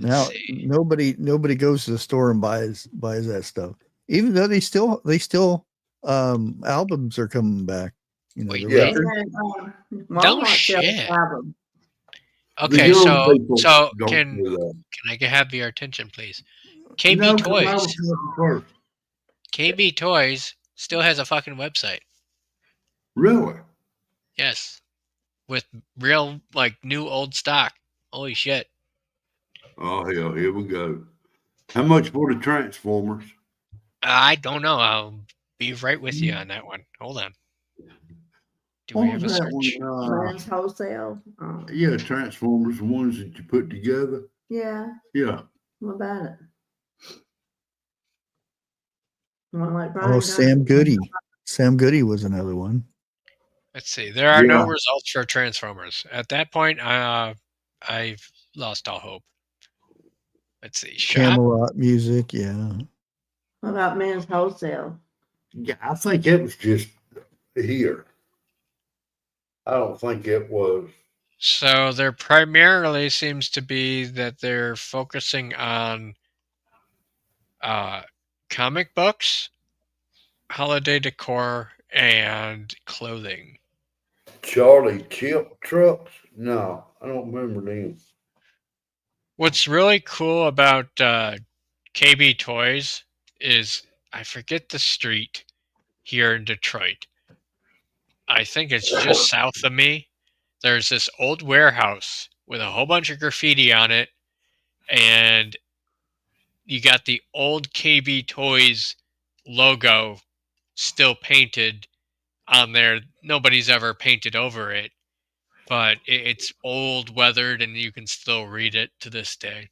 Now nobody goes to the store and buys that stuff. Even though they still albums are coming back. You know, Wait, the record. No shit. Album. Okay, so don't can do that. I have your attention, please? KB Toys. KB Toys still has a fucking website. Really? Yes, with real like new old stock. Holy shit! Oh hell, here we go. How much for the Transformers? I don't know. I'll be right with you on that one. Hold on. Do we What have a was that search? one? Men's wholesale. Yeah, Transformers, the ones that you put together. Yeah. Yeah. What about it? Like Oh, Sam Goody. Sam Goody was another one. Let's see. There are no results for Transformers. At that point, I've lost all hope. Let's see. Shop. Camelot Music, yeah. What about Men's Wholesale? Yeah, I think it was just here. I don't think it was. So there primarily seems to be that they're focusing on comic books, holiday decor, and clothing. Charlie Chip Trucks? No, I don't remember them. What's really cool about KB Toys is I forget the street here in Detroit. I think it's just south of me. There's this old warehouse with a whole bunch of graffiti on it, and you got the old KB Toys logo still painted on there. Nobody's ever painted over it, but it's old, weathered, and you can still read it to this day.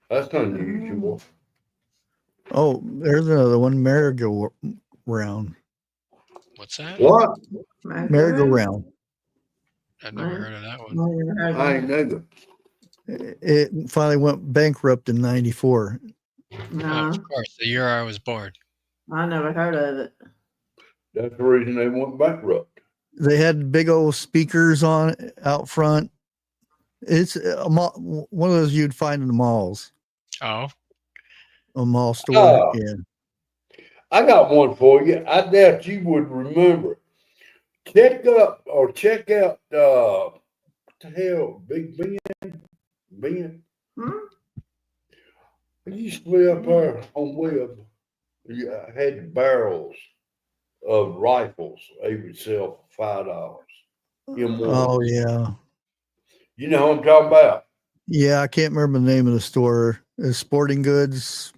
That's unusual. Oh, there's another one, Merry-Go-Round. What's that? What? Merry-Go-Round. I've never heard of that one. I ain't neither. It finally went bankrupt in '94. No. Oh, of course, the year I was born. I never heard of it. That's the reason they went bankrupt. They had big old speakers on out front. It's one of those you'd find in the malls. Oh. A mall store. Yeah. I got one for you. I doubt you would remember. Check out what the hell, Big Ben? I used to be up there on Webb. I had barrels of rifles they would sell for $5. Oh yeah. You know what I'm talking about? Yeah, I can't remember the name of the store. It's Sporting Goods.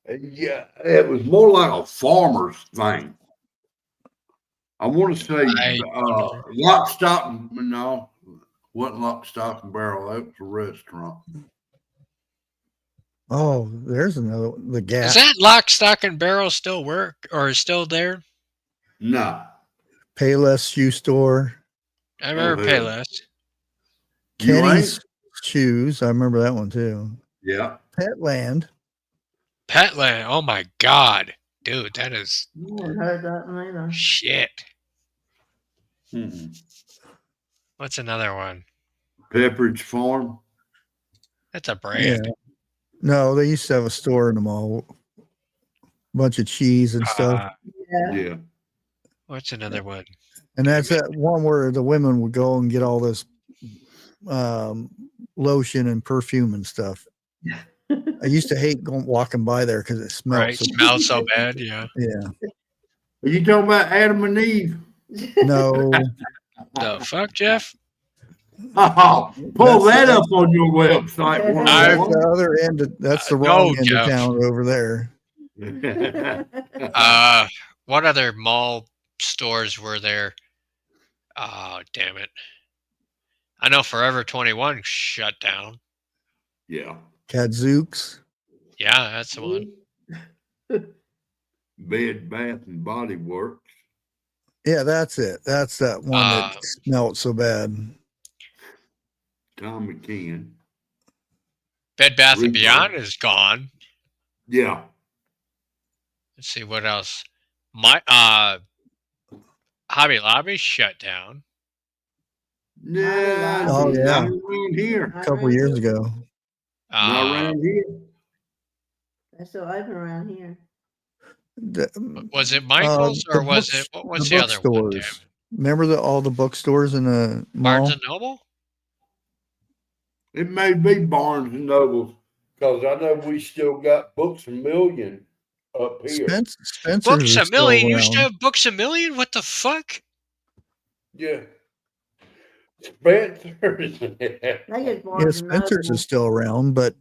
Yeah, it was more like a farmer's thing. I want to say Lock, Stock, no, wasn't Lock, Stock, and Barrel. That was a restaurant. Oh, there's another one. The Gap. Is that Lock, Stock, and Barrel still work or is still there? No. Payless Shoe Store. I remember Payless. Kenny's Shoes. I remember that one too. Yeah. Petland. Petland. Oh my God, dude, that is I haven't heard that one either. shit. Mm-mm. What's another one? Pepperidge Farm. That's a brand. Yeah. No, they used to have a store in the mall. Bunch of cheese and stuff. Yeah. What's another one? And that's that one where the women would go and get all this lotion and perfume and stuff. I used to hate walking by there because it smelled Right, smells so bad. Yeah. Yeah. Are you talking about Adam and Eve? No. The fuck, Jeff? Oh, pull that up on your website. That's the other end. That's the wrong end Jeff. of town over there. What other mall stores were there? Oh, damn it. I know Forever 21 shut down. Yeah. Kadzooks. Yeah, that's the one. Bed, Bath, and Body Works. Yeah, that's it. That's that one that smelled so bad. Tom McKeon. Bed Bath & Beyond is gone. Yeah. Let's see what else. My Hobby Lobby shut down. Yeah. Oh yeah. Not around here. A couple years ago. Not around here. That's still open around here. Was it Michael's or was it what was the other one? Damn. Remember all the bookstores in the mall? Barnes and Noble? It may be Barnes and Noble because I know we still got Books A Million up here. Spencer's Books A is still Million? You used to around. have Books A Million? What the fuck? Yeah. Spencer's. Yeah, Spencer's is still around, but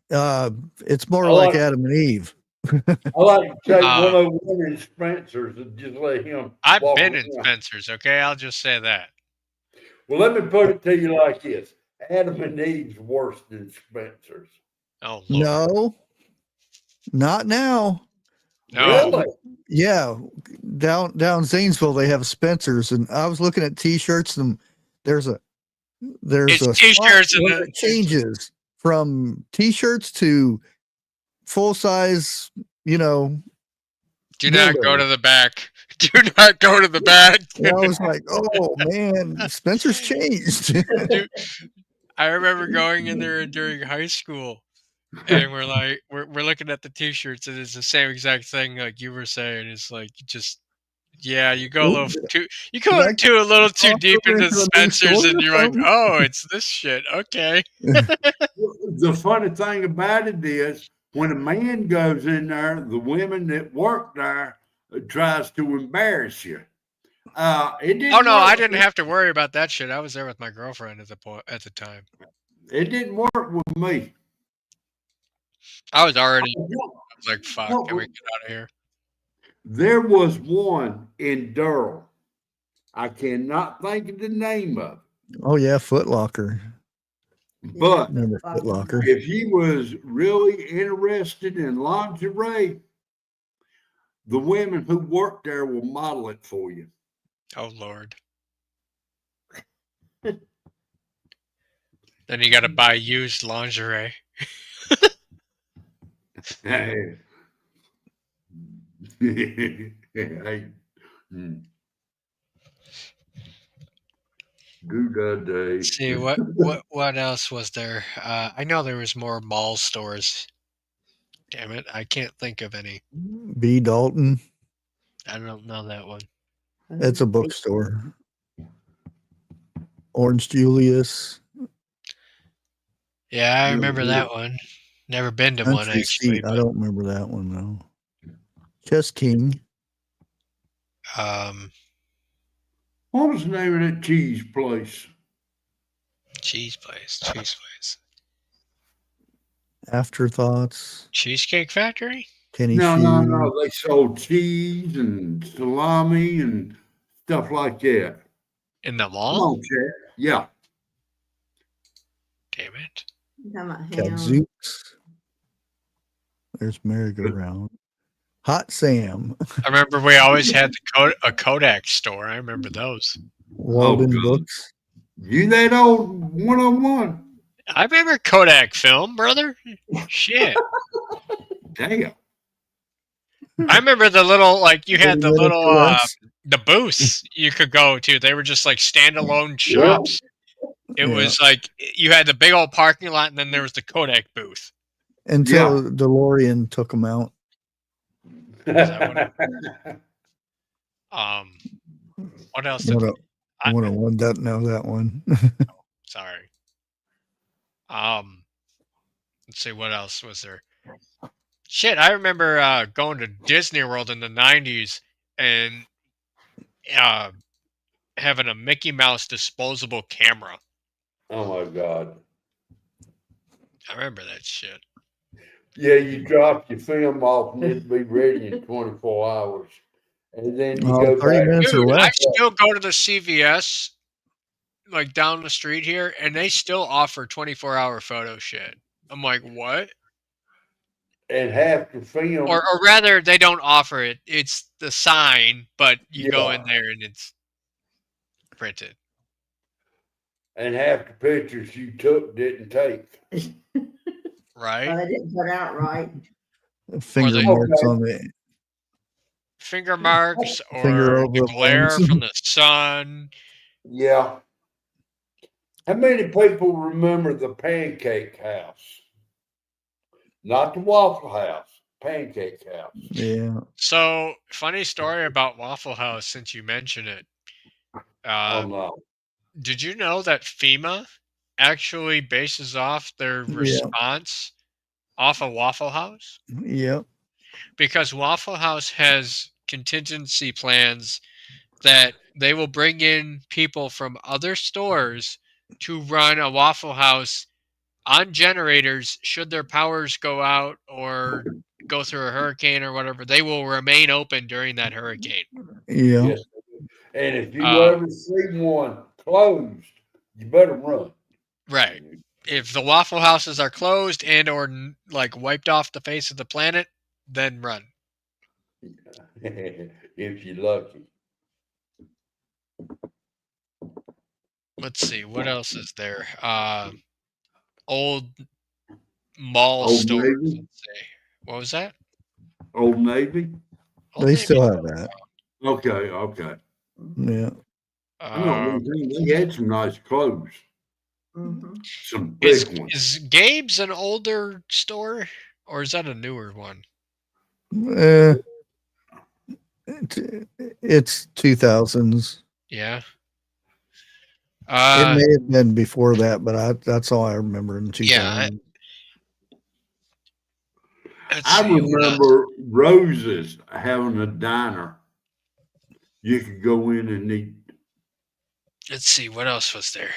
it's more like Adam and Eve. I like to take 101 in Spencer's and just let him. I've walk been in around. Spencer's, okay? I'll just say that. Well, let me put it to you like this: Adam and Eve's worse than Spencer's. Oh, Lord. No, not now. No. Really? Yeah, down Zanesville they have Spencer's, and I was looking at T-shirts, and there's a It's T-shirts and it changes from T-shirts to full size. You know, Do not go to the back. Do not go to the back. and I was like, oh man, Spencer's changed. Dude, I remember going in there during high school, and we're like, we're looking at the T-shirts, and it's the same exact thing like you were saying. It's like just, yeah, you go a little too, you go a little too deep into Spencer's, and you're like, oh, it's this shit. Okay. The funny thing about it is, when a man goes in there, the women that work there tries to embarrass you. It didn't Oh no, I work. didn't have to worry about that shit. I was there with my girlfriend at the time. It didn't work with me. I was already. I was like, fuck, can we get out of here? There was one in Durham. I cannot think of the name of it. Oh yeah, Foot Locker. But Remember Foot Locker? if you was really interested in lingerie, the women who work there will model it for you. Oh Lord. Then you got to buy used lingerie. Hey. Hey. Good day. Let's see what else was there? I know there was more mall stores. Damn it, I can't think of any. B. Dalton. I don't know that one. It's a bookstore. Orange Julius. Yeah, I remember that one. Never been to one Country actually. Seat. I don't remember that one though. Chess King. What was the name of that cheese place? Cheese place. Afterthoughts. Cheesecake Factory? Kenny No. Shoe. They sold cheese and salami and stuff like that. In the Come mall? on, Chad. Yeah. Damn it. Kadzooks. There's merry-go-round. Hot Sam. I remember we always had a Kodak store. I remember those. Walden Books. You that old 101? I remember Kodak film, brother. Shit. Damn. I remember the little, like, you had the 30 minutes little, or less. the booths you could go to. They were just like standalone shops. It Yeah. was like you had the big old parking lot, and then there was the Kodak booth. Until DeLorean took them out. Is that what what else? Did, 101 doesn't know that one. sorry. Let's see, what else was there? Shit, I remember going to Disney World in the 90s and having a Mickey Mouse disposable camera. Oh my God. I remember that shit. Yeah, you drop your film off and it'll be ready in 24 hours. And then you go 30 back. minutes or Dude, I less. still go to the CVS like down the street here, and they still offer 24-hour photo shit. I'm like, what? And half the film. Or rather, they don't offer it. It's the sign, but you go in Yeah. there and it's printed. And half the pictures you took didn't take. Right? Well, they didn't put out right. Finger marks on the Finger marks Finger or over the the glare lens. from the sun. Yeah. How many people remember the Pancake House? Not the Waffle House, Pancake House. Yeah. So, funny story about Waffle House since you mention it. Oh no. Did you know that FEMA actually bases off their response off of Waffle House? Yep. Because Waffle House has contingency plans that they will bring in people from other stores to run a Waffle House on generators should their powers go out or go through a hurricane or whatever. They will remain open during that hurricane. Yeah. Yes. And if you ever see one closed, you better run. Right. If the Waffle Houses are closed and or like wiped off the face of the planet, then run. If you're lucky. Let's see, what else is there? Old mall Old stores. Navy? Let's see. What was that? Old Navy? Old They Navy. still have that. Okay. Yeah. I know one thing, they had some nice clothes. Some Is, big ones. is Gabe's an older store or is that a newer one? It's 2000s. Yeah. It may have been before that, but that's all I remember in 2000. I remember Rose's having a diner. You could go in and eat. Let's see, what else was there?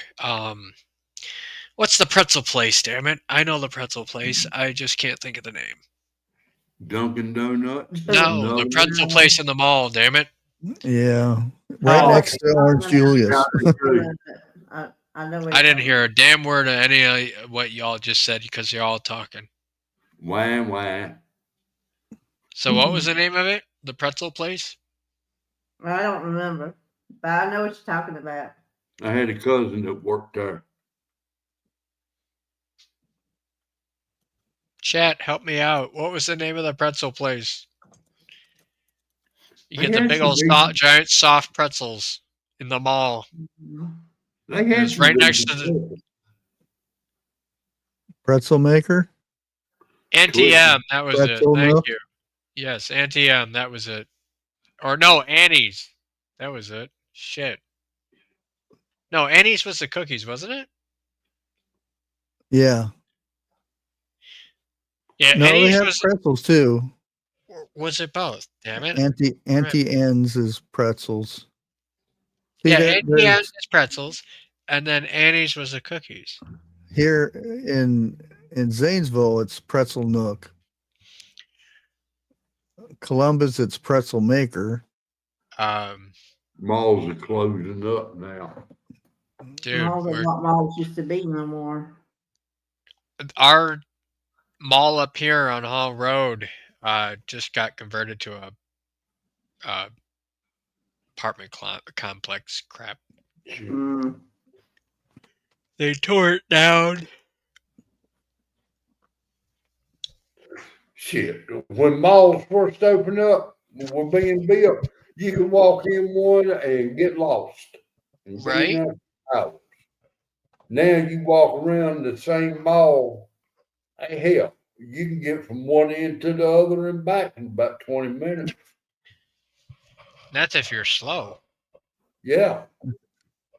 What's the pretzel place, damn it? I know the pretzel place. I just can't think of the name. Dunkin' Donuts? No, the pretzel place in the mall, damn it. Yeah. Right next to Orange Julius. I didn't hear a damn word of any of what y'all just said because you're all talking. Wah. So what was the name of it? The pretzel place? I don't remember, but I know what you're talking about. I had a cousin that worked there. Chat, help me out. What was the name of the pretzel place? You get the big old giant soft pretzels in the mall. It was right next to the Pretzel maker? Auntie M. That was it. Pretzel Thank milk? you. Yes, Auntie M. That was it. Or no, Annie's. That was it. Shit. No, Annie's was the cookies, wasn't it? Yeah. Yeah, No, they Annie's have was. pretzels too. Was it both? Damn it. Auntie N's is pretzels. See, Yeah, that- Auntie there's- Anne's is pretzels, and then Annie's was the cookies. Here in Zanesville, it's Pretzel Nook. Columbus, it's Pretzel Maker. Malls are closing up now. Dude, Malls are not malls used to be no more. our mall up here on Hall Road just got converted to a apartment complex crap. They tore it down. Shit, when malls first opened up, were being built, you could walk in one and get lost. And be Right? in there for hours. Now you walk around the same mall, hey, hell, you can get from one end to the other and back in about 20 minutes. That's if you're slow. Yeah.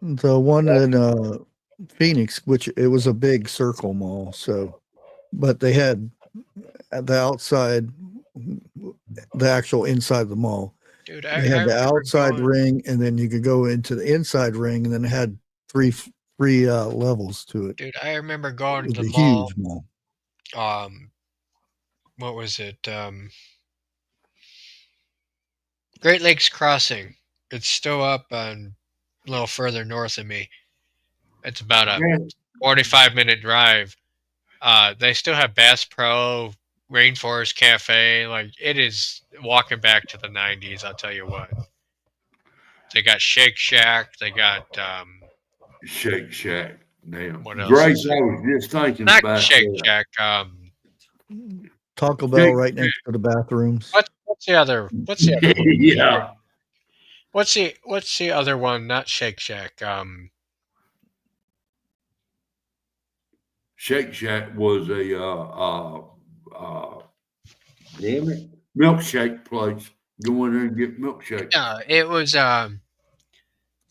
The one in Phoenix, which it was a big circle mall, so but they had the outside, the actual inside of the mall. Dude, They I had the remember outside going, ring, and then you could go into the inside ring, and then it had three levels to it. dude, I remember It going to was the a mall. huge mall. What was it? Great Lakes Crossing. It's still up on a little further north of me. It's about a 45-minute drive. They still have Bass Pro, Rainforest Cafe. Like, it is walking back to the 90s, I'll tell you what. They got Shake Shack. They got, Shake Shack. Damn. what else Grace, is I there? was just thinking Not about Shake that. Shack. Taco Bell right next to the bathrooms. What's the other? What's the other one? Yeah. What's the other one? Not Shake Shack. Shake Shack was a damn it, milkshake place. Go in there and get milkshake. It was damn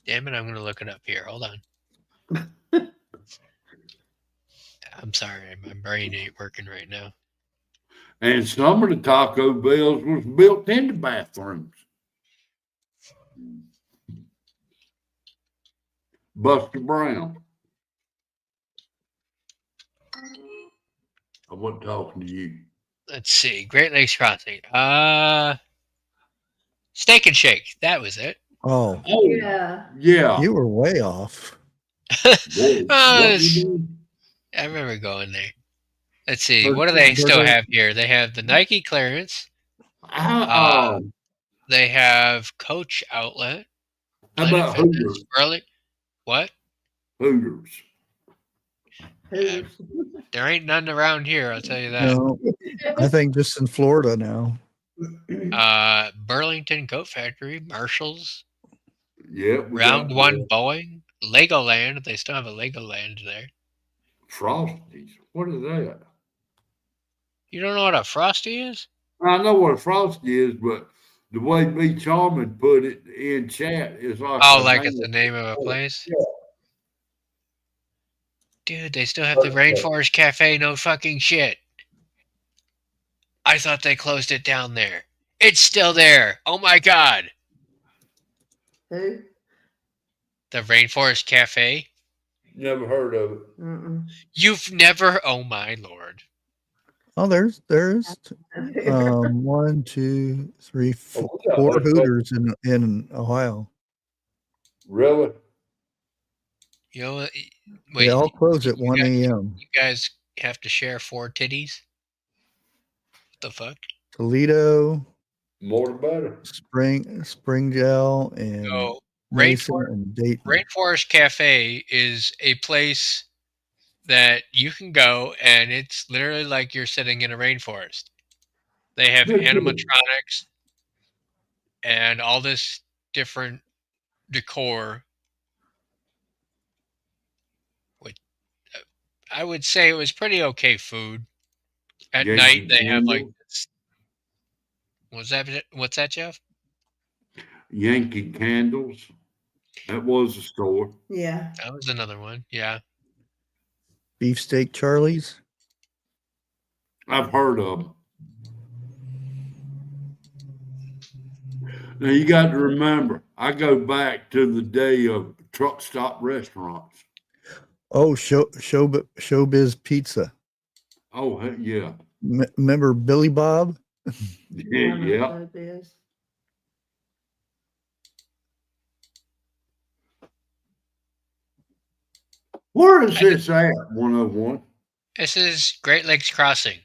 it, I'm gonna look it up here. Hold on. I'm sorry, my brain ain't working right now. And some of the Taco Bells was built into bathrooms. Buster Brown. I wasn't talking to you. Let's see. Great Lakes Crossing. Steak and Shake. That was it. Oh, Yeah. Yeah. you were way off. I remember going there. Let's see. What do they still have here? They have the Nike clearance. They have Coach Outlet. How Planet about Fitness, Hooters? Early. What? Hooters. There ain't none around here, I'll tell you that. No, I think just in Florida now. Burlington Goat Factory, Marshalls, Yeah. Round One Boeing, Legoland. They still have a Legoland there. Frosties. What is that? You don't know what a Frosty is? I know what a Frosty is, but the way B. Charming put it in chat is like Oh, a like name it's the name of a place? Yeah. Dude, they still have the Rainforest Cafe, no fucking shit. I thought they closed it down there. It's still there. Oh my god. Who? The Rainforest Cafe? Never heard of it. You've never, oh my lord. Oh, there's 1, 2, 3, 4 Hooters in Ohio. Really? You know what? Wait, They all close at 1 a.m. you guys have to share 4 titties? What the fuck? Toledo, More the better. Springdale, and So, Mason and Dayton. Rainforest Cafe is a place that you can go, and it's literally like you're sitting in a rainforest. They have animatronics and all this different decor. Which I would say it was pretty okay food. At night, they have like this. What's that, Jeff? Yankee Candles. That was a store. Yeah. That was another one. Yeah. Beefsteak Charlie's. I've heard of them. Now you got to remember, I go back to the day of truck stop restaurants. Oh, Showbiz Pizza. Oh, yeah. Remember Billy Bob? Yeah. Where is this at, 101? This is Great Lakes Crossing.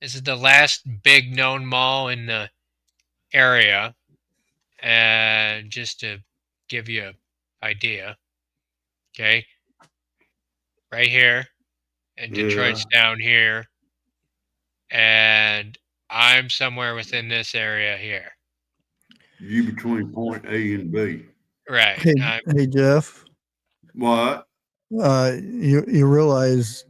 This is the last big known mall in the area. And just to give you an idea, okay, right here, and Detroit's down here, and I'm somewhere within this area here. You between point A and B. Right. Hey Jeff. What? You realize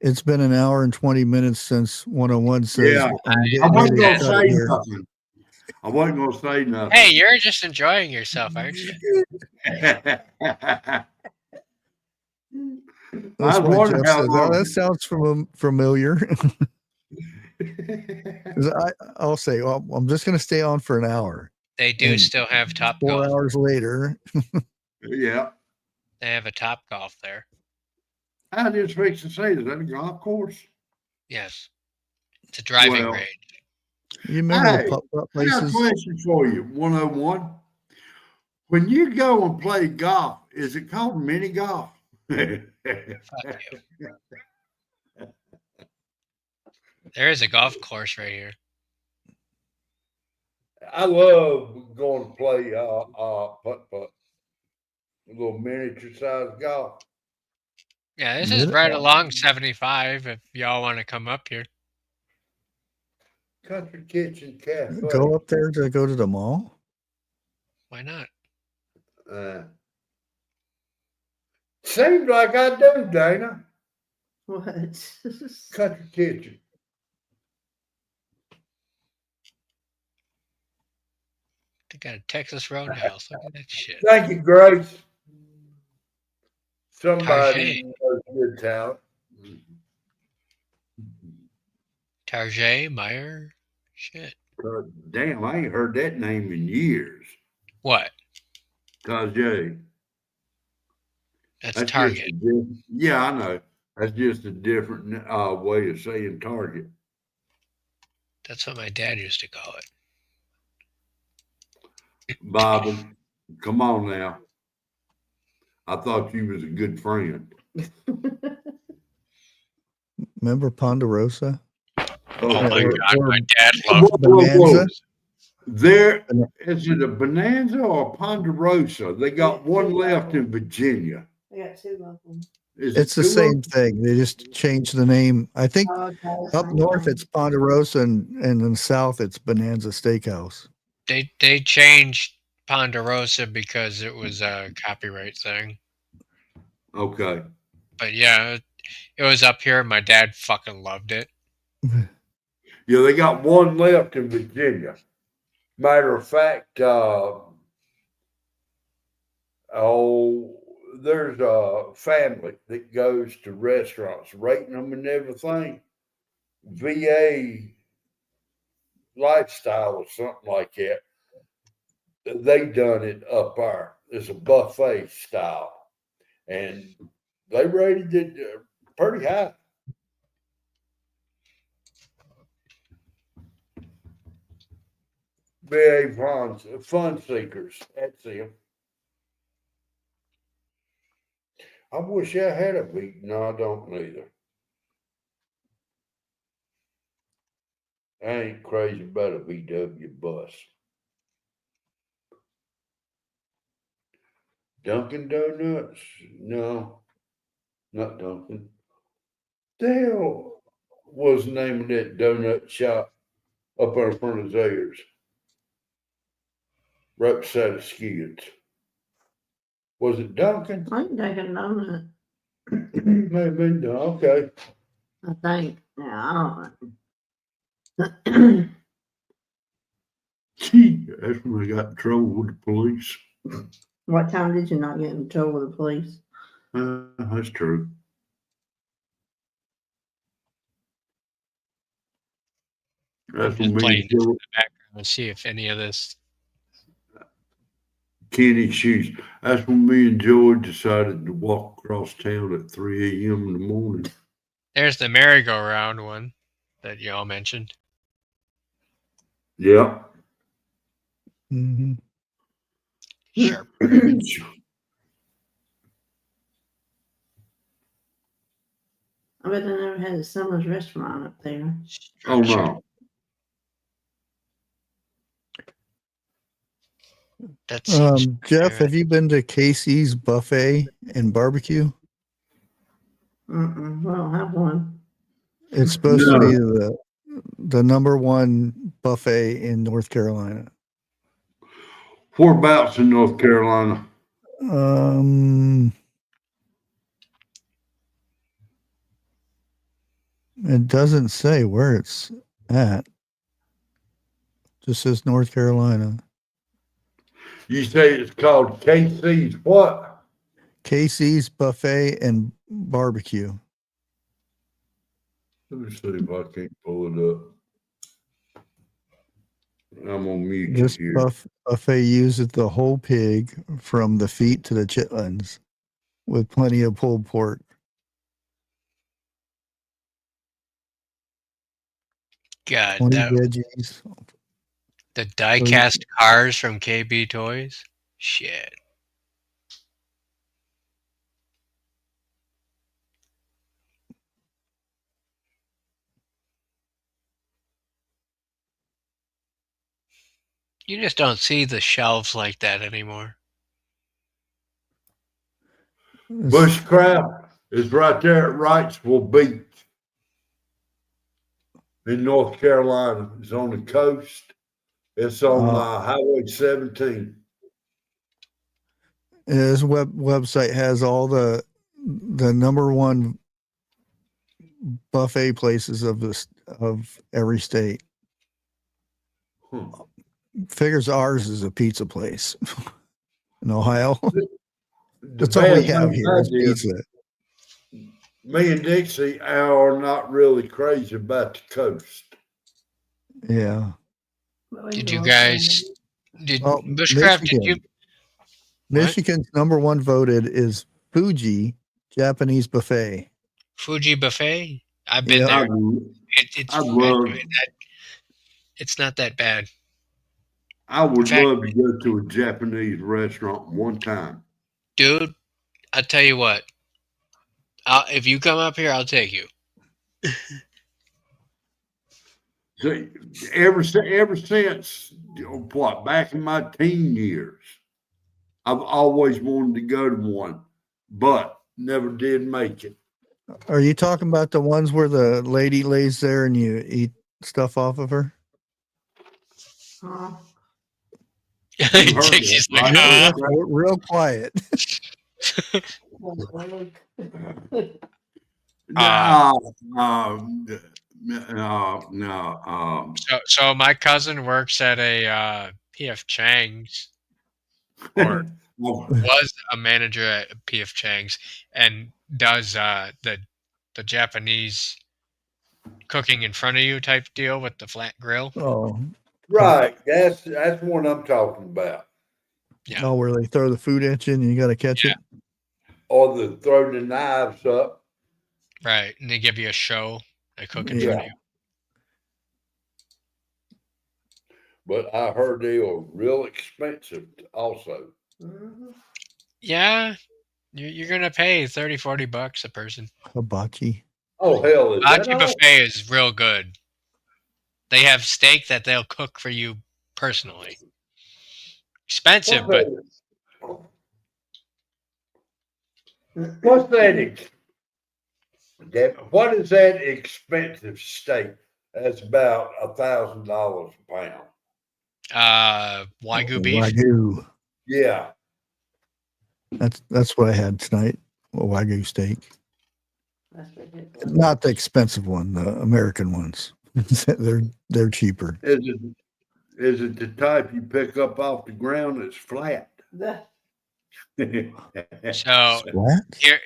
it's been an hour and 20 minutes since 101 says Yeah, I'm I getting wasn't ready gonna to cut say here. nothing. I wasn't gonna say nothing. Hey, you're just enjoying yourself, aren't you? That's I was why wondering Jeff how says, "Oh, long. that sounds familiar." 'Cause I'll say, well, I'm just going to stay on for an hour. They do And still have Top 4 Golf. hours later. Yeah. They have a Top Golf there. I just fixed to say, is that a golf course? Yes. It's a driving range. You remember Hey, the putt-putt I got a places? question for you, 101. When you go and play golf, is it called mini golf? Fuck you. There is a golf course right here. I love going to play putt-putt. A little miniature size golf. Yeah, this is right along 75 if y'all want to come up here. Country Kitchen Cafe. Go up there to go to the mall? Why not? Seems like I do, Dana. What? Country Kitchen. They got a Texas Roadhouse. Look at that shit. Thank you, Grace. Somebody Target. knows good talent. Target, Meyer, shit. Damn, I ain't heard that name in years. What? Target. That's Target. Yeah, I know. That's just a different way of saying Target. That's what my dad used to call it. Bobby, come on now. I thought you was a good friend. Remember Ponderosa? Oh my God, my dad loved Bonanza. There is it a Bonanza or a Ponderosa? They got one left in Virginia. I got two of them. It's the same thing. They just changed the name. I think up north it's Ponderosa and in the south it's Bonanza Steakhouse. They changed Ponderosa because it was a copyright thing. Okay. But yeah, it was up here. My dad fucking loved it. Yeah, they got one left in Virginia. Matter of fact, there's a family that goes to restaurants, rating them and everything. VA lifestyle or something like that. They done it up there. It's a buffet style, and they rated it pretty high. VA fun seekers. That's them. I wish I had a beat. No, I don't either. I ain't crazy about a VW bus. Dunkin' Donuts? No, not Dunkin'. The hell was the name of that donut shop up in front of Zayers? Right beside the Skids. Was it Dunkin'? I think Dunkin' Donut. May have been done. Okay. I think. Yeah, I don't know. Gee, that's when I got in trouble with the police. What time did you not get in trouble with the police? That's true. That's when Just me playing and this in Joe, the background and see if any of this. Kenny Shoes. That's when me and Joey decided to walk across town at 3 a.m. in the morning. There's the merry-go-round one that y'all mentioned. Yeah. Mm-hmm. Sure. I bet they never had a Summer's restaurant up there. Oh no. That's Jeff, have you been to Casey's Buffet and Barbecue? We don't have one. It's supposed to be the number one buffet in North Carolina. Whereabouts in North Carolina? It doesn't say where it's at. Just says North Carolina. You say it's called KC's what? KC's Buffet and Barbecue. Let me see if I can't pull it up. I'm on mute This here. buffet uses the whole pig from the feet to the chitlins with plenty of pulled pork. God, 20 veggies. the die-cast cars from KB Toys? Shit. You just don't see the shelves like that anymore. Bushcraft is right there at Wrightsville Beach in North Carolina. It's on the coast. It's on Highway 17. His website has all the number one buffet places of every state. Figures ours is a pizza place in Ohio. That's all we have here is pizza. Me and Dixie are not really crazy about the coast. Yeah. Did you guys? Bushcraft? Michigan. Did you? Michigan's number one voted is Fuji Japanese Buffet. Fuji Buffet? I've been there. It's not that bad. I would love to go to a Japanese restaurant one time. Dude, I'll tell you what. If you come up here, I'll take you. So ever since what, back in my teen years, I've always wanted to go to one, but never did make it. Are you talking about the ones where the lady lays there and you eat stuff off of her? Dixie's like, real quiet. No. So my cousin works at a P.F. Chang's, or was a manager at P.F. Chang's, and does the Japanese cooking in front of you type deal with the flat grill. Oh, right. That's what I'm talking about. Yeah. Oh, where they throw the food at you and you got to catch it. Or the throw the knives up. Right, and they give you a show. They cook in front of you. But I heard they are real expensive also. Yeah, you're gonna pay $30-$40 a person. Hibachi. Oh hell! Hibachi buffet is real good. They have steak that they'll cook for you personally. Expensive, but what's that? What is that expensive steak? That's about $1,000 a pound. Wagyu beef. Wagyu. Yeah. That's what I had tonight. A Wagyu steak. Not the expensive one, the American ones. they're cheaper. Is it the type you pick up off the ground that's flat? So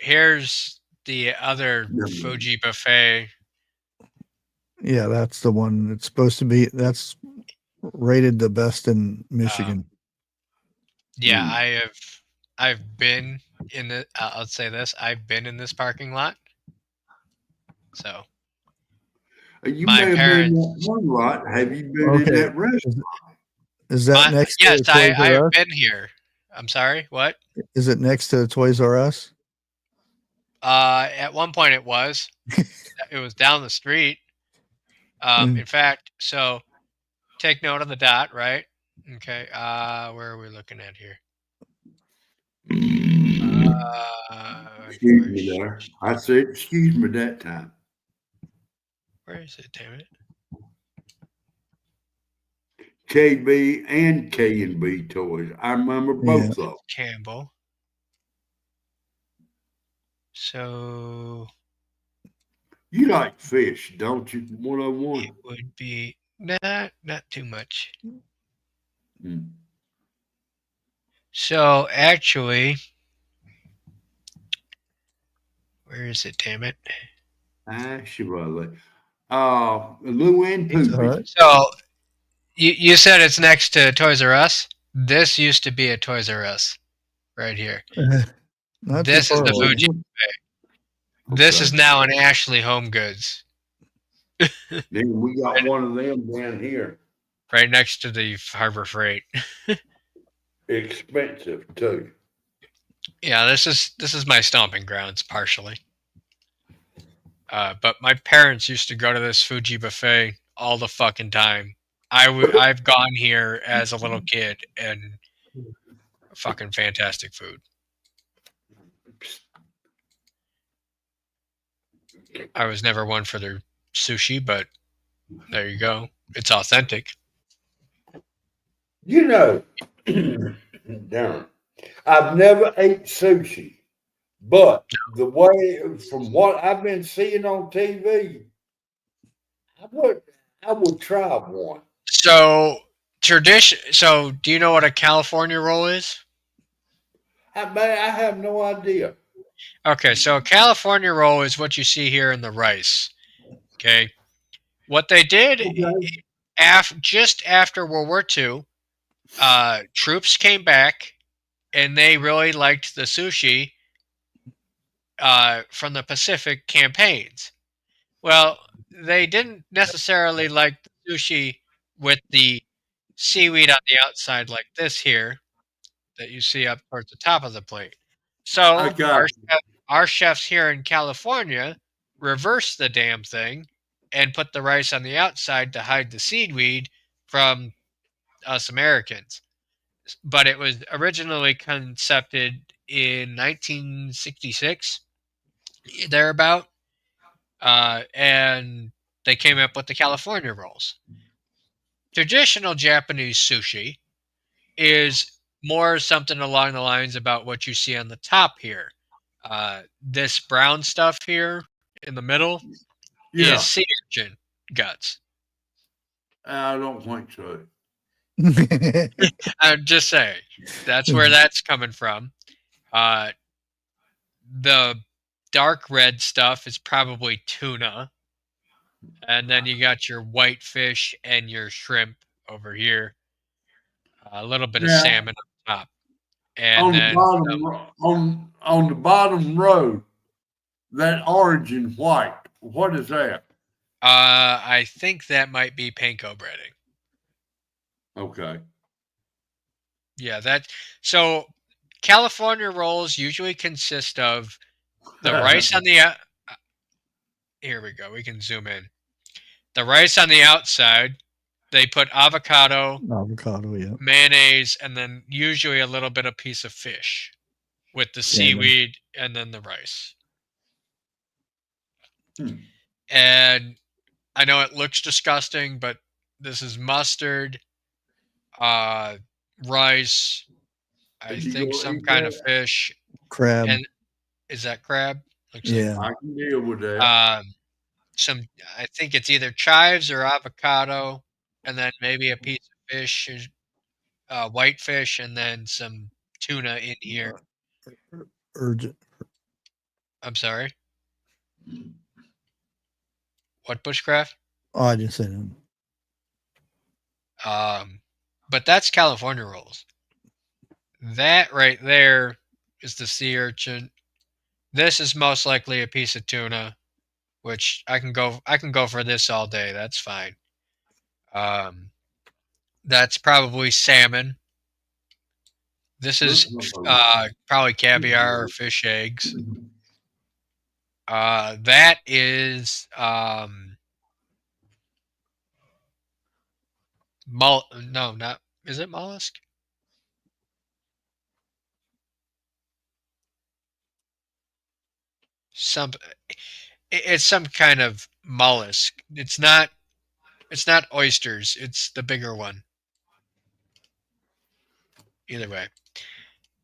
here's the other Fuji buffet. Yeah, that's the one. It's supposed to be. That's rated the best in Michigan. Yeah, I've been in the. I'll say this: I've been in this parking lot. So you my may have parents. been in that one lot. Have you been in that restaurant? Is that next to yes, Toys R I've Us? been here. I'm sorry. What? Is it next to Toys R Us? At one point it was. It was down the street. In fact, so take note of the dot, right? Okay. Where are we looking at here? Excuse me there. I said excuse me that time. Where is it? Damn it. KB and K&B toys. I remember both of them. Campbell. So You like fish, don't you? 101. it would be not too much. So actually, where is it? Damn it. Chevrolet. Lou and Poopy. So you said it's next to Toys R Us. This used to be a Toys R Us, right here. Not This too is far the away. Fuji Buffet. This is now an Ashley Home Goods. Then we got one of them down here. Right next to the Harbor Freight. Expensive too. Yeah, this is my stomping grounds partially. But my parents used to go to this Fuji buffet all the fucking time. I've gone here as a little kid and fucking fantastic food. I was never one for their sushi, but there you go. It's authentic. You know, darn, I've never ate sushi, but the way from what I've been seeing on TV, I would try one. So tradition. So do you know what a California roll is? I have no idea. Okay, so a California roll is what you see here in the rice. Okay, what they did just after World War II, troops came back and they really liked the sushi from the Pacific campaigns. Well, they didn't necessarily like the sushi with the seaweed on the outside like this here that you see up towards the top of the plate. So our chefs here in California reversed the damn thing and put the rice on the outside to hide the seaweed from us Americans. But it was originally concepted in 1966, thereabout, and they came up with the California rolls. Traditional Japanese sushi is more something along the lines about what you see on the top here. This brown stuff here in the middle is sea urchin guts. I don't think so. I'm just saying, that's where that's coming from. The dark red stuff is probably tuna. And then you got your whitefish and your shrimp over here. A little bit of salmon on top. And on then the bottom on the bottom row, that orange and white. What is that? I think that might be panko breading. Okay. Yeah, so California rolls usually consist of the rice on the here we go. We can zoom in. The rice on the outside, they put avocado, mayonnaise, and then usually a little bit of piece of fish with the seaweed and then the rice. And I know it looks disgusting, but this is mustard, rice, I think some kind of fish. Crab. And is that crab? Looks Yeah. I can deal with that. I think it's either chives or avocado, and then maybe a piece of fish, whitefish, and then some tuna in here. Urgent. I'm sorry. What bushcraft? Oh, I didn't say that. But that's California rolls. That right there is the sea urchin. This is most likely a piece of tuna, which I can go for this all day. That's fine. That's probably salmon. This is probably caviar or fish eggs. That is no, not is it mollusk? It's some kind of mollusk. It's not oysters. It's the bigger one. Either way,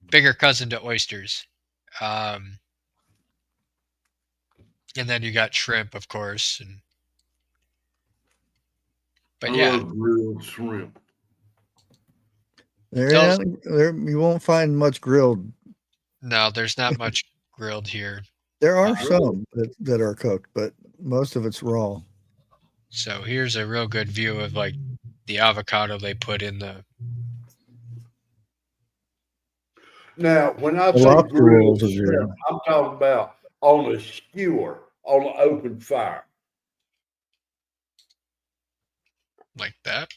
bigger cousin to oysters. And then you got shrimp, of course. But I yeah, love grilled shrimp. You won't find much grilled. No, there's not much grilled here. There are some that are cooked, but most of it's raw. So here's a real good view of like the avocado they put in the. Now, when I The say lobster grilled rolls are good. shrimp, I'm talking about on a skewer, on an open fire. Like that?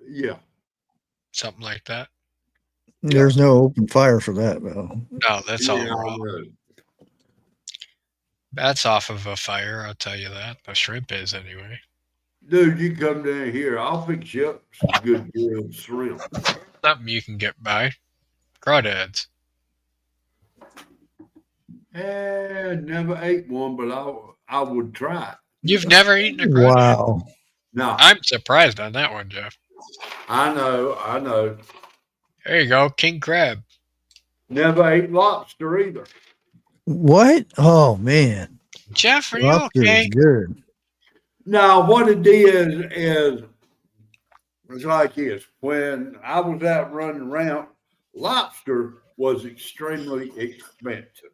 Yeah. Something like that. There's no open fire for that, though. No, that's all Yeah, I raw. know. That's off of a fire, I'll tell you that. The shrimp is anyway. Dude, you come down here, I'll fix you up some good grilled shrimp. Something you can get by. Crawdads. Never ate one, but I would try it. You've never eaten a crawdad? Wow. No. I'm surprised on that one, Jeff. I know. There you go, king crab. Never ate lobster either. What? Oh man, Jeff, are you lobster okay? is good. Now, what it is it's like this. When I was out running around, lobster was extremely expensive.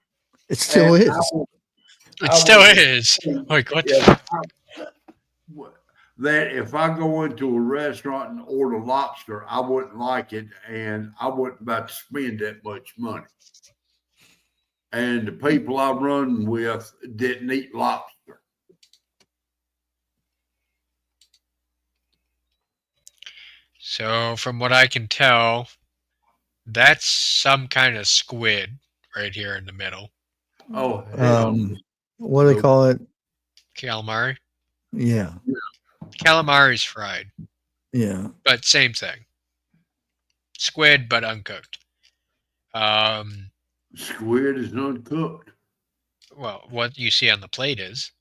It still And is. It still is. Like what? That if I go into a restaurant and order lobster, I wouldn't like it, and I wasn't about to spend that much money. And the people I run with didn't eat lobster. So, from what I can tell, that's some kind of squid right here in the middle. Oh, what do they call it? Calamari. Yeah. Calamari's fried, Yeah. but same thing. Squid, but uncooked. Squid is uncooked. Well, what you see on the plate is.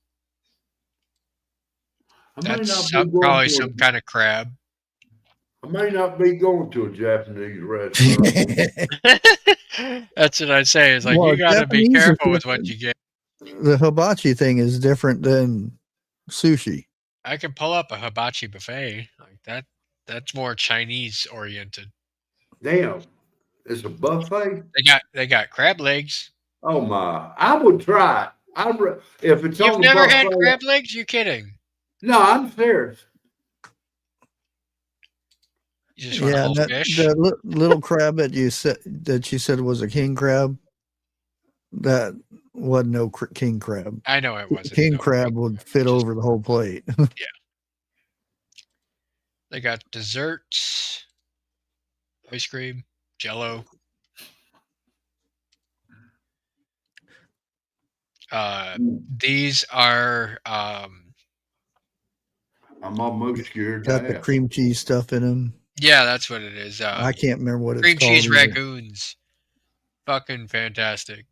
That's to probably some kind of crab. I may not be going to a Japanese restaurant. That's what I say. Is like Well, you got to be Japanese is careful with what different. you get. The hibachi thing is different than sushi. I can pull up a hibachi buffet like that. That's more Chinese oriented. Damn, it's a buffet. They got crab legs. Oh my! I would try it. If it's You've on never the had buffet, crab legs? You kidding? No, I'm serious. You just want a whole fish? The little crab that you said was a king crab. That wasn't no king crab. I know it wasn't. King crab would fit over the whole plate. Yeah. They got desserts, ice cream, Jello. These are. I'm almost scared. Got the cream cheese stuff in them. Yeah, that's what it is. I can't remember what it's cream called. cheese either. ragoons. Fucking fantastic.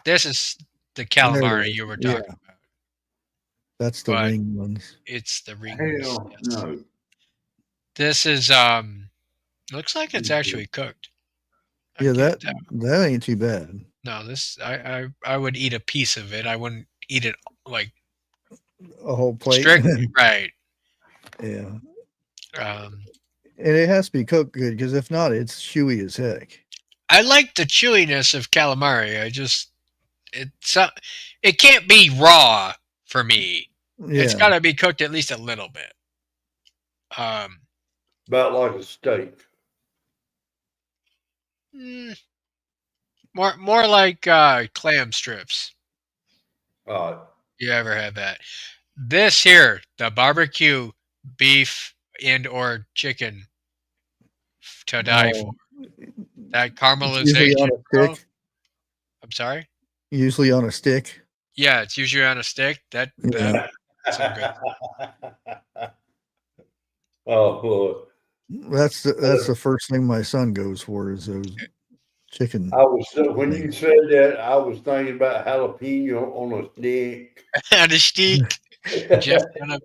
This is the calamari you were talking about. That's the ring ones. It's the ring. Hell no. This is looks like it's actually cooked. Yeah, that ain't too bad. No, this I would eat a piece of it. I wouldn't eat it like a whole plate. Strictly, right. Yeah. And it has to be cooked good because if not, it's chewy as heck. I like the chewiness of calamari. It can't be raw for me. Yeah. It's got to be cooked at least a little bit. About like a steak. More like clam strips. You ever had that? This here, the barbecue beef and or chicken to die for. That caramelization. Bro. I'm sorry? Usually on a stick. Yeah, it's usually on a stick. That's some good. Oh, Lord. That's the first thing my son goes for is those chicken. When you said that, I was thinking about jalapeno on a stick. On a stick. Jeff kind of.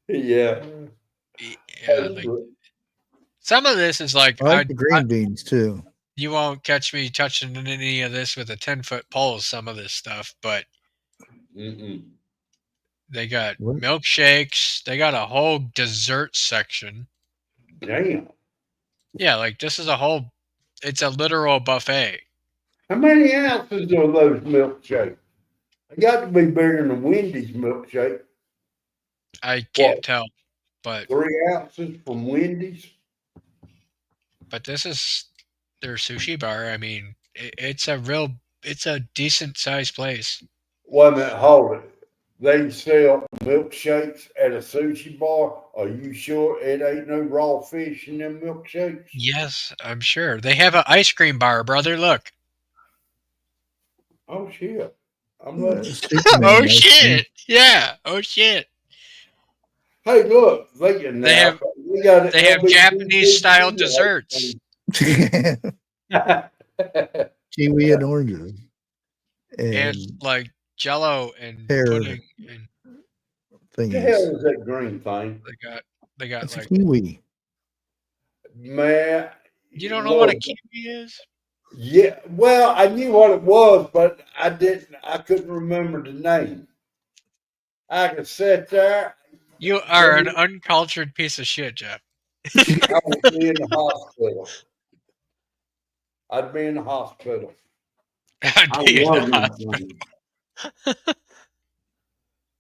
Yeah. Yeah, like some of this is like I like the green beans too. You won't catch me touching any of this with a 10-foot pole. Some of this stuff, but they got milkshakes. They got a whole dessert section. Damn. Yeah, like this is a whole. It's a literal buffet. How many ounces are those milkshakes? They got to be bigger than Wendy's milkshake. I can't tell, but 3 ounces from Wendy's. But this is their sushi bar. I mean, it's a decent sized place. Wait a minute, hold it. They sell milkshakes at a sushi bar. Are you sure it ain't no raw fish in them milkshakes? Yes, I'm sure. They have an ice cream bar, brother. Look. Oh shit. I'm not. Oh shit. Yeah. Oh shit. Hey, look, they have Japanese style desserts. Kiwi and oranges. And like Jello and pear pudding and What the hell is that green thing? they got It's like a kiwi. Man, you don't know what a kiwi is? Yeah, well, I knew what it was, but I couldn't remember the name. I could sit there. You are an uncultured piece of shit, Jeff. I would be in the hospital. I'd be in the hospital.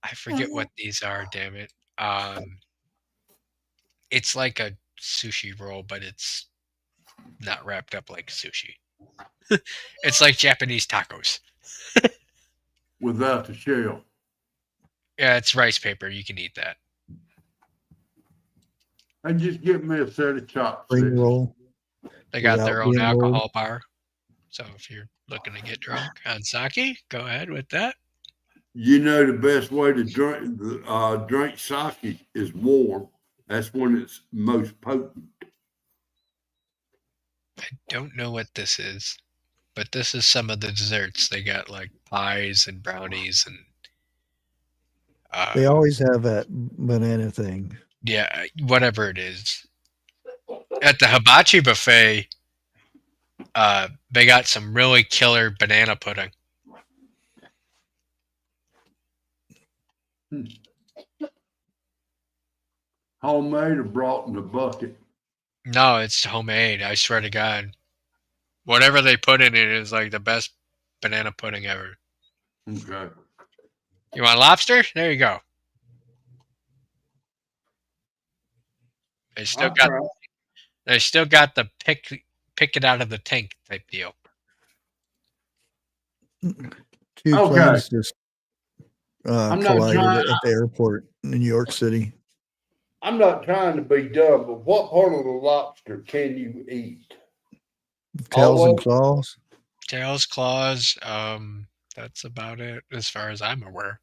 I forget what these are, damn it. It's like a sushi roll, but it's not wrapped up like sushi. It's like Japanese tacos. Without the shell. Yeah, it's rice paper. You can eat that. And just get me a set of chopsticks. Spring roll. They got their own being alcohol rolled. bar. So if you're looking to get drunk on sake, go ahead with that. You know the best way to drink sake is warm. That's when it's most potent. I don't know what this is, but this is some of the desserts. They got like pies and brownies and They always have that banana thing. yeah, whatever it is. At the hibachi buffet, they got some really killer banana pudding. Homemade or brought in a bucket? No, it's homemade. I swear to God. Whatever they put in it is like the best banana pudding ever. Okay. You want lobster? There you go. They still got the pick it out of the tank type deal. Two planes just collided at the airport in New York City. I'm not trying to be dumb, but what part of the lobster can you eat? Tails and claws. Tails, claws. That's about it as far as I'm aware.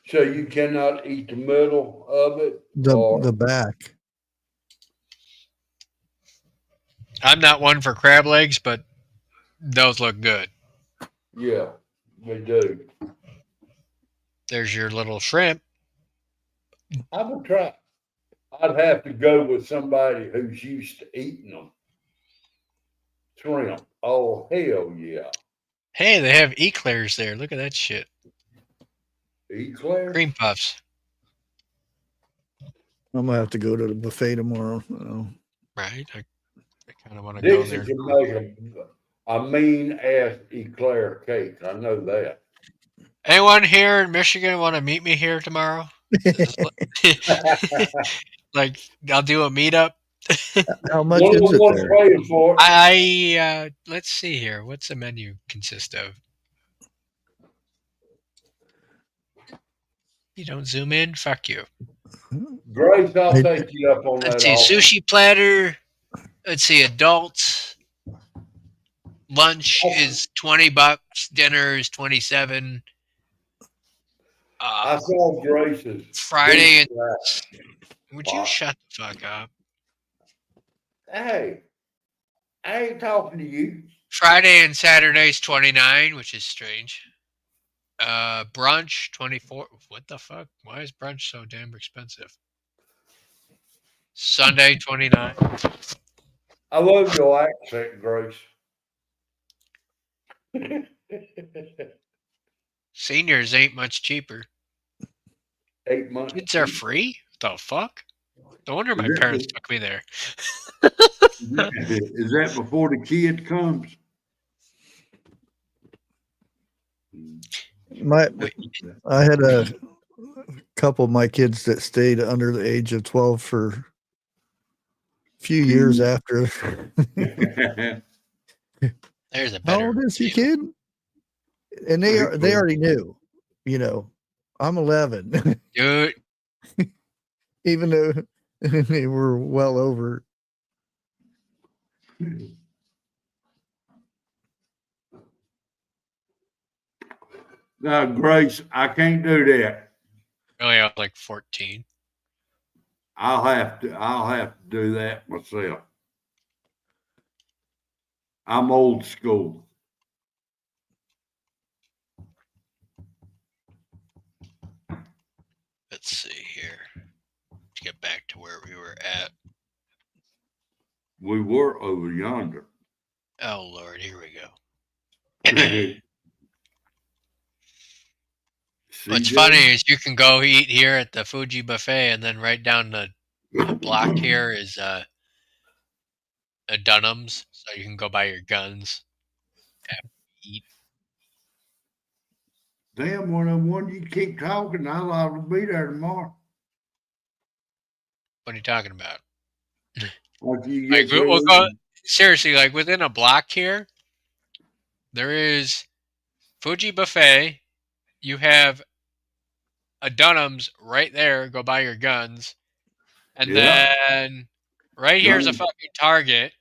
So you cannot eat the middle of it? The back. I'm not one for crab legs, but those look good. Yeah, they do. There's your little shrimp. I would try. I'd have to go with somebody who's used to eating them. Shrimp. Oh, hell yeah. Hey, they have eclairs there. Look at that shit. Eclairs? Cream puffs. I'm gonna have to go to the buffet tomorrow. Right. I kind of want to go Dixie there. can make a mean ass eclair cake. I know that. Anyone here in Michigan want to meet me here tomorrow? Like, I'll do a meetup. How much is it there? I let's see here. What's the menu consist of? You don't zoom in? Fuck you. Grace, I'll take you up on that. Let's see, sushi platter. Let's see, adults. Lunch is $20. Dinner is $27. I saw Grace's. Friday and Would you shut the fuck up? Hey, I ain't talking to you. Friday and Saturday's 29, which is strange. Brunch 24. What the fuck? Why is brunch so damn expensive? Sunday 29. I love your accent, Grace. Seniors ain't much cheaper. 8 months. Kids are free? The fuck? No wonder my parents took me there. Is that before the kid comes? I had a couple of my kids that stayed under the age of 12 for a few years after. There's a How better. old is your kid? And they already knew, I'm 11. Dude. Even though they were well over. Grace, I can't do that. Really, I was like 14. I'll have to do that myself. I'm old school. Let's see here. Let's get back to where we were at. We were over yonder. Oh Lord, here we go. What's funny is you can go eat here at the Fuji buffet, and then right down the block here is a Dunham's, so you can go buy your guns. Eat. Damn, when you keep talking, I'll be there tomorrow. What are you talking about? Like we'll go, seriously, like within a block here, there is Fuji buffet. You have a Dunham's right there. Go buy your guns, and then right here is a fucking Target.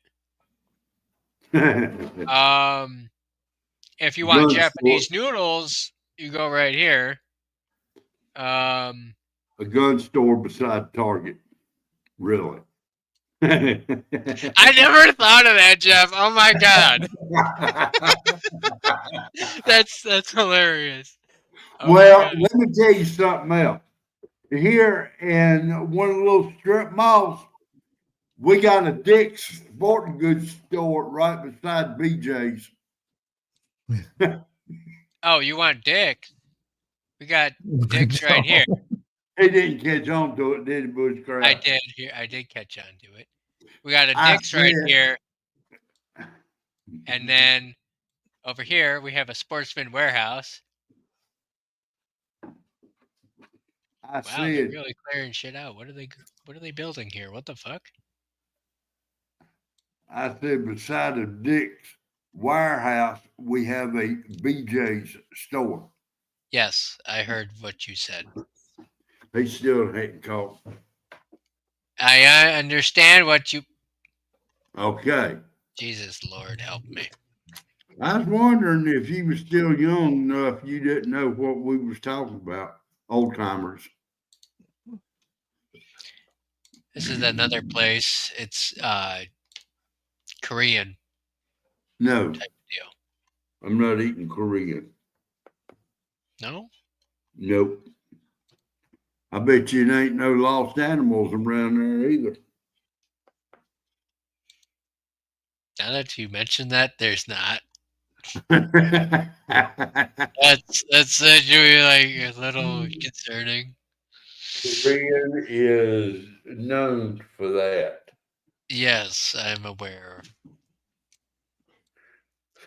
If you want Japanese noodles, you go right here. A gun store beside Target. Really? I never thought of that, Jeff. Oh my god. That's hilarious. Oh well, let me tell you something else. Here in one of the little strip malls, we got a Dick's Sporting Goods store right beside BJ's. Oh, you want Dick's? We got Dick's right here. He didn't catch on to it, did he, Bush Crab? I did. I did catch on to it. We got a Dick's right here. And then over here, we have a Sportsman Warehouse. Wow, they're really clearing shit out. What are they building here? What the fuck? I said beside the Dick's warehouse, we have a BJ's store. Yes, I heard what you said. They still hadn't caught. I understand what you... Okay. Jesus Lord, help me. I was wondering if you were still young enough you didn't know what we was talking about. Old timers. This is another place. It's Korean. No. Type deal. I'm not eating Korean. No? Nope. I bet you there ain't no lost animals around there either. Now that you mention that, there's not. That's actually like a little concerning. Korean is known for that. Yes, I'm aware.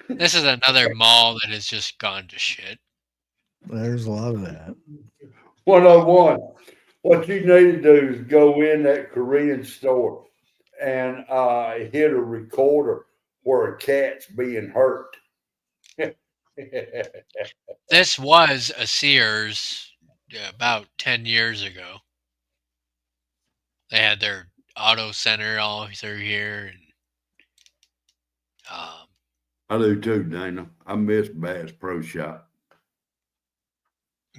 This is another mall that has just gone to shit. There's a lot of that. 101. What you need to do is go in that Korean store and hit a recorder where a cat's being hurt. This was a Sears about 10 years ago. They had their auto center all through here. And, I do too, Dana. I miss Bass Pro Shop.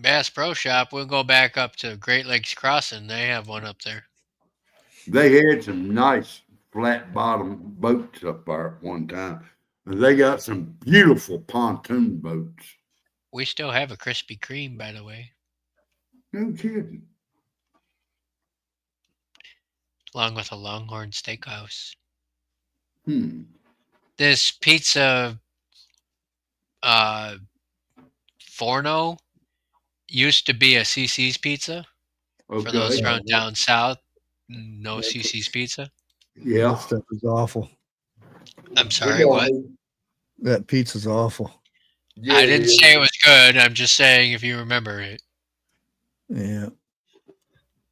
Bass Pro Shop, we'll go back up to Great Lakes Crossing. They have one up there. They had some nice flat bottom boats up there at one time. And they got some beautiful pontoon boats. We still have a Krispy Kreme, by the way. No kidding. Along with a Longhorn Steakhouse. This pizza Forno used to be a CC's Pizza. For those from down south, no CC's Pizza. Yeah. That stuff is awful. I'm sorry, what? That pizza's awful. Yeah, I didn't say it was good. I'm just saying if you remember it. Yeah.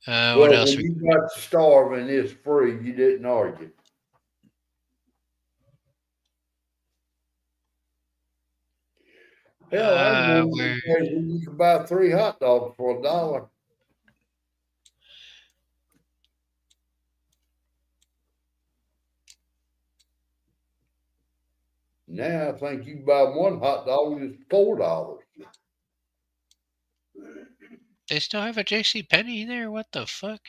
What else? When you got to starve and it's free, you didn't argue. Hell, I know you can buy 3 hot dogs for $1. Now I think you buy 1 hot dog is $4. They still have a JCPenney there? What the fuck?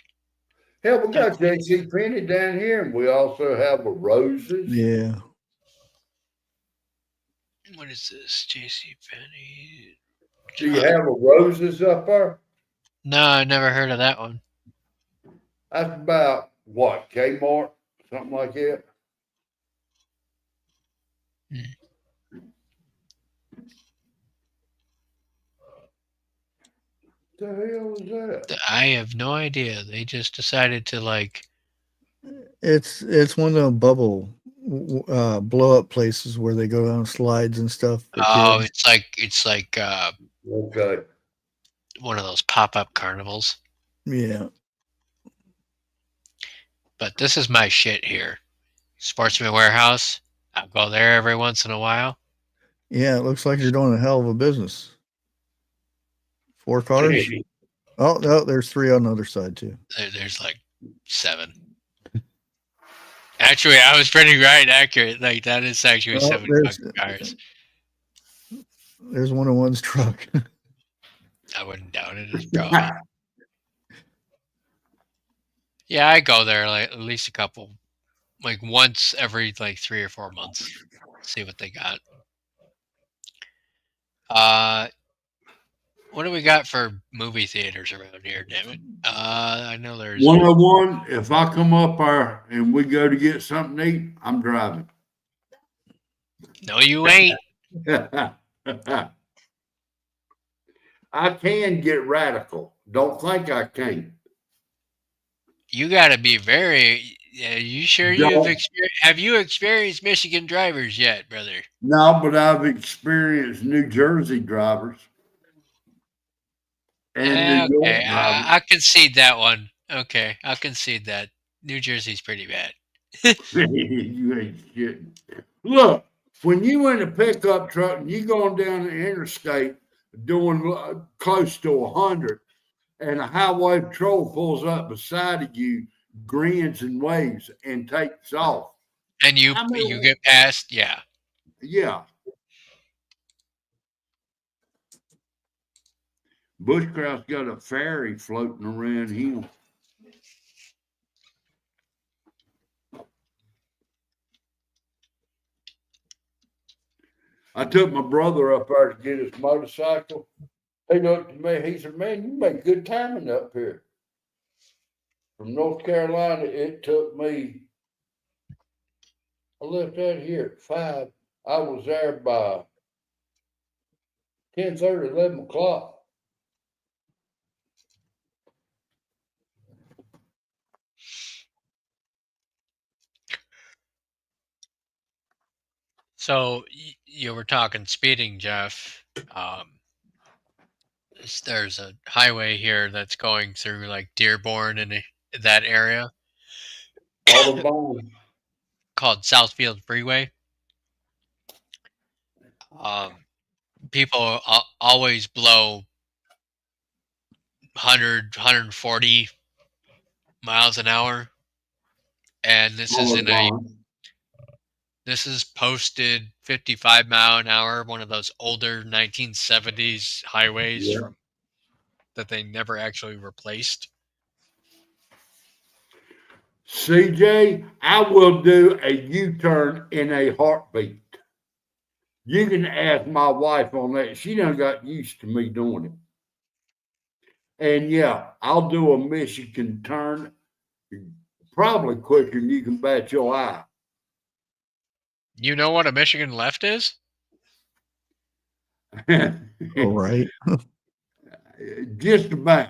Hell, we got JCPenney down here, and we also have a Roses. Yeah. What is this? JCPenney. Do you have a Roses up there? No, I never heard of that one. That's about what, Kmart? Something like that. The hell is that? I have no idea. They just decided to like. It's one of the bubble blow up places where they go down slides and stuff. For Oh, kids. it's like okay. One of those pop-up carnivals. Yeah. But this is my shit here. Sportsman Warehouse. I'll go there every once in a while. Yeah, it looks like you're doing a hell of a business. 4 cars? Oh, no, there's 3 on the other side, too. There's like 7. Actually, I was pretty accurate. Like, that is actually 7 fucking cars. There's one in one's truck. I wouldn't doubt it. It's probably. Yeah, I go there like at least a couple, like once every like 3 or 4 months. See what they got. What do we got for movie theaters around here, damn it? I know there's 101. If I come up there and we go to get something to eat, I'm driving. No, you ain't. I can get radical. Don't think I can't. You got to be very. You sure have you experienced Michigan drivers yet, brother? No, but I've experienced New Jersey drivers. And New York drivers. I concede that one. Okay, I'll concede that. New Jersey's pretty bad. You ain't kidding. Look, when you in a pickup truck and you going down the interstate doing close to 100, and a highway patrol pulls up beside of you, grins and waves, and takes off. And you get past, yeah. Yeah. Bushcraft's got a ferry floating around him. I took my brother up there to get his motorcycle. He looked at me, he said, man, you make good timing up here. From North Carolina, it took me, I left out here at 5. I was there by 10:30, 11 o'clock. So you were talking speeding, Jeff. There's a highway here that's going through like Dearborn and that area. Called Southfield Freeway. People always blow 100, 140 miles an hour. And this is posted 55 mile an hour, one of those older 1970s highways that they never actually replaced. CJ, I will do a U-turn in a heartbeat. You can ask my wife on that. She done got used to me doing it. And yeah, I'll do a Michigan turn probably quicker than you can bat your eye. You know what a Michigan left is? All right. Just about.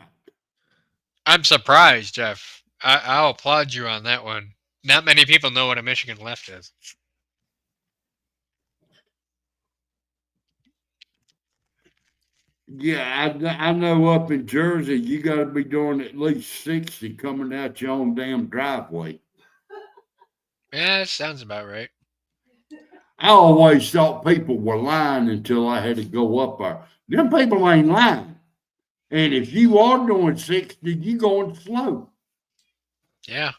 I'm surprised, Jeff. I'll applaud you on that one. Not many people know what a Michigan left is. Yeah, I know up in Jersey, you got to be doing at least 60 coming out your own damn driveway. Yeah, that sounds about right. I always thought people were lying until I had to go up there. Them people ain't lying. And if you are doing 60, you going slow. Yeah.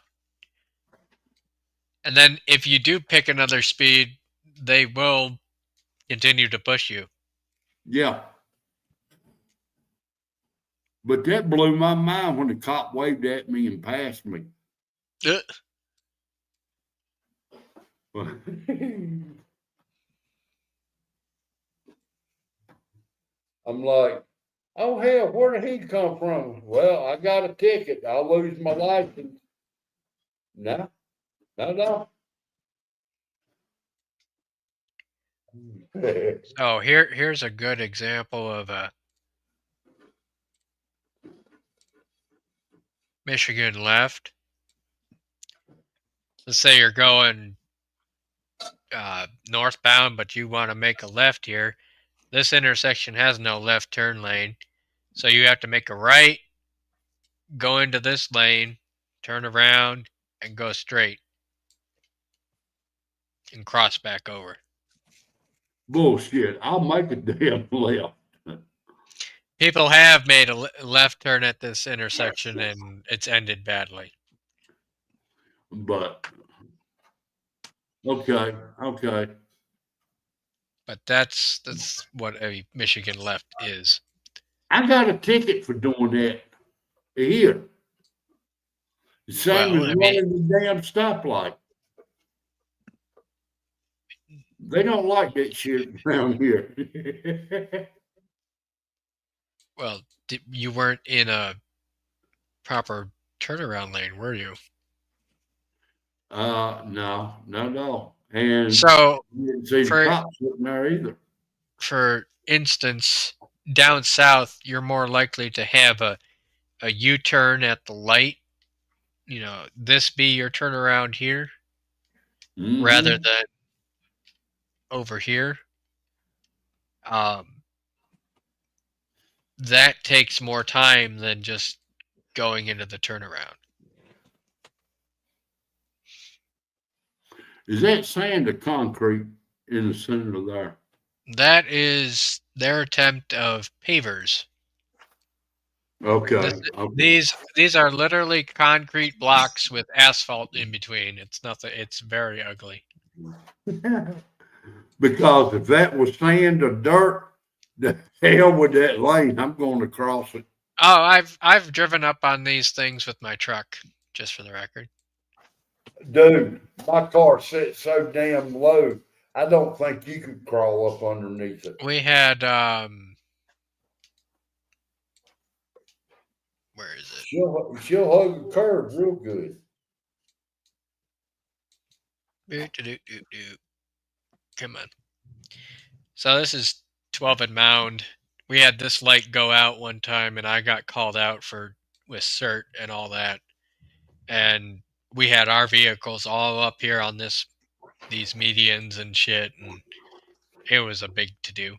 And then if you do pick another speed, they will continue to push you. Yeah. But that blew my mind when the cop waved at me and passed me. I'm like, oh, hell, where did he come from? Well, I got a ticket. I'll lose my license. No. So here's a good example of a Michigan left. Let's say you're going northbound, but you want to make a left here. This intersection has no left turn lane, so you have to make a right, go into this lane, turn around, and go straight, and cross back over. Bullshit. I'll make a damn left. People have made a left turn at this intersection, and it's ended badly. But, okay. But that's what a Michigan left is. I got a ticket for doing that here. The same as running the damn stoplight. They don't like that shit around here. Well, you weren't in a proper turnaround lane, were you? No. And so you didn't see the cops sitting there either. For instance, down south, you're more likely to have a U-turn at the light. You know, this be your turnaround here, rather than over here. That takes more time than just going into the turnaround. Is that sand or concrete in the center there? That is their attempt of pavers. Okay. These are literally concrete blocks with asphalt in between. It's nothing. It's very ugly. Because if that was sand or dirt, the hell with that lane. I'm going to cross it. Oh, I've driven up on these things with my truck, just for the record. Dude, my car sits so damn low. I don't think you could crawl up underneath it. We had where is it? She'll hug the curb real good. Come on. So this is 12 and Mound. We had this light go out one time, and I got called out with cert and all that. And we had our vehicles all up here on these medians and shit, and it was a big to-do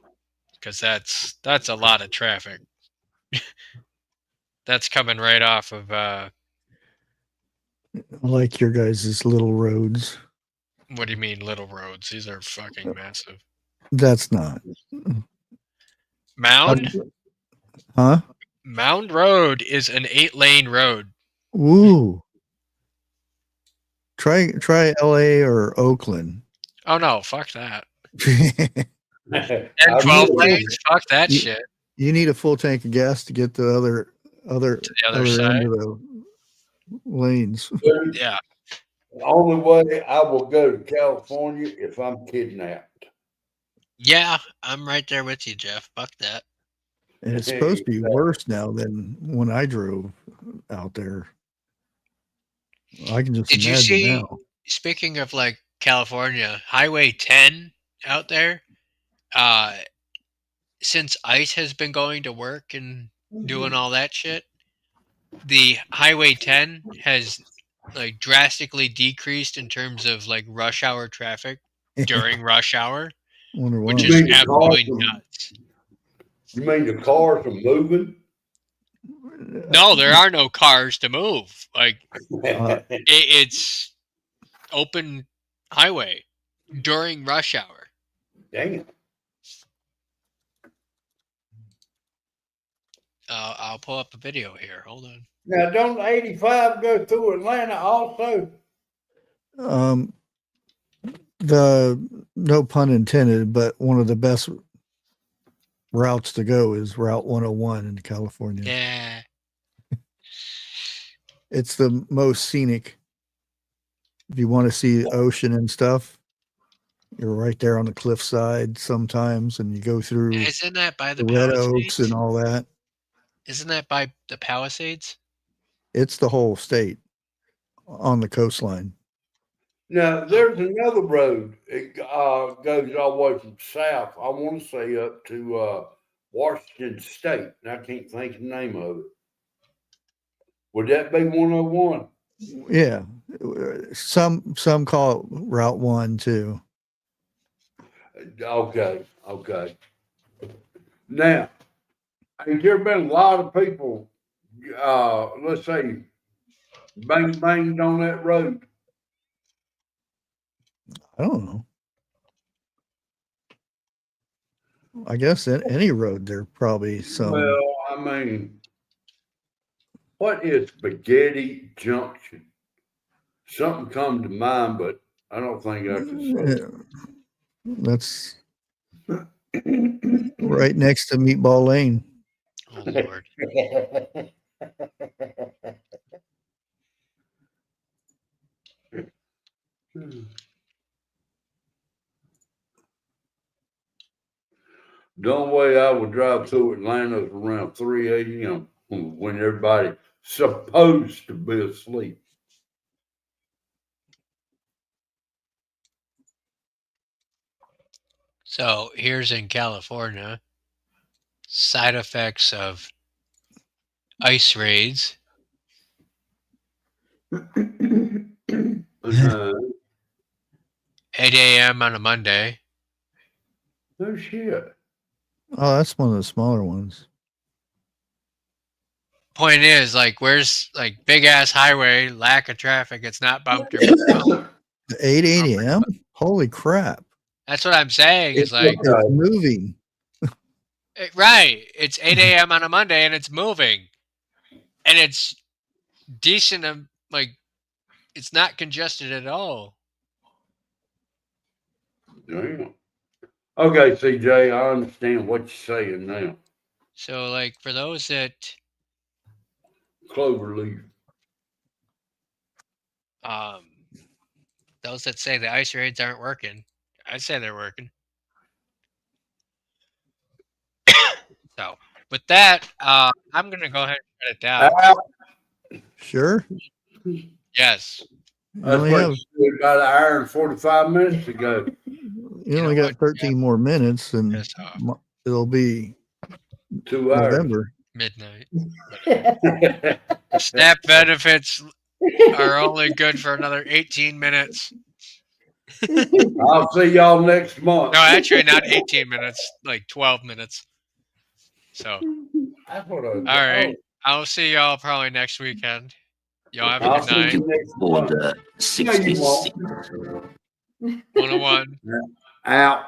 because that's a lot of traffic. That's coming right off of I like your guys' little roads. What do you mean little roads? These are fucking massive. That's not. Mound? Huh? Mound Road is an 8-lane road. Ooh. Try LA or Oakland. Oh no, fuck that. And 12 lanes? Fuck that shit. You need a full tank of gas to get the other to the other side end of the lanes. Yeah. The only way I will go to California if I'm kidnapped. Yeah, I'm right there with you, Jeff. Fuck that. And it's supposed to be worse now than when I drove out there. I can just Did you imagine see, now. speaking of like California, Highway 10 out there, since ICE has been going to work and doing all that shit, the Highway 10 has like drastically decreased in terms of like rush hour traffic during rush hour, Wonder which why. is absolutely nuts. You mean the cars are moving? No, there are no cars to move. Like it's open highway during rush hour. Damn. I'll pull up a video here. Hold on. Now, don't 85 go through Atlanta also? No pun intended, but one of the best routes to go is Route 101 in California. Yeah. It's the most scenic. If you want to see ocean and stuff, you're right there on the cliffside sometimes, and you go through Isn't that by the red Palisades? oaks and all that. Isn't that by the Palisades? It's the whole state on the coastline. Now, there's another road. It goes all the way from south, I want to say up to Washington State, and I can't think of the name of it. Would that be 101? Yeah. Some call it Route 1 too. Okay. Now, ain't there been a lot of people, let's say, banged on that road? I don't know. I guess at any road there probably some. Well, I mean, what is Spaghetti Junction? Something come to mind, but I don't think I can say it. That's right next to Meatball Lane. Oh, Lord. The only way I would drive through Atlanta is around 3 a.m. when everybody's supposed to be asleep. So here's in California, side effects of ice raids. 8 a.m. on a Monday. No shit. Oh, that's one of the smaller ones. Point is, like, where's like big ass highway, lack of traffic. It's not bumped or 8 a.m. Holy crap! That's what I'm saying. Is like it's moving. Right. It's 8 a.m. on a Monday and it's moving, and it's decent. Like, it's not congested at all. Damn. Okay, CJ, I understand what you're saying now. So, like, for those that Cloverleaf. Those that say the ice raids aren't working, I'd say they're working. So, with that, I'm gonna go ahead and shut it down. Sure. Yes. That's what you did about an hour and 45 minutes ago. You only got 13 more minutes, and it'll be 2 hours. November. Midnight. SNAP benefits are only good for another 18 minutes. I'll see y'all next month. No, actually, not 18 minutes, like 12 minutes. So, That's what all right. I'll see y'all probably next weekend. Y'all have a good night. Order 66. 101. Out.